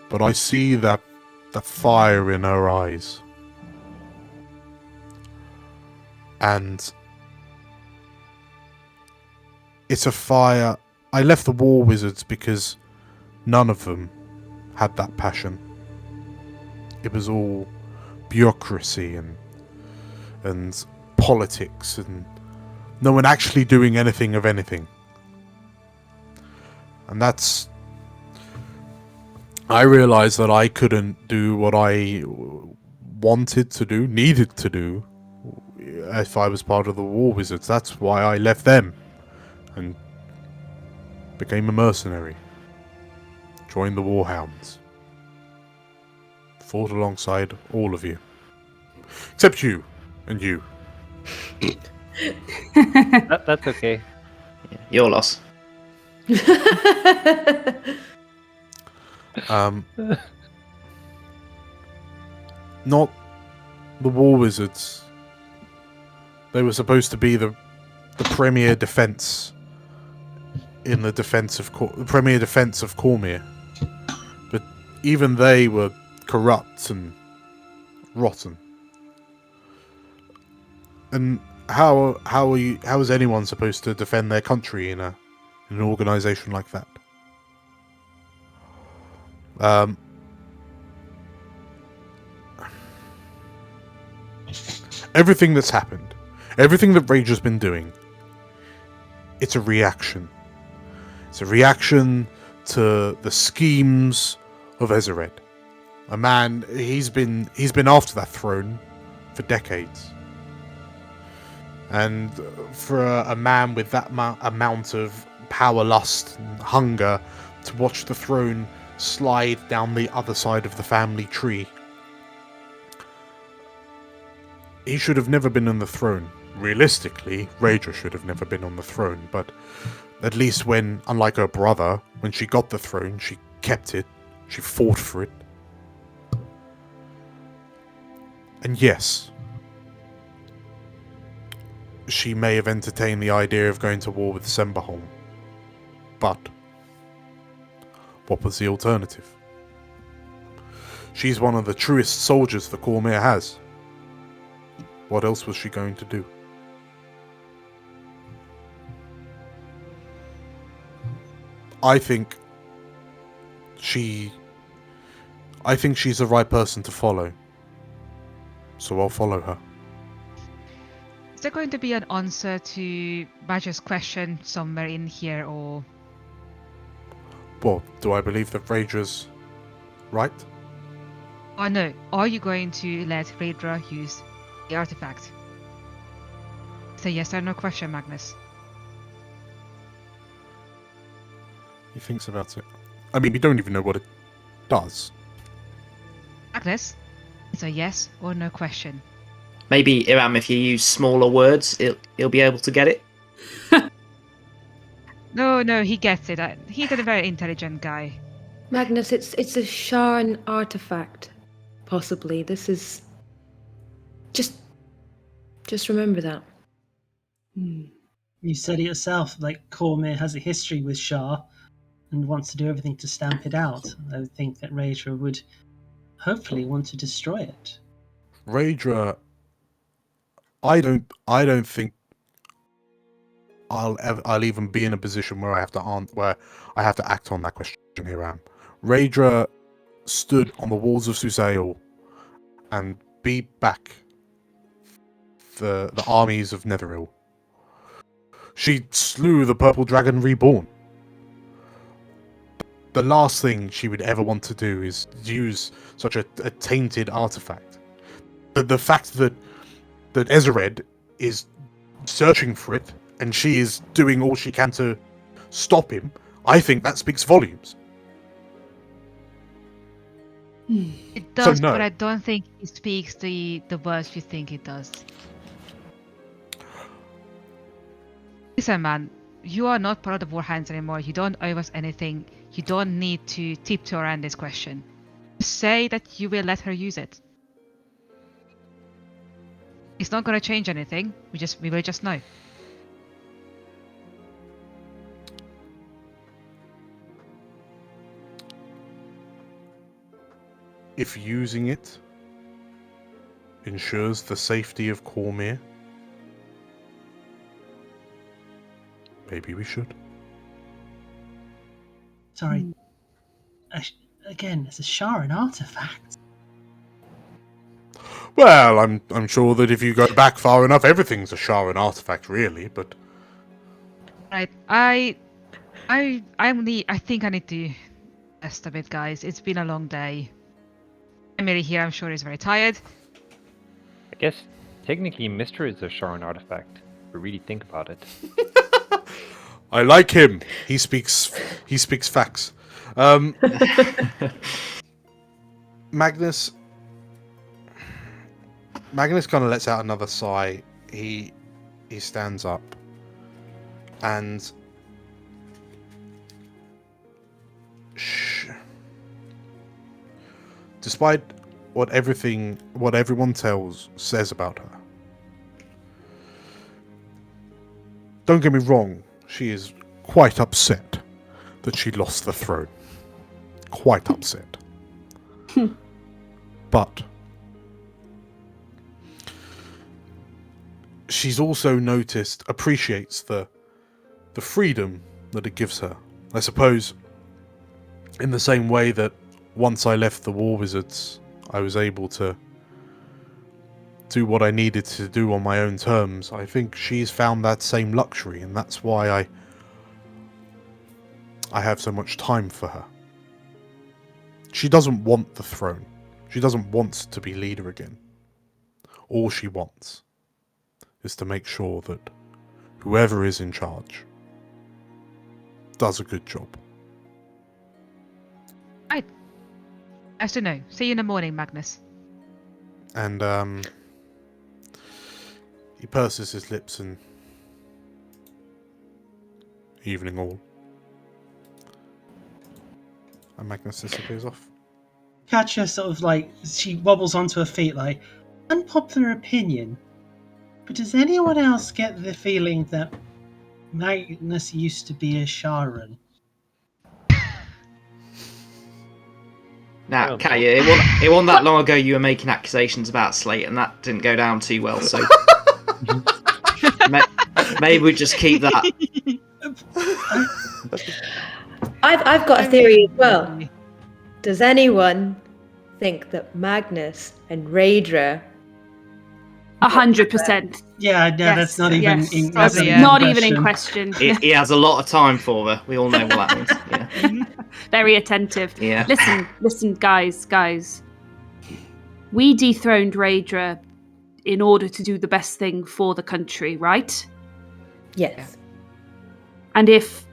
[SPEAKER 1] But I see that fire in her eyes. And it's a fire. I left the War Wizards because none of them had that passion. It was all bureaucracy and politics, and no one actually doing anything of anything. And that's... I realised that I couldn't do what I wanted to do, needed to do, if I was part of the War Wizards. That's why I left them and became a mercenary. Joined the Warhounds. Fought alongside all of you. Except you. And you.
[SPEAKER 5] That's okay.
[SPEAKER 11] Yeah, your loss.
[SPEAKER 1] Not the War Wizards. They were supposed to be the premier defense in the premier defense of Cormyr, but even they were corrupt and rotten. And how is anyone supposed to defend their country in an organization like that? Everything that's happened, everything that Rhaedra's been doing, it's a reaction. It's a reaction to the schemes of Ezered. A man, he's been after that throne for decades. And for a man with that amount of power, lust, and hunger to watch the throne slide down the other side of the family tree, he should have never been on the throne. Realistically, Rhaedra should have never been on the throne, but at least when, unlike her brother, when she got the throne, she kept it. She fought for it. And yes, she may have entertained the idea of going to war with Semberholm. But what was the alternative? She's one of the truest soldiers the Cormyr has. What else was she going to do? I think she's the right person to follow. So I'll follow her.
[SPEAKER 2] Is there going to be an answer to Badger's question somewhere in here, or...?
[SPEAKER 1] Well, do I believe that Rhaedra's right?
[SPEAKER 2] Oh no, are you going to let Rhaedra use the artifact? It's a yes or no question, Magnus.
[SPEAKER 1] He thinks about it. I mean, we don't even know what it does.
[SPEAKER 2] Magnus, it's a yes or no question.
[SPEAKER 11] Maybe, Iram, if you use smaller words, he'll be able to get it.
[SPEAKER 2] No, he gets it. He's a very intelligent guy.
[SPEAKER 8] Magnus, it's a Sharn artifact. Possibly. This is... Just remember that.
[SPEAKER 9] You said it yourself, like Cormyr has a history with Shar and wants to do everything to stamp it out. I would think that Rhaedra would hopefully want to destroy it.
[SPEAKER 1] Rhaedra, I don't think I'll even be in a position where I have to act on that question, Hiram. Rhaedra stood on the walls of Susail and beat back the armies of Netheril. She slew the Purple Dragon Reborn. The last thing she would ever want to do is use such a tainted artifact. But the fact that Ezered is searching for it, and she is doing all she can to stop him, I think that speaks volumes.
[SPEAKER 2] It does,
[SPEAKER 1] no.
[SPEAKER 2] but I don't think it speaks the words you think it does. Listen, man, you are not part of the Warhounds anymore. You don't owe us anything. You don't need to tiptoe around this question. Say that you will let her use it. It's not going to change anything. We will just know.
[SPEAKER 1] If using it ensures the safety of Cormyr, maybe we should.
[SPEAKER 9] Sorry. Again, it's a Sharon artifact.
[SPEAKER 1] Well, I'm sure that if you go back far enough, everything's a Sharon artifact, really. But
[SPEAKER 2] Right, I think I need to rest a bit, guys. It's been a long day. Emily here, I'm sure, is very tired.
[SPEAKER 5] I guess technically Mr. is a Sharon artifact, if we really think about it.
[SPEAKER 1] I like him. He speaks facts. Magnus kind of lets out another sigh. He stands up, and despite what everyone says about her, don't get me wrong, she is quite upset that she lost the throne. Quite upset. But she's also appreciates the freedom that it gives her. I suppose in the same way that once I left the War Wizards, I was able to do what I needed to do on my own terms. I think she's found that same luxury, and that's why I have so much time for her. She doesn't want the throne. She doesn't want to be leader again. All she wants is to make sure that whoever is in charge does a good job.
[SPEAKER 2] Right. Nice to know. See you in the morning, Magnus.
[SPEAKER 1] And he purses his lips and evening all. And Magnus disappears off.
[SPEAKER 9] Katja sort of she wobbles onto her feet like, unpopular opinion. But does anyone else get the feeling that Magnus used to be a Sharon?
[SPEAKER 11] Now, Katja, it wasn't that long ago you were making accusations about Slate, and that didn't go down too well, so maybe we just keep that.
[SPEAKER 8] I've got a theory as well. Does anyone think that Magnus and Raedra
[SPEAKER 10] 100%.
[SPEAKER 9] Yeah, no, that's not even
[SPEAKER 10] not even in question.
[SPEAKER 11] He has a lot of time for her. We all know what that means. Yeah.
[SPEAKER 10] Very attentive.
[SPEAKER 11] Yeah.
[SPEAKER 10] Listen, guys. We dethroned Raedra in order to do the best thing for the country, right?
[SPEAKER 8] Yes.
[SPEAKER 10] And if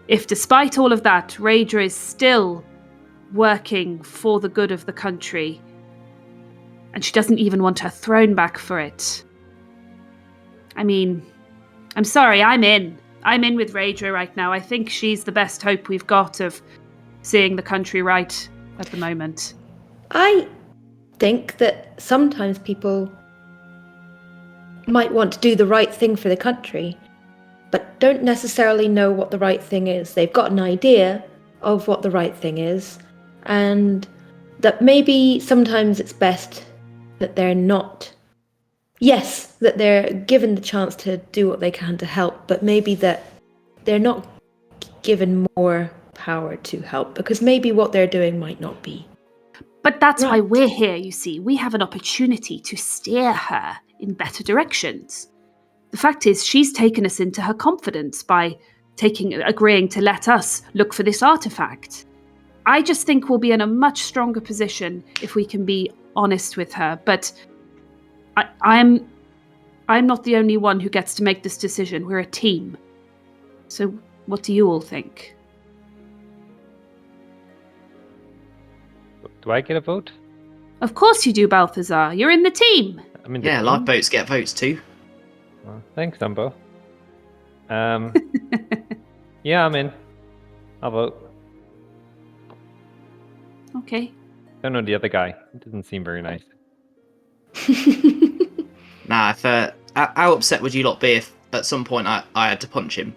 [SPEAKER 10] despite all of that, Raedra is still working for the good of the country, and she doesn't even want her throne back for it. I mean, I'm sorry, I'm in with Raedra right now. I think she's the best hope we've got of seeing the country right at the moment.
[SPEAKER 8] I think that sometimes people might want to do the right thing for the country, but don't necessarily know what the right thing is. They've got an idea of what the right thing is, and that maybe sometimes it's best that they're not. Yes, that they're given the chance to do what they can to help, but maybe that they're not given more power to help, because maybe what they're doing might not be
[SPEAKER 10] But that's why we're here, you see. We have an opportunity to steer her in better directions. The fact is, she's taken us into her confidence by agreeing to let us look for this artifact. I just think we'll be in a much stronger position if we can be honest with her. But I'm not the only one who gets to make this decision. We're a team. So what do you all think?
[SPEAKER 5] Do I get a vote?
[SPEAKER 10] Of course you do, Balthazar. You're in the team.
[SPEAKER 5] I'm in the
[SPEAKER 11] Yeah,
[SPEAKER 5] team.
[SPEAKER 11] lifeboats get votes too.
[SPEAKER 5] Well, thanks, Dumbo. Yeah, I'm in. I'll vote.
[SPEAKER 10] Okay.
[SPEAKER 5] Don't know the other guy. It doesn't seem very nice.
[SPEAKER 11] Nah, how upset would you lot be if at some point I had to punch him?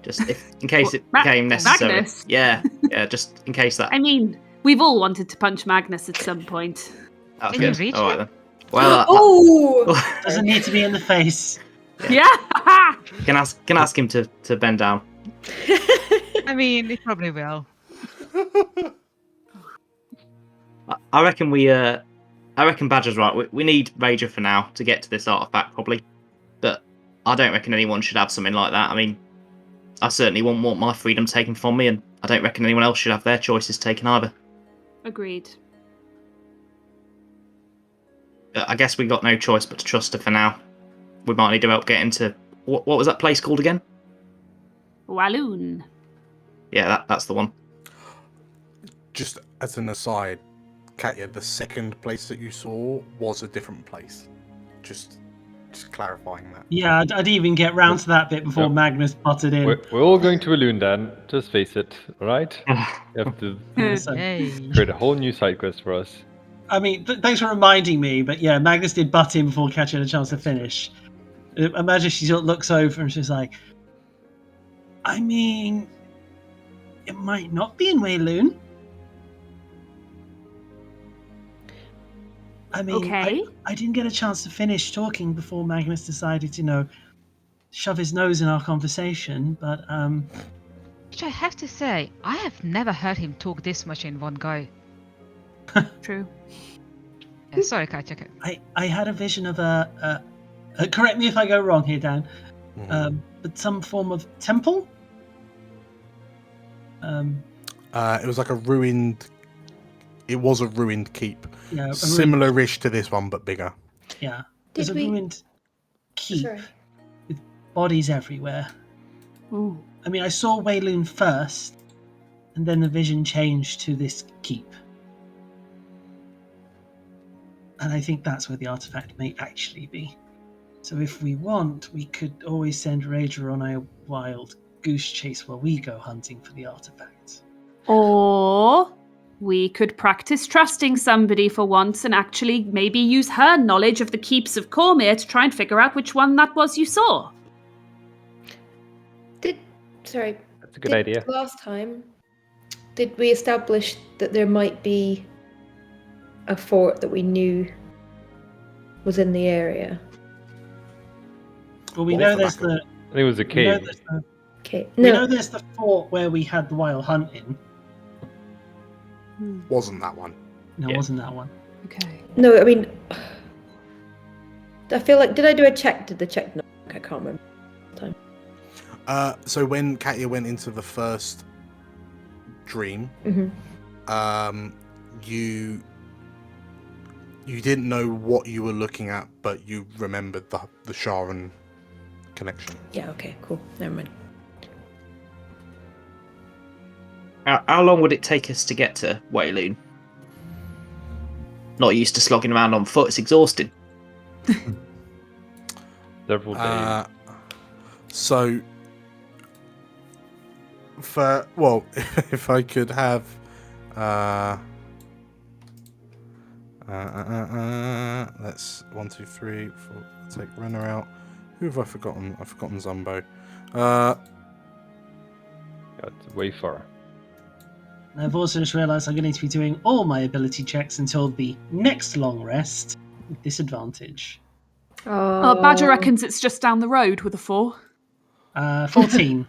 [SPEAKER 11] Just in case it became necessary.
[SPEAKER 10] Magnus?
[SPEAKER 11] Yeah, just in case that.
[SPEAKER 10] I mean, we've all wanted to punch Magnus at some point.
[SPEAKER 11] That's
[SPEAKER 2] Can you
[SPEAKER 11] good.
[SPEAKER 2] reach
[SPEAKER 11] All right
[SPEAKER 2] him?
[SPEAKER 11] then. Well,
[SPEAKER 8] Oh!
[SPEAKER 9] Doesn't need to be in the face.
[SPEAKER 10] Yeah.
[SPEAKER 11] can ask him to bend down.
[SPEAKER 2] I mean, he probably will.
[SPEAKER 11] I reckon Badger's right. We need Rager for now to get to this artifact, probably. But I don't reckon anyone should have something like that. I mean, I certainly wouldn't want my freedom taken from me, and I don't reckon anyone else should have their choices taken either.
[SPEAKER 10] Agreed.
[SPEAKER 11] But I guess we got no choice but to trust her for now. We might need to help get into... What was that place called again?
[SPEAKER 10] Walloon.
[SPEAKER 11] Yeah, that's the one.
[SPEAKER 1] Just as an aside, Katya, the second place that you saw was a different place. Just clarifying that.
[SPEAKER 9] Yeah, I didn't even get round to that bit before Magnus butted in.
[SPEAKER 5] We're all going to Walloon then. Just face it, alright? You have to create a whole new side quest for us.
[SPEAKER 9] I mean, thanks for reminding me, but yeah, Magnus did butt in before Katya had a chance to finish. Imagine she sort of looks over and she's like, I mean, it might not be in Walloon. I mean,
[SPEAKER 10] Okay.
[SPEAKER 9] I didn't get a chance to finish talking before Magnus decided to, shove his nose in our conversation, but,
[SPEAKER 2] Which I have to say, I have never heard him talk this much in one go.
[SPEAKER 10] True.
[SPEAKER 2] Yeah, sorry, Katya.
[SPEAKER 9] I had a vision of correct me if I go wrong here, Dan, but some form of temple?
[SPEAKER 1] It was like a ruined... It was a ruined keep.
[SPEAKER 9] Yeah,
[SPEAKER 1] Similar-ish to this one, but bigger.
[SPEAKER 9] Yeah. There's a ruined keep
[SPEAKER 8] Sorry.
[SPEAKER 9] with bodies everywhere.
[SPEAKER 10] Ooh.
[SPEAKER 9] I mean, I saw Walloon first, and then the vision changed to this keep. And I think that's where the artifact may actually be. So if we want, we could always send Rager on a wild goose chase while we go hunting for the artifact.
[SPEAKER 10] Or we could practice trusting somebody for once and actually maybe use her knowledge of the keeps of Cormyr to try and figure out which one that was you saw.
[SPEAKER 5] That's a good idea.
[SPEAKER 8] Last time, did we establish that there might be a fort that we knew was in the area?
[SPEAKER 9] Well, we know there's the...
[SPEAKER 5] I think it was a cave.
[SPEAKER 8] Okay.
[SPEAKER 9] We know there's the fort where we had the wild hunt in.
[SPEAKER 1] Wasn't that one?
[SPEAKER 9] No, it wasn't that one.
[SPEAKER 10] Okay.
[SPEAKER 8] No, I mean, I feel like, did I do a check? Did the check? No, I can't remember.
[SPEAKER 1] So when Katya went into the first dream, you didn't know what you were looking at, but you remembered the Sharon connection.
[SPEAKER 8] Yeah. Okay. Cool. Never mind.
[SPEAKER 11] How long would it take us to get to Walloon? Not used to slogging around on foot. It's exhausting.
[SPEAKER 5] Several days.
[SPEAKER 1] So, if I could have, let's 1, 2, 3, 4. Take Wrenna out. Who have I forgotten? I've forgotten Zumbo.
[SPEAKER 5] That's way far.
[SPEAKER 9] I've also just realised I'm going to be doing all my ability checks until the next long rest with disadvantage.
[SPEAKER 10] Badger reckons it's just down the road with a 4.
[SPEAKER 9] 14.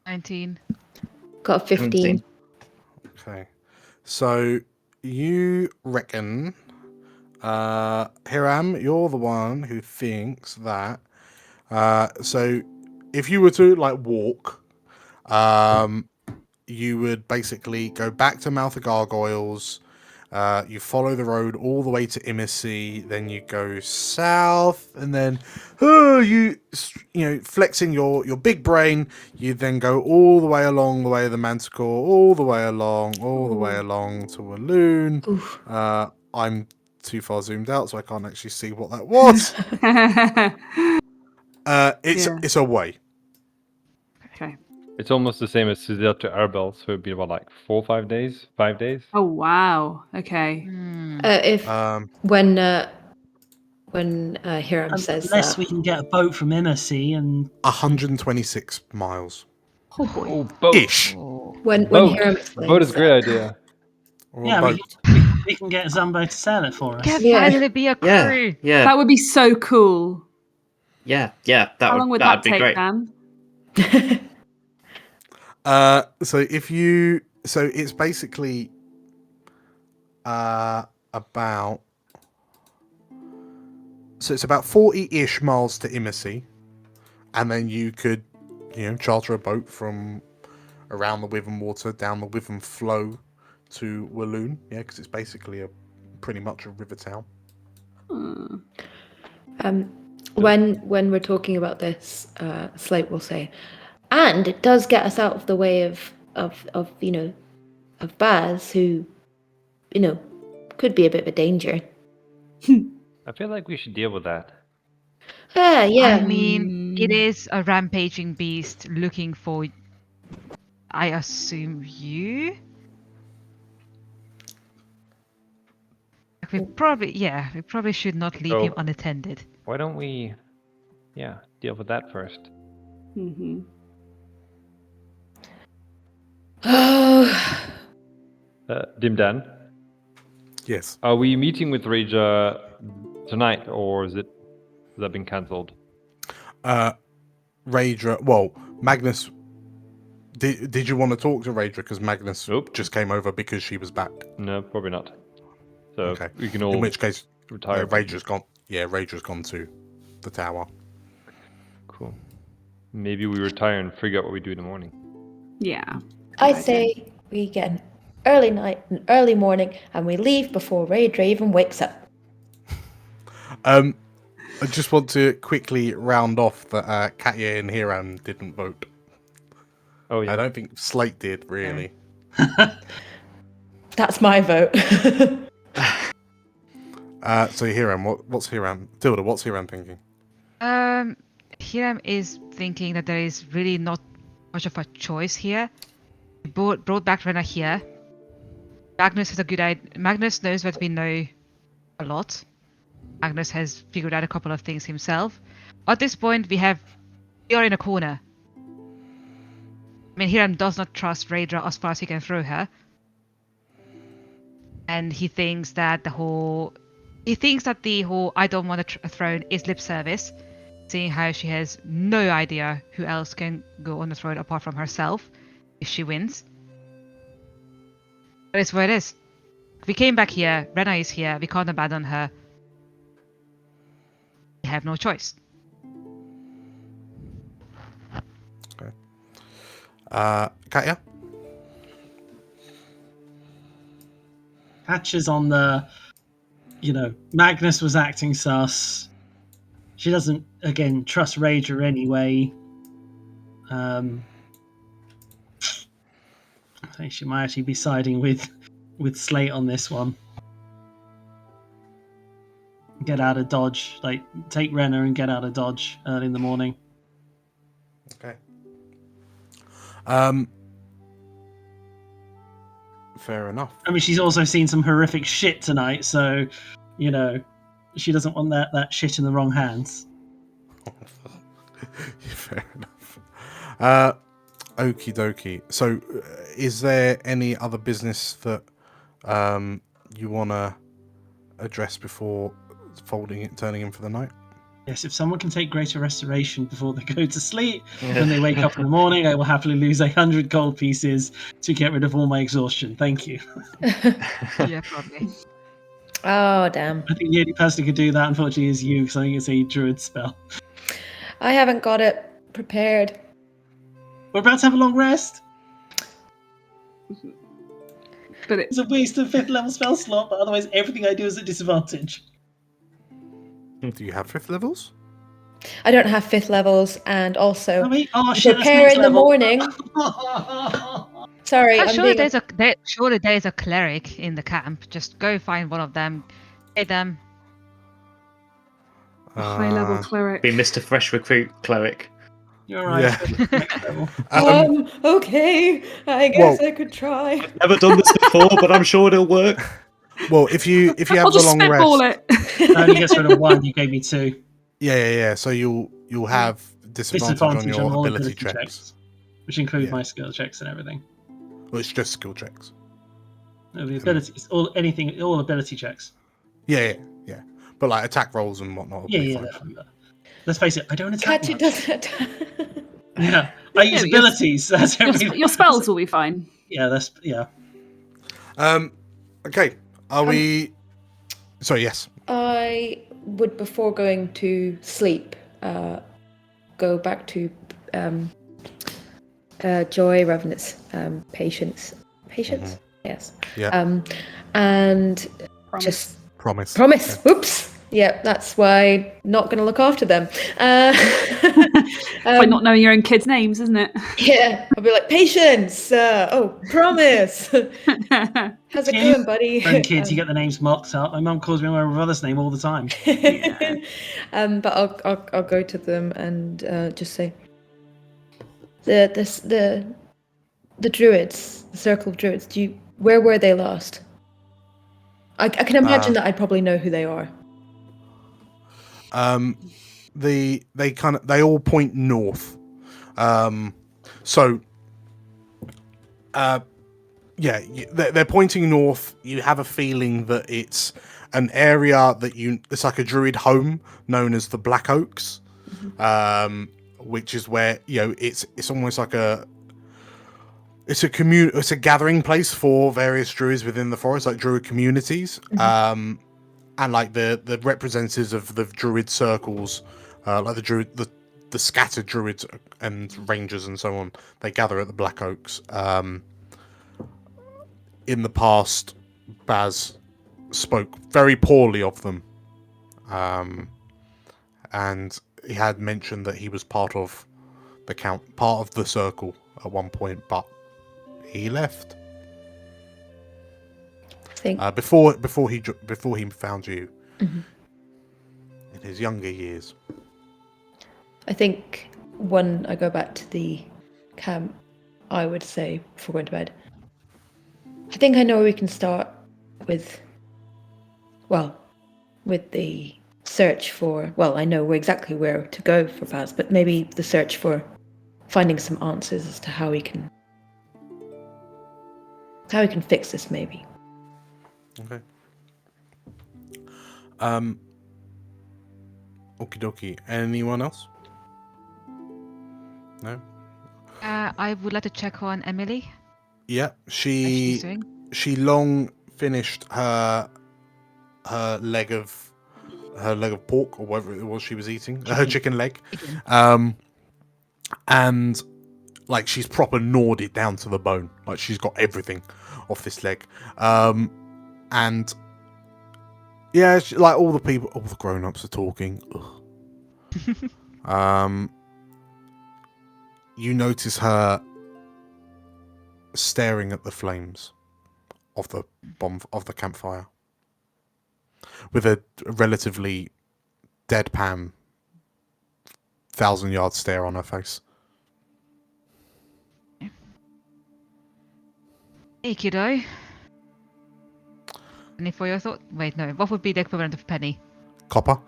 [SPEAKER 2] 19.
[SPEAKER 8] Got 15.
[SPEAKER 1] Okay. So you reckon, Hiram, you're the one who thinks that. So if you were to like walk, you would basically go back to Mouth of Gargoyles. You follow the road all the way to Immisy, then you go south, and then you flexing your big brain, you then go all the way along the way of the Manticore, all the way along to Walloon. I'm too far zoomed out, so I can't actually see what that was. It's a way.
[SPEAKER 10] Okay.
[SPEAKER 5] It's almost the same as Suzette to Arbel, so it'd be about like 4 or 5 days. 5 days.
[SPEAKER 10] Oh wow. Okay.
[SPEAKER 8] When Hiram says
[SPEAKER 9] Unless we can get a boat from Immisy and
[SPEAKER 1] 126 miles.
[SPEAKER 10] Oh boy.
[SPEAKER 5] Oh, boat.
[SPEAKER 1] Ish.
[SPEAKER 8] when
[SPEAKER 5] Boat.
[SPEAKER 8] Hiram explains
[SPEAKER 5] Boat is a
[SPEAKER 8] that,
[SPEAKER 5] great idea.
[SPEAKER 1] Or
[SPEAKER 9] yeah,
[SPEAKER 1] boat.
[SPEAKER 9] we can get Zumbo to sell it for us.
[SPEAKER 2] Can
[SPEAKER 8] Yeah.
[SPEAKER 2] finally be a
[SPEAKER 11] Yeah,
[SPEAKER 2] crew.
[SPEAKER 11] yeah,
[SPEAKER 10] That would be so cool.
[SPEAKER 11] yeah.
[SPEAKER 10] How long would
[SPEAKER 11] that'd
[SPEAKER 10] that
[SPEAKER 11] be
[SPEAKER 10] take,
[SPEAKER 11] great.
[SPEAKER 10] Dan?
[SPEAKER 1] So it's basically about 40-ish miles to Immisy, and then you could charter a boat from around the Witham Water down the Witham Flow to Walloon, because it's basically pretty much a river town.
[SPEAKER 8] when we're talking about this, Slate will say, and it does get us out of the way of Baz, who could be a bit of a danger.
[SPEAKER 5] I feel like we should deal with that.
[SPEAKER 8] Yeah.
[SPEAKER 2] I mean, it is a rampaging beast looking for, I assume, you? We probably should not leave him
[SPEAKER 5] So-
[SPEAKER 2] unattended.
[SPEAKER 5] Why don't we, deal with that first?
[SPEAKER 10] Mm-hmm.
[SPEAKER 5] Dimdan,
[SPEAKER 1] Yes.
[SPEAKER 5] are we meeting with Raja tonight, or has that been cancelled?
[SPEAKER 1] Raedra. Well, Magnus. Did you want to talk to Raedra because Magnus just came over because she was back?
[SPEAKER 5] No, probably not. So
[SPEAKER 1] Okay.
[SPEAKER 5] we can all
[SPEAKER 1] In which case,
[SPEAKER 5] retire.
[SPEAKER 1] Raedra's gone. Yeah, Raedra's gone to the tower.
[SPEAKER 5] Cool. Maybe we retire and figure out what we do in the morning.
[SPEAKER 10] Yeah.
[SPEAKER 8] I say we get an early night, an early morning, and we leave before Raedra even wakes up.
[SPEAKER 1] I just want to quickly round off that Katya and Hiram didn't vote.
[SPEAKER 5] Oh yeah.
[SPEAKER 1] I don't think Slate did really.
[SPEAKER 8] That's my vote.
[SPEAKER 1] So Hiram, what's Hiram? Tilda, what's Hiram thinking?
[SPEAKER 2] Hiram is thinking that there is really not much of a choice here. We brought back Wrenna here. Magnus has a good idea. Magnus knows that we know a lot. Magnus has figured out a couple of things himself. At this point, we are in a corner. I mean, Hiram does not trust Raedra as far as he can throw her. And he thinks that the whole I don't want a throne is lip service, seeing how she has no idea who else can go on the throne apart from herself if she wins. But it's what it is. We came back here, Wrenna is here, we can't abandon her. We have no choice.
[SPEAKER 1] Okay. Katya?
[SPEAKER 9] Patches on the, Magnus was acting sus. She doesn't, again, trust Rager anyway. I think she might actually be siding with Slate on this one. Get out of Dodge. Take Wrenna and get out of Dodge early in the morning.
[SPEAKER 1] Okay. Fair enough.
[SPEAKER 9] I mean, she's also seen some horrific shit tonight, so, she doesn't want that shit in the wrong hands.
[SPEAKER 1] Fair enough. Okie dokie. So, is there any other business that you want to address before turning in for the night?
[SPEAKER 9] Yes, if someone can take greater restoration before they go to sleep, when they wake up in the morning, I will happily lose 100 gold pieces to get rid of all my exhaustion. Thank you.
[SPEAKER 2] Yeah, probably.
[SPEAKER 8] Oh, damn.
[SPEAKER 9] I think the only person who could do that, unfortunately, is you, because I think it's a druid spell.
[SPEAKER 8] I haven't got it prepared.
[SPEAKER 9] We're about to have a long rest.
[SPEAKER 10] But
[SPEAKER 9] It's a waste of 5th level spell slot, but otherwise everything I do is at disadvantage.
[SPEAKER 1] Do you have 5th levels?
[SPEAKER 8] I don't have 5th levels, and also
[SPEAKER 9] Oh shit!
[SPEAKER 8] prepare in the morning. Sorry,
[SPEAKER 2] I'm
[SPEAKER 8] I'm
[SPEAKER 2] sure
[SPEAKER 8] being
[SPEAKER 2] surely there's a cleric in the camp. Just go find one of them, pay them.
[SPEAKER 10] a high-level cleric.
[SPEAKER 7] Be Mr. Fresh Recruit Cleric.
[SPEAKER 9] You're right.
[SPEAKER 1] Yeah.
[SPEAKER 9] Next level.
[SPEAKER 8] Okay. I guess I could try.
[SPEAKER 7] Never done this before, but I'm sure it'll work.
[SPEAKER 1] Well, if you have
[SPEAKER 10] I'll
[SPEAKER 1] the
[SPEAKER 10] just
[SPEAKER 1] long
[SPEAKER 10] spitball
[SPEAKER 1] rest,
[SPEAKER 10] it.
[SPEAKER 9] I only gets rid of 1. You gave me 2.
[SPEAKER 1] yeah. So you'll have disadvantage on your
[SPEAKER 9] all
[SPEAKER 1] ability checks.
[SPEAKER 9] which include
[SPEAKER 1] Yeah.
[SPEAKER 9] my skill checks and everything.
[SPEAKER 1] Well, it's just skill checks.
[SPEAKER 9] No, the ability, it's all ability checks.
[SPEAKER 1] Yeah. But like attack rolls and whatnot. will be
[SPEAKER 9] Yeah,
[SPEAKER 1] fine.
[SPEAKER 9] definitely. Let's face it, I don't attack
[SPEAKER 8] Catchy
[SPEAKER 9] much.
[SPEAKER 8] doesn't.
[SPEAKER 9] Yeah, I use
[SPEAKER 10] but your-
[SPEAKER 9] abilities. That's everything.
[SPEAKER 10] Your spells will be fine.
[SPEAKER 9] Yeah, that's yeah.
[SPEAKER 1] Okay. Are we? Sorry. Yes.
[SPEAKER 8] I would, before going to sleep, go back to Joy, Revenant's patience. Patience? Yes.
[SPEAKER 1] Yeah.
[SPEAKER 8] And
[SPEAKER 10] Promise.
[SPEAKER 8] just
[SPEAKER 1] Promise.
[SPEAKER 8] promise. Whoops. Yeah, that's why not going to look after them.
[SPEAKER 10] By not knowing your own kids' names, isn't it?
[SPEAKER 8] Yeah, I'll be like, patience. Promise. How's it going, buddy?
[SPEAKER 9] When kids, you get the names mocked up. My mum calls me my brother's name all the time.
[SPEAKER 8] But I'll go to them and just say the druids, the circle of druids. Where were they last? I can imagine that I'd probably know who they are.
[SPEAKER 1] They all point north. They're pointing north. You have a feeling that it's an area it's like a druid home known as the Black Oaks, which is where it's almost like it's a gathering place for various druids within the forest, like druid communities. And like the representatives of the druid circles, like the scattered druids and rangers and so on, they gather at the Black Oaks. In the past, Baz spoke very poorly of them, and he had mentioned that he was part of the circle at one point, but he left. Before he found you, in his younger years.
[SPEAKER 8] I think when I go back to the camp, I would say before going to bed, I think I know where we can start with the search for. Well, I know exactly where to go for Baz, but maybe the search for finding some answers as to how we can fix this, maybe.
[SPEAKER 1] Okay. Okie dokie. Anyone else? No?
[SPEAKER 2] I would like to check on Emily.
[SPEAKER 1] Yeah,
[SPEAKER 2] How she's doing.
[SPEAKER 1] she long finished her leg of pork or whatever it was she was eating, her chicken leg, and like she's proper gnawed it down to the bone, like she's got everything off this leg, and yeah, like all the grown-ups are talking. You notice her staring at the flames of the campfire with a relatively deadpan 1,000-yard stare on her face.
[SPEAKER 2] Hey, kiddo. Penny for your thoughts? Wait, no. What would be the equivalent of penny?
[SPEAKER 1] Copper.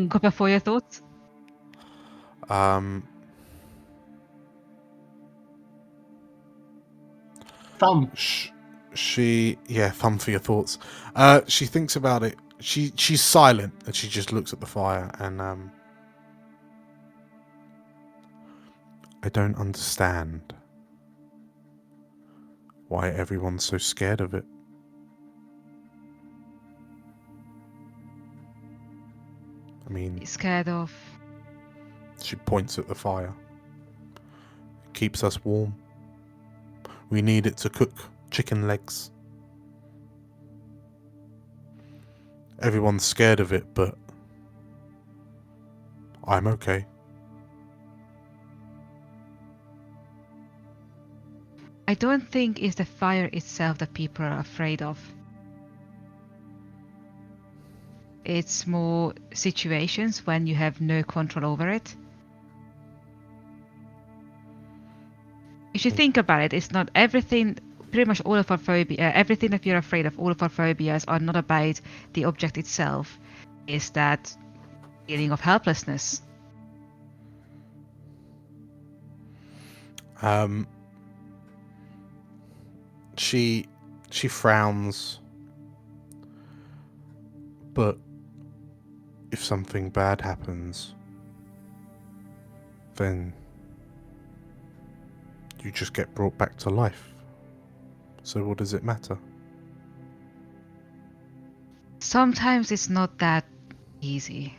[SPEAKER 2] Copper for your thoughts?
[SPEAKER 9] Thumb.
[SPEAKER 1] Thumb for your thoughts. She thinks about it. She's silent and she just looks at the fire and I don't understand why everyone's so scared of it. I mean,
[SPEAKER 2] Scared of?
[SPEAKER 1] she points at the fire. It keeps us warm. We need it to cook chicken legs. Everyone's scared of it, but I'm okay.
[SPEAKER 2] I don't think it's the fire itself that people are afraid of. It's more situations when you have no control over it. If you think about it, it's not everything, pretty much all of our phobia, everything that you're afraid of, all of our phobias are not about the object itself. It's that feeling of helplessness.
[SPEAKER 1] She frowns. But if something bad happens, then you just get brought back to life. So what does it matter?
[SPEAKER 2] Sometimes it's not that easy.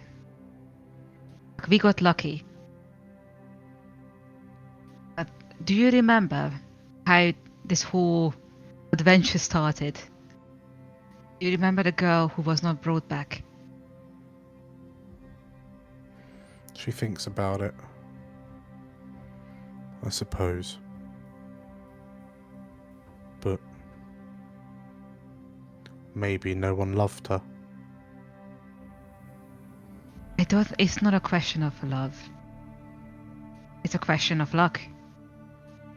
[SPEAKER 2] We got lucky. But do you remember how this whole adventure started? Do you remember the girl who was not brought back?
[SPEAKER 1] She thinks about it, I suppose. But maybe no one loved her.
[SPEAKER 2] It's not a question of love. It's a question of luck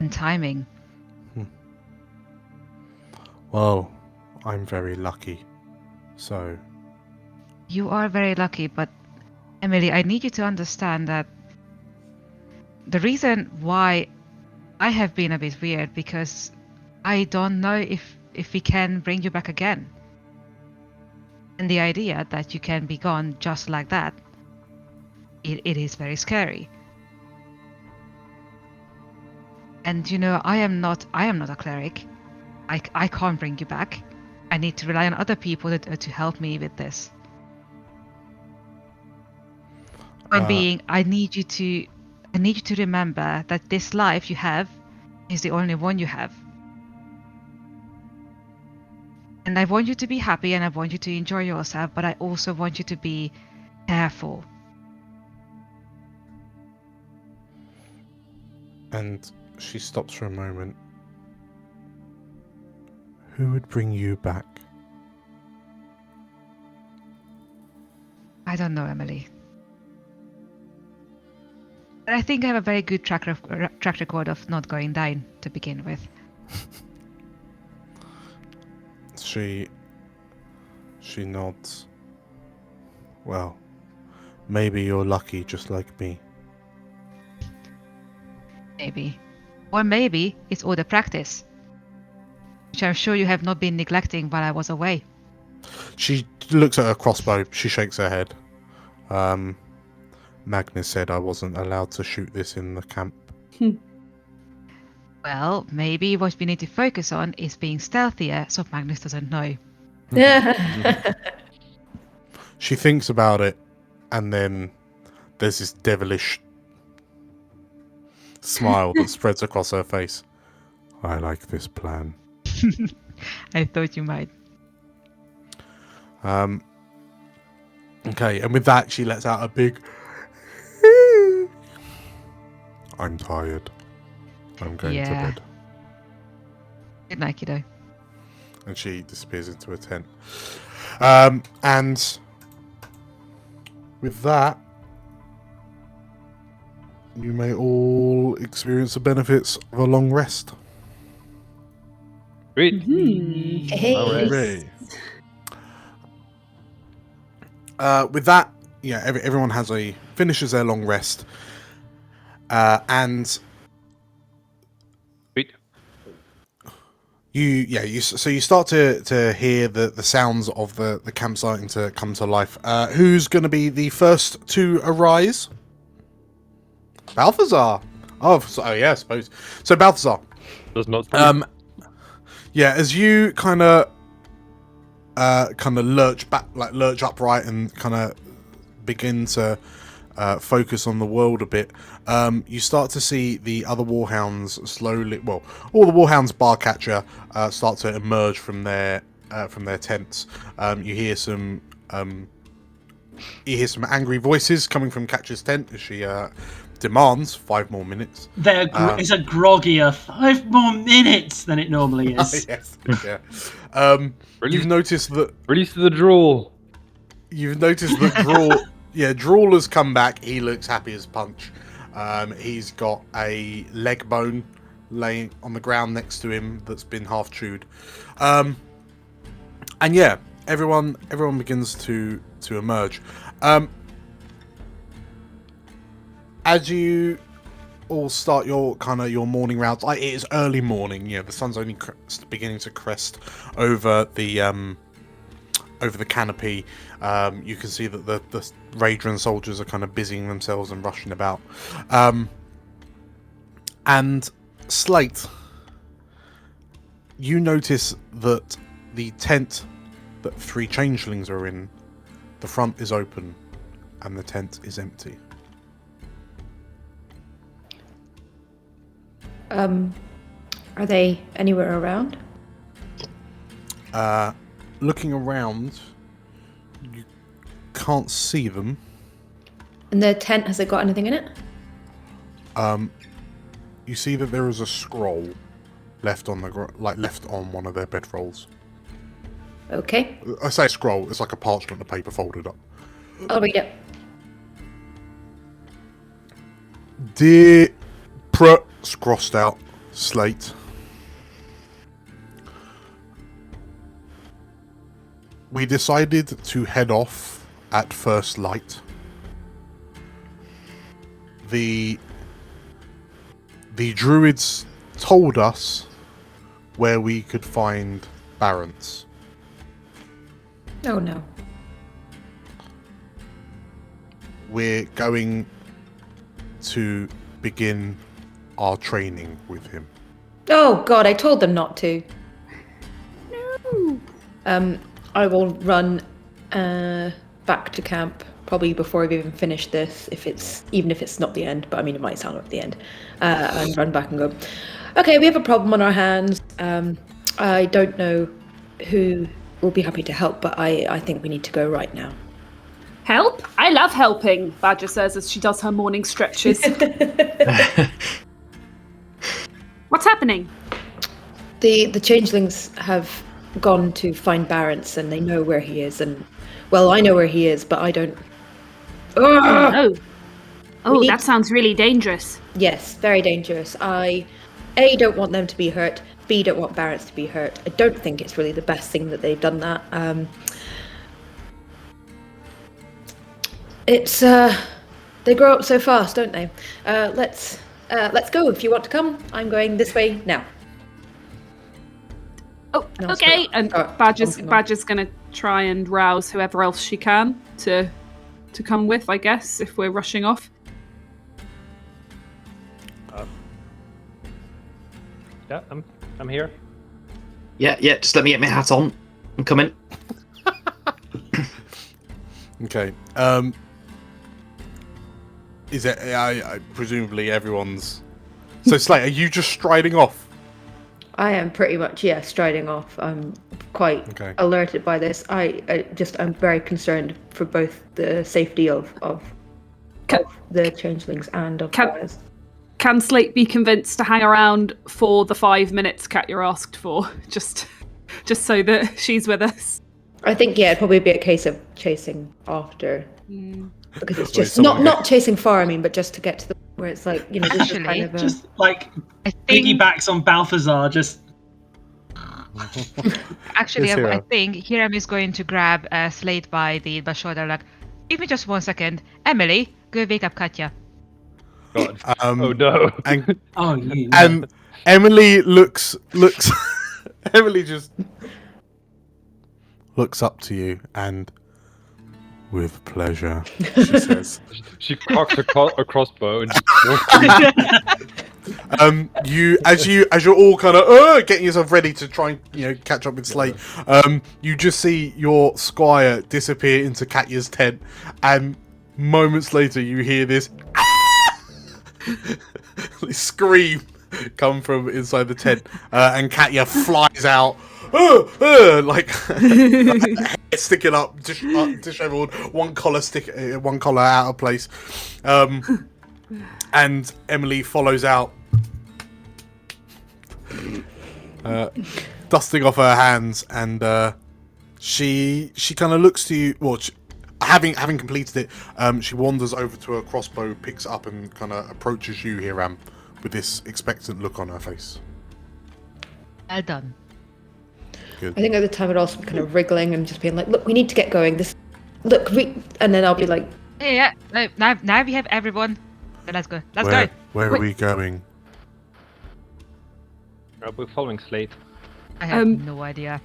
[SPEAKER 2] and timing.
[SPEAKER 1] Well, I'm very lucky, so...
[SPEAKER 2] You are very lucky, but Emily, I need you to understand that the reason why I have been a bit weird, because I don't know if we can bring you back again. And the idea that you can be gone just like that, it is very scary. And you know, I am not a cleric. I can't bring you back. I need to rely on other people to help me with this. I need you to remember that this life you have is the only one you have. And I want you to be happy and I want you to enjoy yourself, but I also want you to be careful.
[SPEAKER 1] And she stops for a moment. Who would bring you back?
[SPEAKER 2] I don't know, Emily. But I think I have a very good track record of not going down to begin with.
[SPEAKER 1] She nods. Well, maybe you're lucky just like me.
[SPEAKER 2] Maybe. Or maybe it's all the practice, which I'm sure you have not been neglecting while I was away.
[SPEAKER 1] She looks at her crossbow. She shakes her head. Magnus said I wasn't allowed to shoot this in the camp.
[SPEAKER 2] Well, maybe what we need to focus on is being stealthier so Magnus doesn't know.
[SPEAKER 1] She thinks about it, and then there's this devilish smile that spreads across her face. I like this plan.
[SPEAKER 2] I thought you might.
[SPEAKER 1] Okay, and with that, she lets out a big... I'm tired. I'm going to bed.
[SPEAKER 2] Good night, kiddo.
[SPEAKER 1] And she disappears into a tent. And with that, you may all experience the benefits of a long rest.
[SPEAKER 5] Great.
[SPEAKER 8] Hey.
[SPEAKER 1] Hooray. With that, yeah, everyone finishes their long rest, and
[SPEAKER 5] Sweet.
[SPEAKER 1] you start to hear the sounds of the camp starting to come to life. Who's going to be the first to arise? Balthazar. I suppose. So Balthazar.
[SPEAKER 5] Does not.
[SPEAKER 1] Yeah, as you kind of lurch upright and kind of begin to focus on the world a bit, you start to see the other warhounds slowly. Well, all the warhounds bar Catcher start to emerge from their tents. You hear some angry voices coming from Catcher's tent as she demands 5 more minutes.
[SPEAKER 9] It's a groggier 5 more minutes than it normally is.
[SPEAKER 1] Yes, yeah. You've noticed that.
[SPEAKER 5] Release the drool.
[SPEAKER 1] You've noticed that Drool. Yeah, Drool has come back. He looks happy as punch. He's got a leg bone laying on the ground next to him that's been half chewed. And yeah, everyone begins to emerge. As you all start your morning rounds, it is early morning. Yeah, the sun's only beginning to crest over the canopy. You can see that the Raidren soldiers are kind of busying themselves and rushing about. And Slate, you notice that the tent that 3 changelings are in, the front is open and the tent is empty.
[SPEAKER 8] Are they anywhere around?
[SPEAKER 1] Looking around, you can't see them.
[SPEAKER 8] And the tent, has it got anything in it?
[SPEAKER 1] You see that there is a scroll left on left on one of their bedrolls.
[SPEAKER 8] Okay.
[SPEAKER 1] I say scroll, it's like a parchment of paper folded up.
[SPEAKER 8] I'll read it.
[SPEAKER 1] Dear it's crossed out, Slate. We decided to head off at first light. The druids told us where we could find Barrens.
[SPEAKER 8] Oh no.
[SPEAKER 1] We're going to begin our training with him.
[SPEAKER 8] Oh god, I told them not to. No. I will run back to camp probably before I've even finished this, even if it's not the end, but I mean it might sound like the end. And run back and go, okay, we have a problem on our hands. I don't know who will be happy to help, but I think we need to go right now.
[SPEAKER 10] Help? I love helping, Badger says as she does her morning stretches. What's happening?
[SPEAKER 8] The changelings have gone to find Barrens and they know where he is, and well, I know where he is, but I don't.
[SPEAKER 10] Oh, that sounds really dangerous.
[SPEAKER 8] Yes, very dangerous. I don't want them to be hurt. B, don't want Barrens to be hurt. I don't think it's really the best thing that they've done that. It's they grow up so fast, don't they? Let's go. If you want to come, I'm going this way now.
[SPEAKER 10] Oh,
[SPEAKER 8] No,
[SPEAKER 10] okay.
[SPEAKER 8] stop.
[SPEAKER 10] And
[SPEAKER 8] Oh,
[SPEAKER 10] Badger's gonna try and rouse whoever else she can to come with, I guess, if we're rushing off.
[SPEAKER 5] Yeah, I'm here.
[SPEAKER 11] Yeah, just let me get my hat on. I'm coming.
[SPEAKER 1] Okay. Is it? I presumably everyone's. So Slate, are you just striding off?
[SPEAKER 8] I am pretty much striding off. I'm quite alerted by this. I'm very concerned for both the safety of the changelings and of ours.
[SPEAKER 10] Can Slate be convinced to hang around for the 5 minutes Katya asked for, just so that she's with us?
[SPEAKER 8] I think it'd probably be a case of chasing after, because it's just not chasing far. I mean, but just to get to the where it's like this is kind of
[SPEAKER 9] just like piggybacks on Balthazar. Just
[SPEAKER 2] actually,
[SPEAKER 1] Yes,
[SPEAKER 2] I think Hiram is going to grab Slate by the shoulder, like, give me just 1 second. Emily, go wake up Katya.
[SPEAKER 5] God. Oh no.
[SPEAKER 1] And,
[SPEAKER 9] you know.
[SPEAKER 1] and Emily looks. Emily just looks up to you and With pleasure, she says.
[SPEAKER 5] She cocks a crossbow and just
[SPEAKER 1] as you're all kind of getting yourself ready to try and catch up with Slate, you just see your squire disappear into Katya's tent, and moments later you hear this scream come from inside the tent, and Katya flies out. Like head sticking up, disheveled, one collar out of place, and Emily follows out, dusting off her hands, and she kind of looks to you. Well, having completed it, she wanders over to her crossbow, picks it up, and kind of approaches you, Hiram, with this expectant look on her face.
[SPEAKER 2] Well done.
[SPEAKER 1] Good.
[SPEAKER 8] I think at the time I'd also be kind of wriggling and just being like, look, we need to get going. And then I'll be like...
[SPEAKER 2] Yeah. No, now we have everyone. So let's go. Let's go.
[SPEAKER 1] Where are we going?
[SPEAKER 5] we're following Slate.
[SPEAKER 2] I have no idea.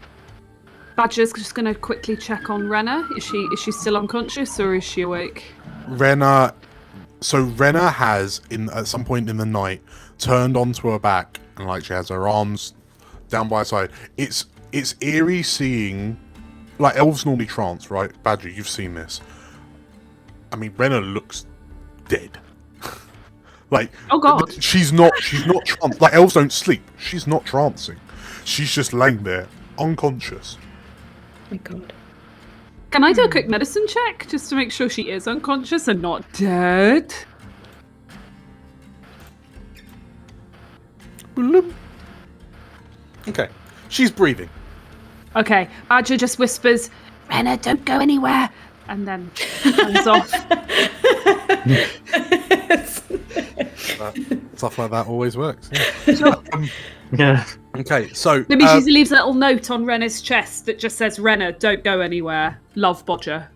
[SPEAKER 10] Badger's just going to quickly check on Wrenna. Is she still unconscious or is she awake?
[SPEAKER 1] Wrenna has at some point in the night turned onto her back, and like she has her arms down by her side. It's eerie seeing, like, elves normally trance, right? Badger, you've seen this. I mean, Wrenna looks dead. Like,
[SPEAKER 10] oh god,
[SPEAKER 1] she's not trance. Like, elves don't sleep. She's not trancing. She's just laying there, unconscious.
[SPEAKER 8] Oh my god.
[SPEAKER 10] Can I do a quick medicine check just to make sure she is unconscious and not dead?
[SPEAKER 1] Okay, she's breathing.
[SPEAKER 10] Okay, Badger just whispers, Wrenna, don't go anywhere, and then turns off.
[SPEAKER 1] Stuff like that always works.
[SPEAKER 10] Sure.
[SPEAKER 7] Yeah.
[SPEAKER 1] Okay, so...
[SPEAKER 10] Maybe she leaves a little note on Wrenna's chest that just says, Wrenna, don't go anywhere. Love, Bodger.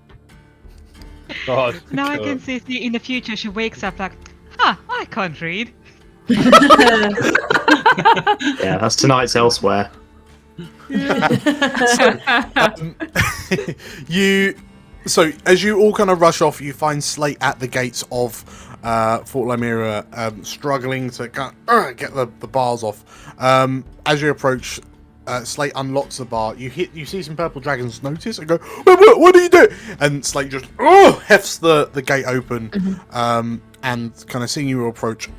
[SPEAKER 5] God.
[SPEAKER 2] Now I can see in the future she wakes up like, I can't read.
[SPEAKER 7] Yeah, that's tonight's elsewhere.
[SPEAKER 1] So as you all kind of rush off, you find Slate at the gates of Fort Lamira, struggling to get the bars off. As you approach, Slate unlocks the bar. You see some purple dragons notice and go, what are you doing? And Slate just hefts the gate open, and kind of seeing you approach,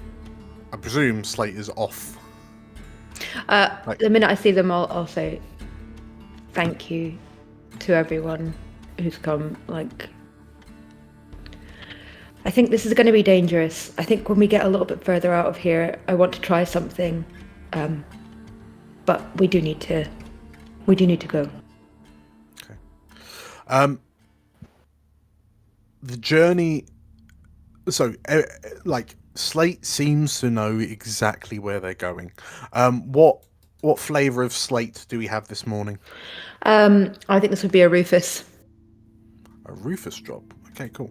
[SPEAKER 1] I presume Slate is off.
[SPEAKER 8] The minute I see them, I'll say thank you to everyone who's come. Like, I think this is going to be dangerous. I think when we get a little bit further out of here, I want to try something, but we do need to go.
[SPEAKER 1] Okay. The journey. So, like, Slate seems to know exactly where they're going. What flavour of Slate do we have this morning?
[SPEAKER 8] I think this would be a Rufus.
[SPEAKER 1] A Rufus job. Okay, cool.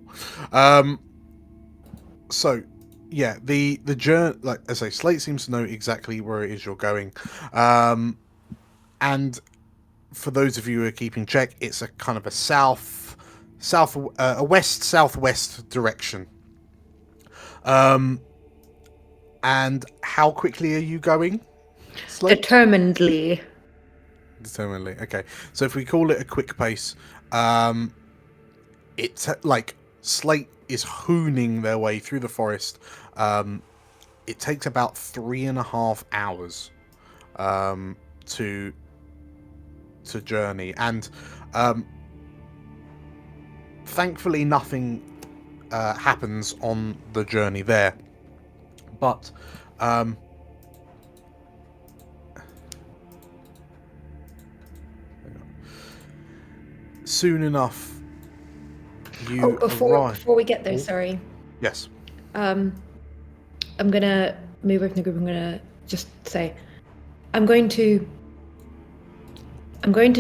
[SPEAKER 1] So, yeah, the journey, like I say, Slate seems to know exactly where it is you're going. And for those of you who are keeping check, it's a kind of a west-southwest direction. And how quickly are you going, Slate?
[SPEAKER 8] Determinedly.
[SPEAKER 1] Okay. So if we call it a quick pace, it's like Slate is hooning their way through the forest. It takes about 3.5 hours to journey, and thankfully nothing happens on the journey there. But soon enough, you arrive.
[SPEAKER 8] Before we get there, sorry.
[SPEAKER 1] Yes.
[SPEAKER 8] I'm gonna move over from the group. I'm gonna just say, I'm going to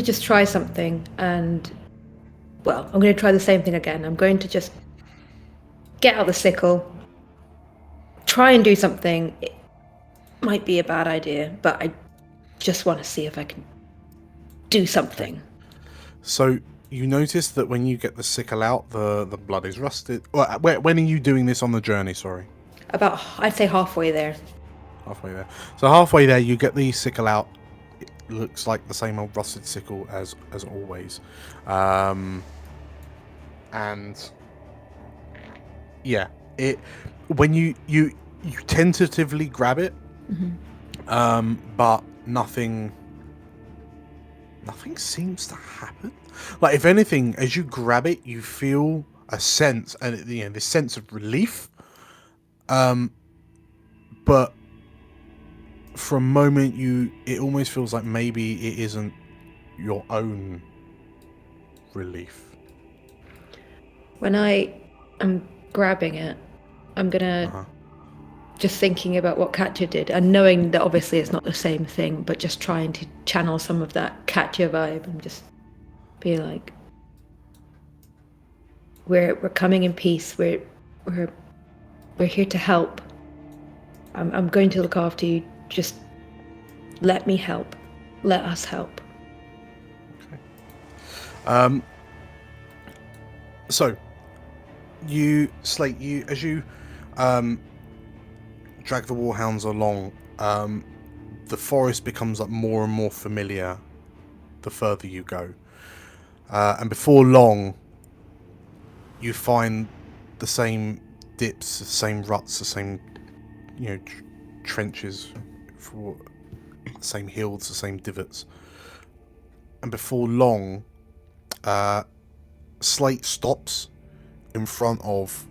[SPEAKER 8] just try something, and well, I'm going to try the same thing again. I'm going to just get out the sickle, try and do something. It might be a bad idea, but I just want to see if I can do something.
[SPEAKER 1] So you notice that when you get the sickle out, the blood is rusted. When are you doing this on the journey? Sorry.
[SPEAKER 8] About, I'd say halfway there.
[SPEAKER 1] Halfway there. So halfway there, you get the sickle out. It looks like the same old rusted sickle as always, and yeah, it when you tentatively grab it, but nothing seems to happen. Like, if anything, as you grab it, you feel a sense, and this sense of relief. But for a moment, it almost feels like maybe it isn't your own relief.
[SPEAKER 8] When I am grabbing it, I'm gonna just thinking about what Katya did, and knowing that obviously it's not the same thing, but just trying to channel some of that Katya vibe and just be like, we're coming in peace. We're here to help. I'm going to look after you. Just let me help. Let us help.
[SPEAKER 1] Okay. So, Slate, as you drag the warhounds along, the forest becomes like more and more familiar the further you go, and before long, you find the same dips, the same ruts, the same trenches, for the same hills, the same divots, and before long, Slate stops in front of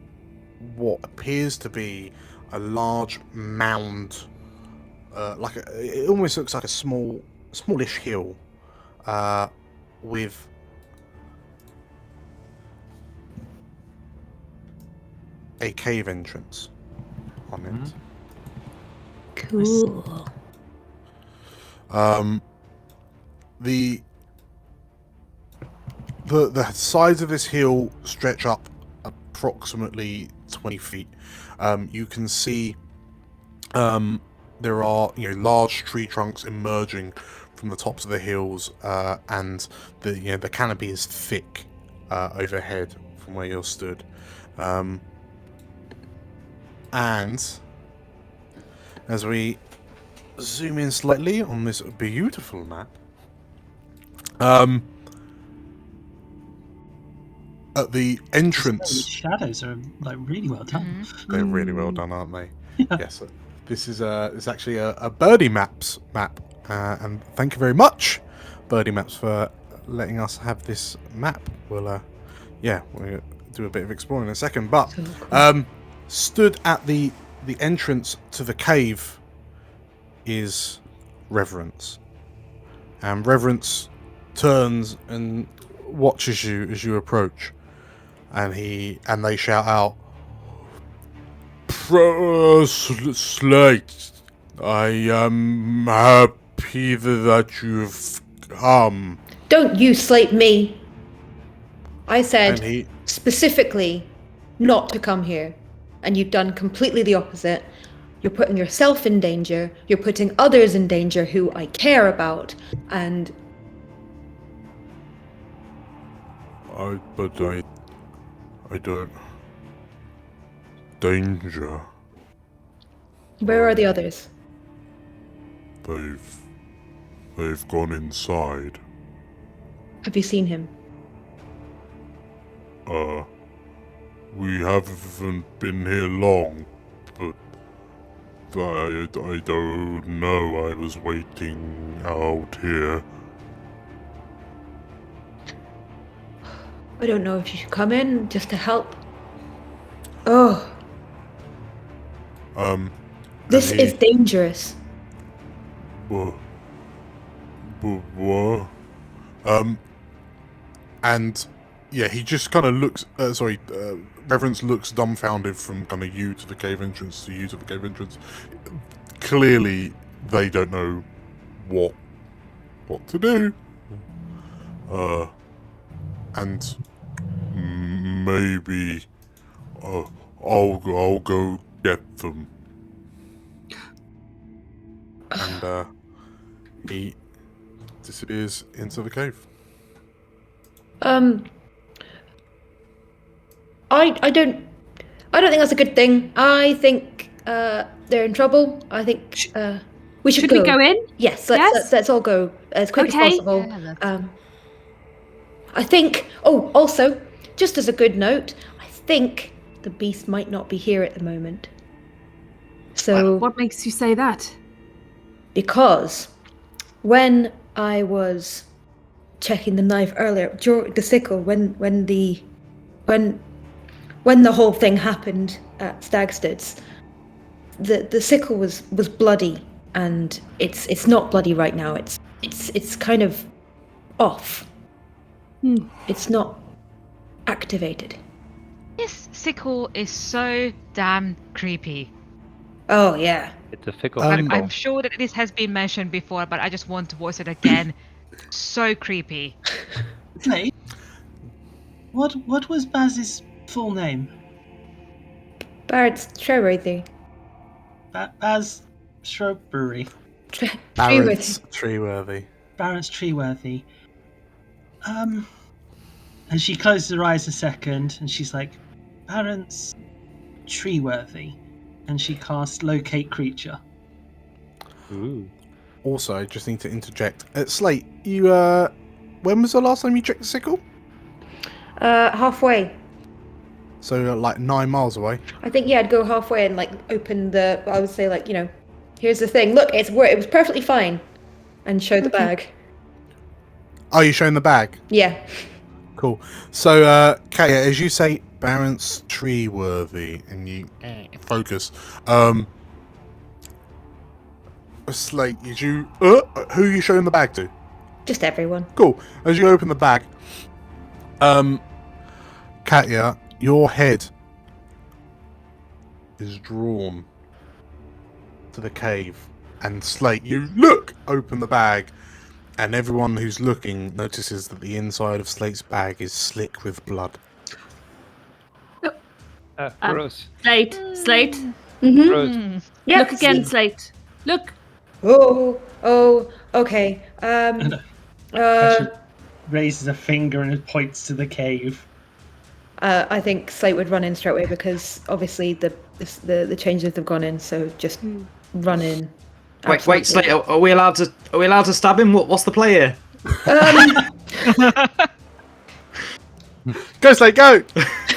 [SPEAKER 1] what appears to be a large mound, it almost looks like a smallish hill, with a cave entrance on it.
[SPEAKER 8] Cool.
[SPEAKER 1] The sides of this hill stretch up approximately 20 feet. You can see there are large tree trunks emerging from the tops of the hills, and the canopy is thick overhead from where you're stood. And as we zoom in slightly on this beautiful map, at the entrance,
[SPEAKER 9] The shadows are like really well done.
[SPEAKER 1] they're really well done, aren't they? Yes. This is actually a BIRDIEMAPS map, and thank you very much, BIRDIEMAPS, for letting us have this map. We'll do a bit of exploring in a second, but stood at the entrance to the cave is Reverence, and Reverence turns and watches you as you approach, and they shout out, Slate, I am happy that you've come.
[SPEAKER 8] Don't you slate me. I said specifically not to come here, and you've done completely the opposite. You're putting yourself in danger, you're putting others in danger who I care about, and...
[SPEAKER 1] I don't... Danger.
[SPEAKER 8] Where are the others?
[SPEAKER 1] They've gone inside.
[SPEAKER 8] Have you seen him?
[SPEAKER 1] We haven't been here long, but I don't know. I was waiting out here.
[SPEAKER 8] I don't know if you should come in just to help. Oh. This is dangerous.
[SPEAKER 1] What? And yeah, he just kind of looks. Reverence looks dumbfounded from kind of you to the cave entrance to you to the cave entrance. Clearly, they don't know what to do. And maybe I'll go get them. And he disappears into the cave.
[SPEAKER 8] I don't think that's a good thing. I think they're in trouble. I think we should
[SPEAKER 10] we go in?
[SPEAKER 8] Yes,
[SPEAKER 10] Yes?
[SPEAKER 8] let's all go as quick
[SPEAKER 10] Okay.
[SPEAKER 8] as possible.
[SPEAKER 2] Yeah,
[SPEAKER 8] I think. Oh, also, just as a good note, I think the beast might not be here at the moment. So
[SPEAKER 10] What makes you say that?
[SPEAKER 8] because when I was checking the knife earlier, the sickle, when the whole thing happened at Stagstead's, the sickle was bloody, and it's not bloody right now. It's kind of off. It's not activated.
[SPEAKER 2] This sickle is so damn creepy.
[SPEAKER 8] Oh yeah.
[SPEAKER 5] It's a fickle
[SPEAKER 1] Um,
[SPEAKER 5] sickle.
[SPEAKER 2] I'm sure that this has been mentioned before, but I just want to voice it again. So creepy.
[SPEAKER 9] Slate, what was Baz's full name?
[SPEAKER 8] Barrett's Treworthy.
[SPEAKER 9] Baz Shrubbery.
[SPEAKER 1] Barrett's Treeworthy.
[SPEAKER 9] Barrett's Treeworthy. And she closes her eyes a second, and she's like, Barrett's Treeworthy. And she casts Locate Creature.
[SPEAKER 5] Ooh.
[SPEAKER 1] Also, I just need to interject. Slate, you when was the last time you checked the sickle?
[SPEAKER 8] Halfway.
[SPEAKER 1] So like 9 miles away.
[SPEAKER 8] I think I'd go halfway and like open the. I would say like here's the thing. Look, it was perfectly fine, and show the bag.
[SPEAKER 1] Oh, you're showing the bag?
[SPEAKER 8] Yeah.
[SPEAKER 1] Cool. So, Kaya, as you say, Barrett's Treeworthy, and you focus. Slate, who are you showing the bag to?
[SPEAKER 8] Just everyone.
[SPEAKER 1] Cool. As you open the bag, Katya, your head is drawn to the cave, and Slate, you open the bag, and everyone who's looking notices that the inside of Slate's bag is slick with blood.
[SPEAKER 5] Gross.
[SPEAKER 10] Slate.
[SPEAKER 8] Mm-hmm.
[SPEAKER 5] Gross.
[SPEAKER 8] Yeah.
[SPEAKER 10] Look again, Slate. Look.
[SPEAKER 8] Oh. Okay.
[SPEAKER 9] Raises a finger and it points to the cave.
[SPEAKER 8] I think Slate would run in straight away because obviously the changes have gone in. So just run in.
[SPEAKER 11] Wait, Slate. Are we allowed to stab him? What's the play here?
[SPEAKER 1] Go, Slate, go!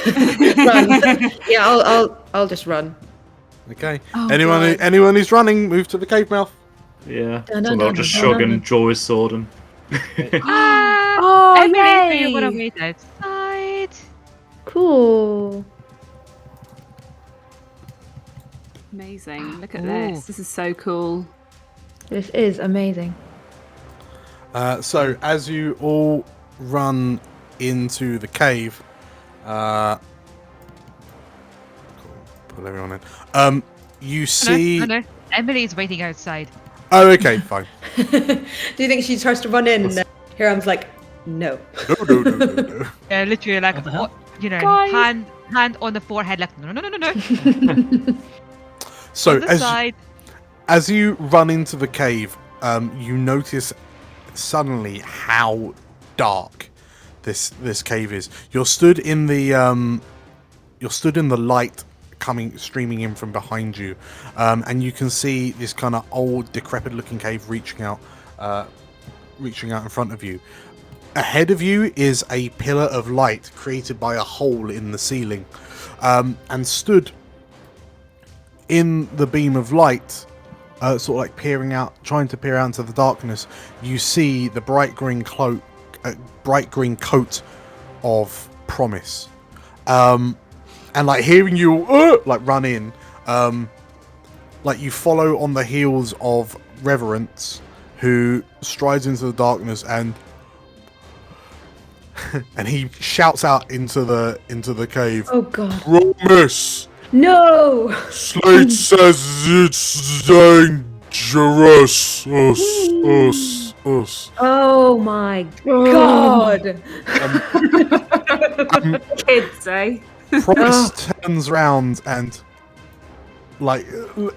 [SPEAKER 8] Run. Yeah, I'll just run.
[SPEAKER 1] Okay.
[SPEAKER 10] Oh,
[SPEAKER 1] anyone who's running, move to the cave mouth.
[SPEAKER 11] Yeah.
[SPEAKER 8] Dun, dun,
[SPEAKER 11] Someone will
[SPEAKER 8] dun,
[SPEAKER 11] just
[SPEAKER 8] dun,
[SPEAKER 11] shrug
[SPEAKER 8] dun.
[SPEAKER 11] and draw his sword and.
[SPEAKER 10] Oh,
[SPEAKER 2] Emily,
[SPEAKER 10] yay!
[SPEAKER 2] you want to wait outside?
[SPEAKER 8] Cool.
[SPEAKER 10] Amazing. Look at
[SPEAKER 2] Ooh.
[SPEAKER 10] this. This is so cool.
[SPEAKER 8] This is amazing.
[SPEAKER 1] So as you all run into the cave, cool, pull everyone in. You see.
[SPEAKER 2] No. Emily's waiting outside.
[SPEAKER 1] Oh, okay, fine.
[SPEAKER 8] Do you think she tries to run in? And Hiram's like, no.
[SPEAKER 1] No.
[SPEAKER 2] Yeah, literally like,
[SPEAKER 9] What the hell?
[SPEAKER 2] hand on the forehead, like no.
[SPEAKER 1] So
[SPEAKER 2] On the side.
[SPEAKER 1] as you run into the cave, you notice suddenly how dark this cave is. You're stood in the light streaming in from behind you, and you can see this kind of old, decrepit-looking cave reaching out in front of you. Ahead of you is a pillar of light created by a hole in the ceiling, and stood in the beam of light, sort of like trying to peer out into the darkness. You see the bright green coat of Promise. And like hearing you like run in, like you follow on the heels of Reverence, who strides into the darkness and he shouts out into the cave.
[SPEAKER 8] Oh god.
[SPEAKER 1] Promise!
[SPEAKER 8] No!
[SPEAKER 1] Slate says it's dangerous. Us.
[SPEAKER 8] Oh my god.
[SPEAKER 10] Kids, eh?
[SPEAKER 1] Promise turns round and, like,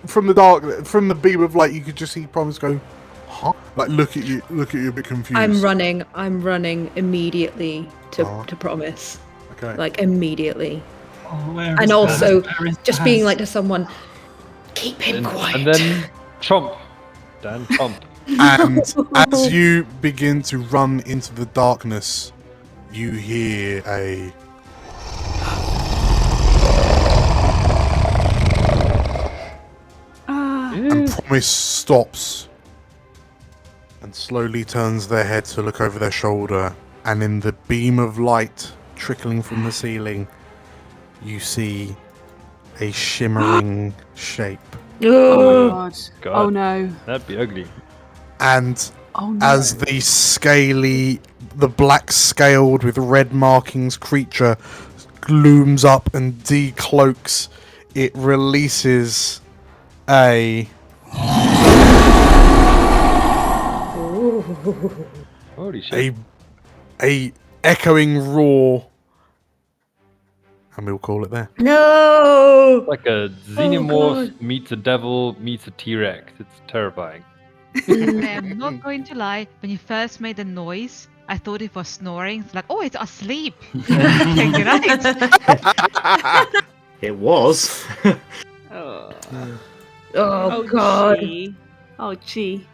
[SPEAKER 1] from the beam of light, you could just see Promise go, Like look at you a bit confused.
[SPEAKER 8] I'm running immediately to Promise.
[SPEAKER 1] Okay.
[SPEAKER 8] Like immediately.
[SPEAKER 9] Oh, where
[SPEAKER 8] And
[SPEAKER 9] is
[SPEAKER 8] also
[SPEAKER 9] Baz? Where is
[SPEAKER 8] just
[SPEAKER 9] Baz?
[SPEAKER 8] being like to someone, keep him quiet.
[SPEAKER 5] And then chomp. Dan chomp.
[SPEAKER 1] And as you begin to run into the darkness, you hear a and Promise stops and slowly turns their head to look over their shoulder, and in the beam of light trickling from the ceiling, you see a shimmering shape.
[SPEAKER 10] Oh my god.
[SPEAKER 5] God.
[SPEAKER 10] Oh no.
[SPEAKER 5] That'd be ugly.
[SPEAKER 1] And
[SPEAKER 10] Oh no.
[SPEAKER 1] as the black scaled with red markings creature glooms up and decloaks, it releases a
[SPEAKER 5] Holy shit.
[SPEAKER 1] a echoing roar, and we'll call it there.
[SPEAKER 8] No!
[SPEAKER 5] Like a xenomorph meets a devil meets a T-Rex. It's terrifying.
[SPEAKER 2] I'm not going to lie. When you first made the noise, I thought it was snoring. It's like, oh, it's asleep. Okay, great.
[SPEAKER 7] It was.
[SPEAKER 8] Oh god.
[SPEAKER 10] Gee. Oh gee.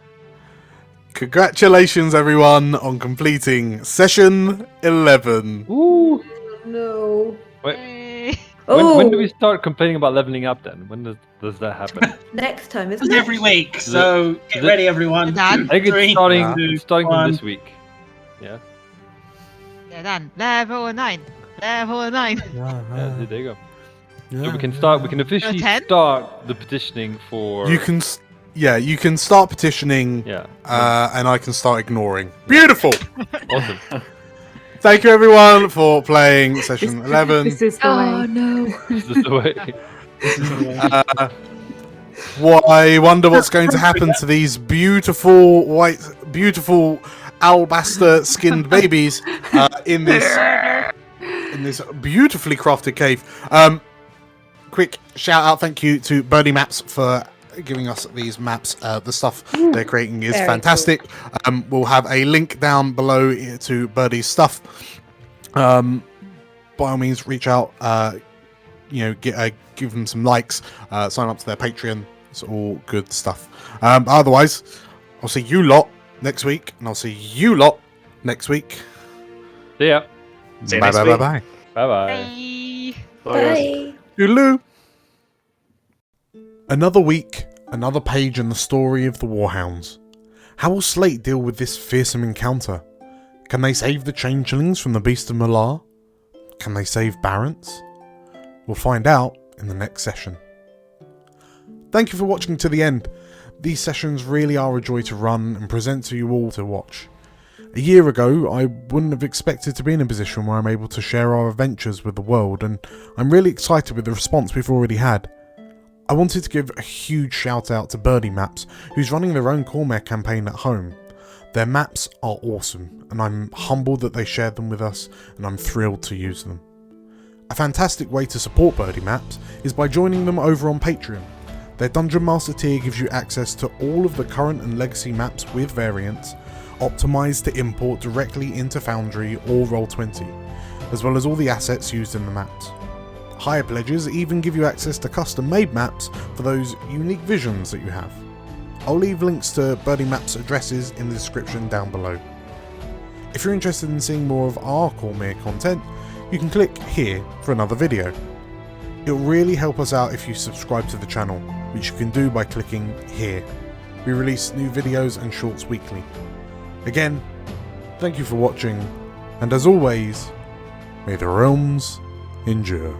[SPEAKER 1] Congratulations, everyone, on completing session 11.
[SPEAKER 5] Ooh.
[SPEAKER 8] No.
[SPEAKER 5] Wait,
[SPEAKER 8] Oh,
[SPEAKER 5] when do we start complaining about leveling up then? When does that happen?
[SPEAKER 8] next time, isn't
[SPEAKER 9] It's
[SPEAKER 8] it?
[SPEAKER 9] every week, so get
[SPEAKER 5] is it-
[SPEAKER 9] ready, everyone.
[SPEAKER 2] Done.
[SPEAKER 5] I think it's starting,
[SPEAKER 9] two,
[SPEAKER 5] it's starting from
[SPEAKER 9] one.
[SPEAKER 5] this week. Yeah.
[SPEAKER 2] Yeah, done. Level 9. Level 9.
[SPEAKER 5] Yeah, there you go. So we can start. We can officially
[SPEAKER 2] 10?
[SPEAKER 5] start the petitioning for.
[SPEAKER 1] You can start petitioning,
[SPEAKER 5] Yeah.
[SPEAKER 1] and I can start ignoring. Beautiful.
[SPEAKER 5] Awesome.
[SPEAKER 1] Thank you, everyone, for playing session 11.
[SPEAKER 10] This is the
[SPEAKER 8] Oh
[SPEAKER 10] way.
[SPEAKER 8] no.
[SPEAKER 5] This is the way.
[SPEAKER 1] I wonder what's going to happen to these beautiful alabaster-skinned babies in this beautifully crafted cave. Quick shout out, thank you to BIRDIEMAPS for giving us these maps. The stuff they're creating is
[SPEAKER 8] Very
[SPEAKER 1] fantastic. We'll have a link down below to Birdie's stuff. By all means, reach out. Give them some likes. Sign up to their Patreon. It's all good stuff. Otherwise, I'll see you lot next week, and I'll see you lot next week.
[SPEAKER 5] See ya.
[SPEAKER 7] See you
[SPEAKER 1] Bye
[SPEAKER 7] next
[SPEAKER 1] bye
[SPEAKER 7] week.
[SPEAKER 1] bye bye.
[SPEAKER 2] Bye.
[SPEAKER 8] Bye.
[SPEAKER 1] Toodaloo. Another week, another page in the story of the Warhounds. How will Slate deal with this fearsome encounter? Can they save the changelings from the Beast of Malar? Can they save Barents? We'll find out in the next session. Thank you for watching to the end. These sessions really are a joy to run and present to you all to watch. A year ago, I wouldn't have expected to be in a position where I'm able to share our adventures with the world, and I'm really excited with the response we've already had. I wanted to give a huge shout out to BIRDIEMAPS, who's running their own Cormyr campaign at home. Their maps are awesome, and I'm humbled that they shared them with us, and I'm thrilled to use them. A fantastic way to support BIRDIEMAPS is by joining them over on Patreon. Their Dungeon Master tier gives you access to all of the current and legacy maps with variants, optimised to import directly into Foundry or Roll20, as well as all the assets used in the maps. Higher pledges even give you access to custom made maps for those unique visions that you have. I'll leave links to BIRDIEMAPS addresses in the description down below. If you're interested in seeing more of our Cormyr content, you can click here for another video. It'll really help us out if you subscribe to the channel, which you can do by clicking here. We release new videos and shorts weekly. Again, thank you for watching, and as always, may the realms endure.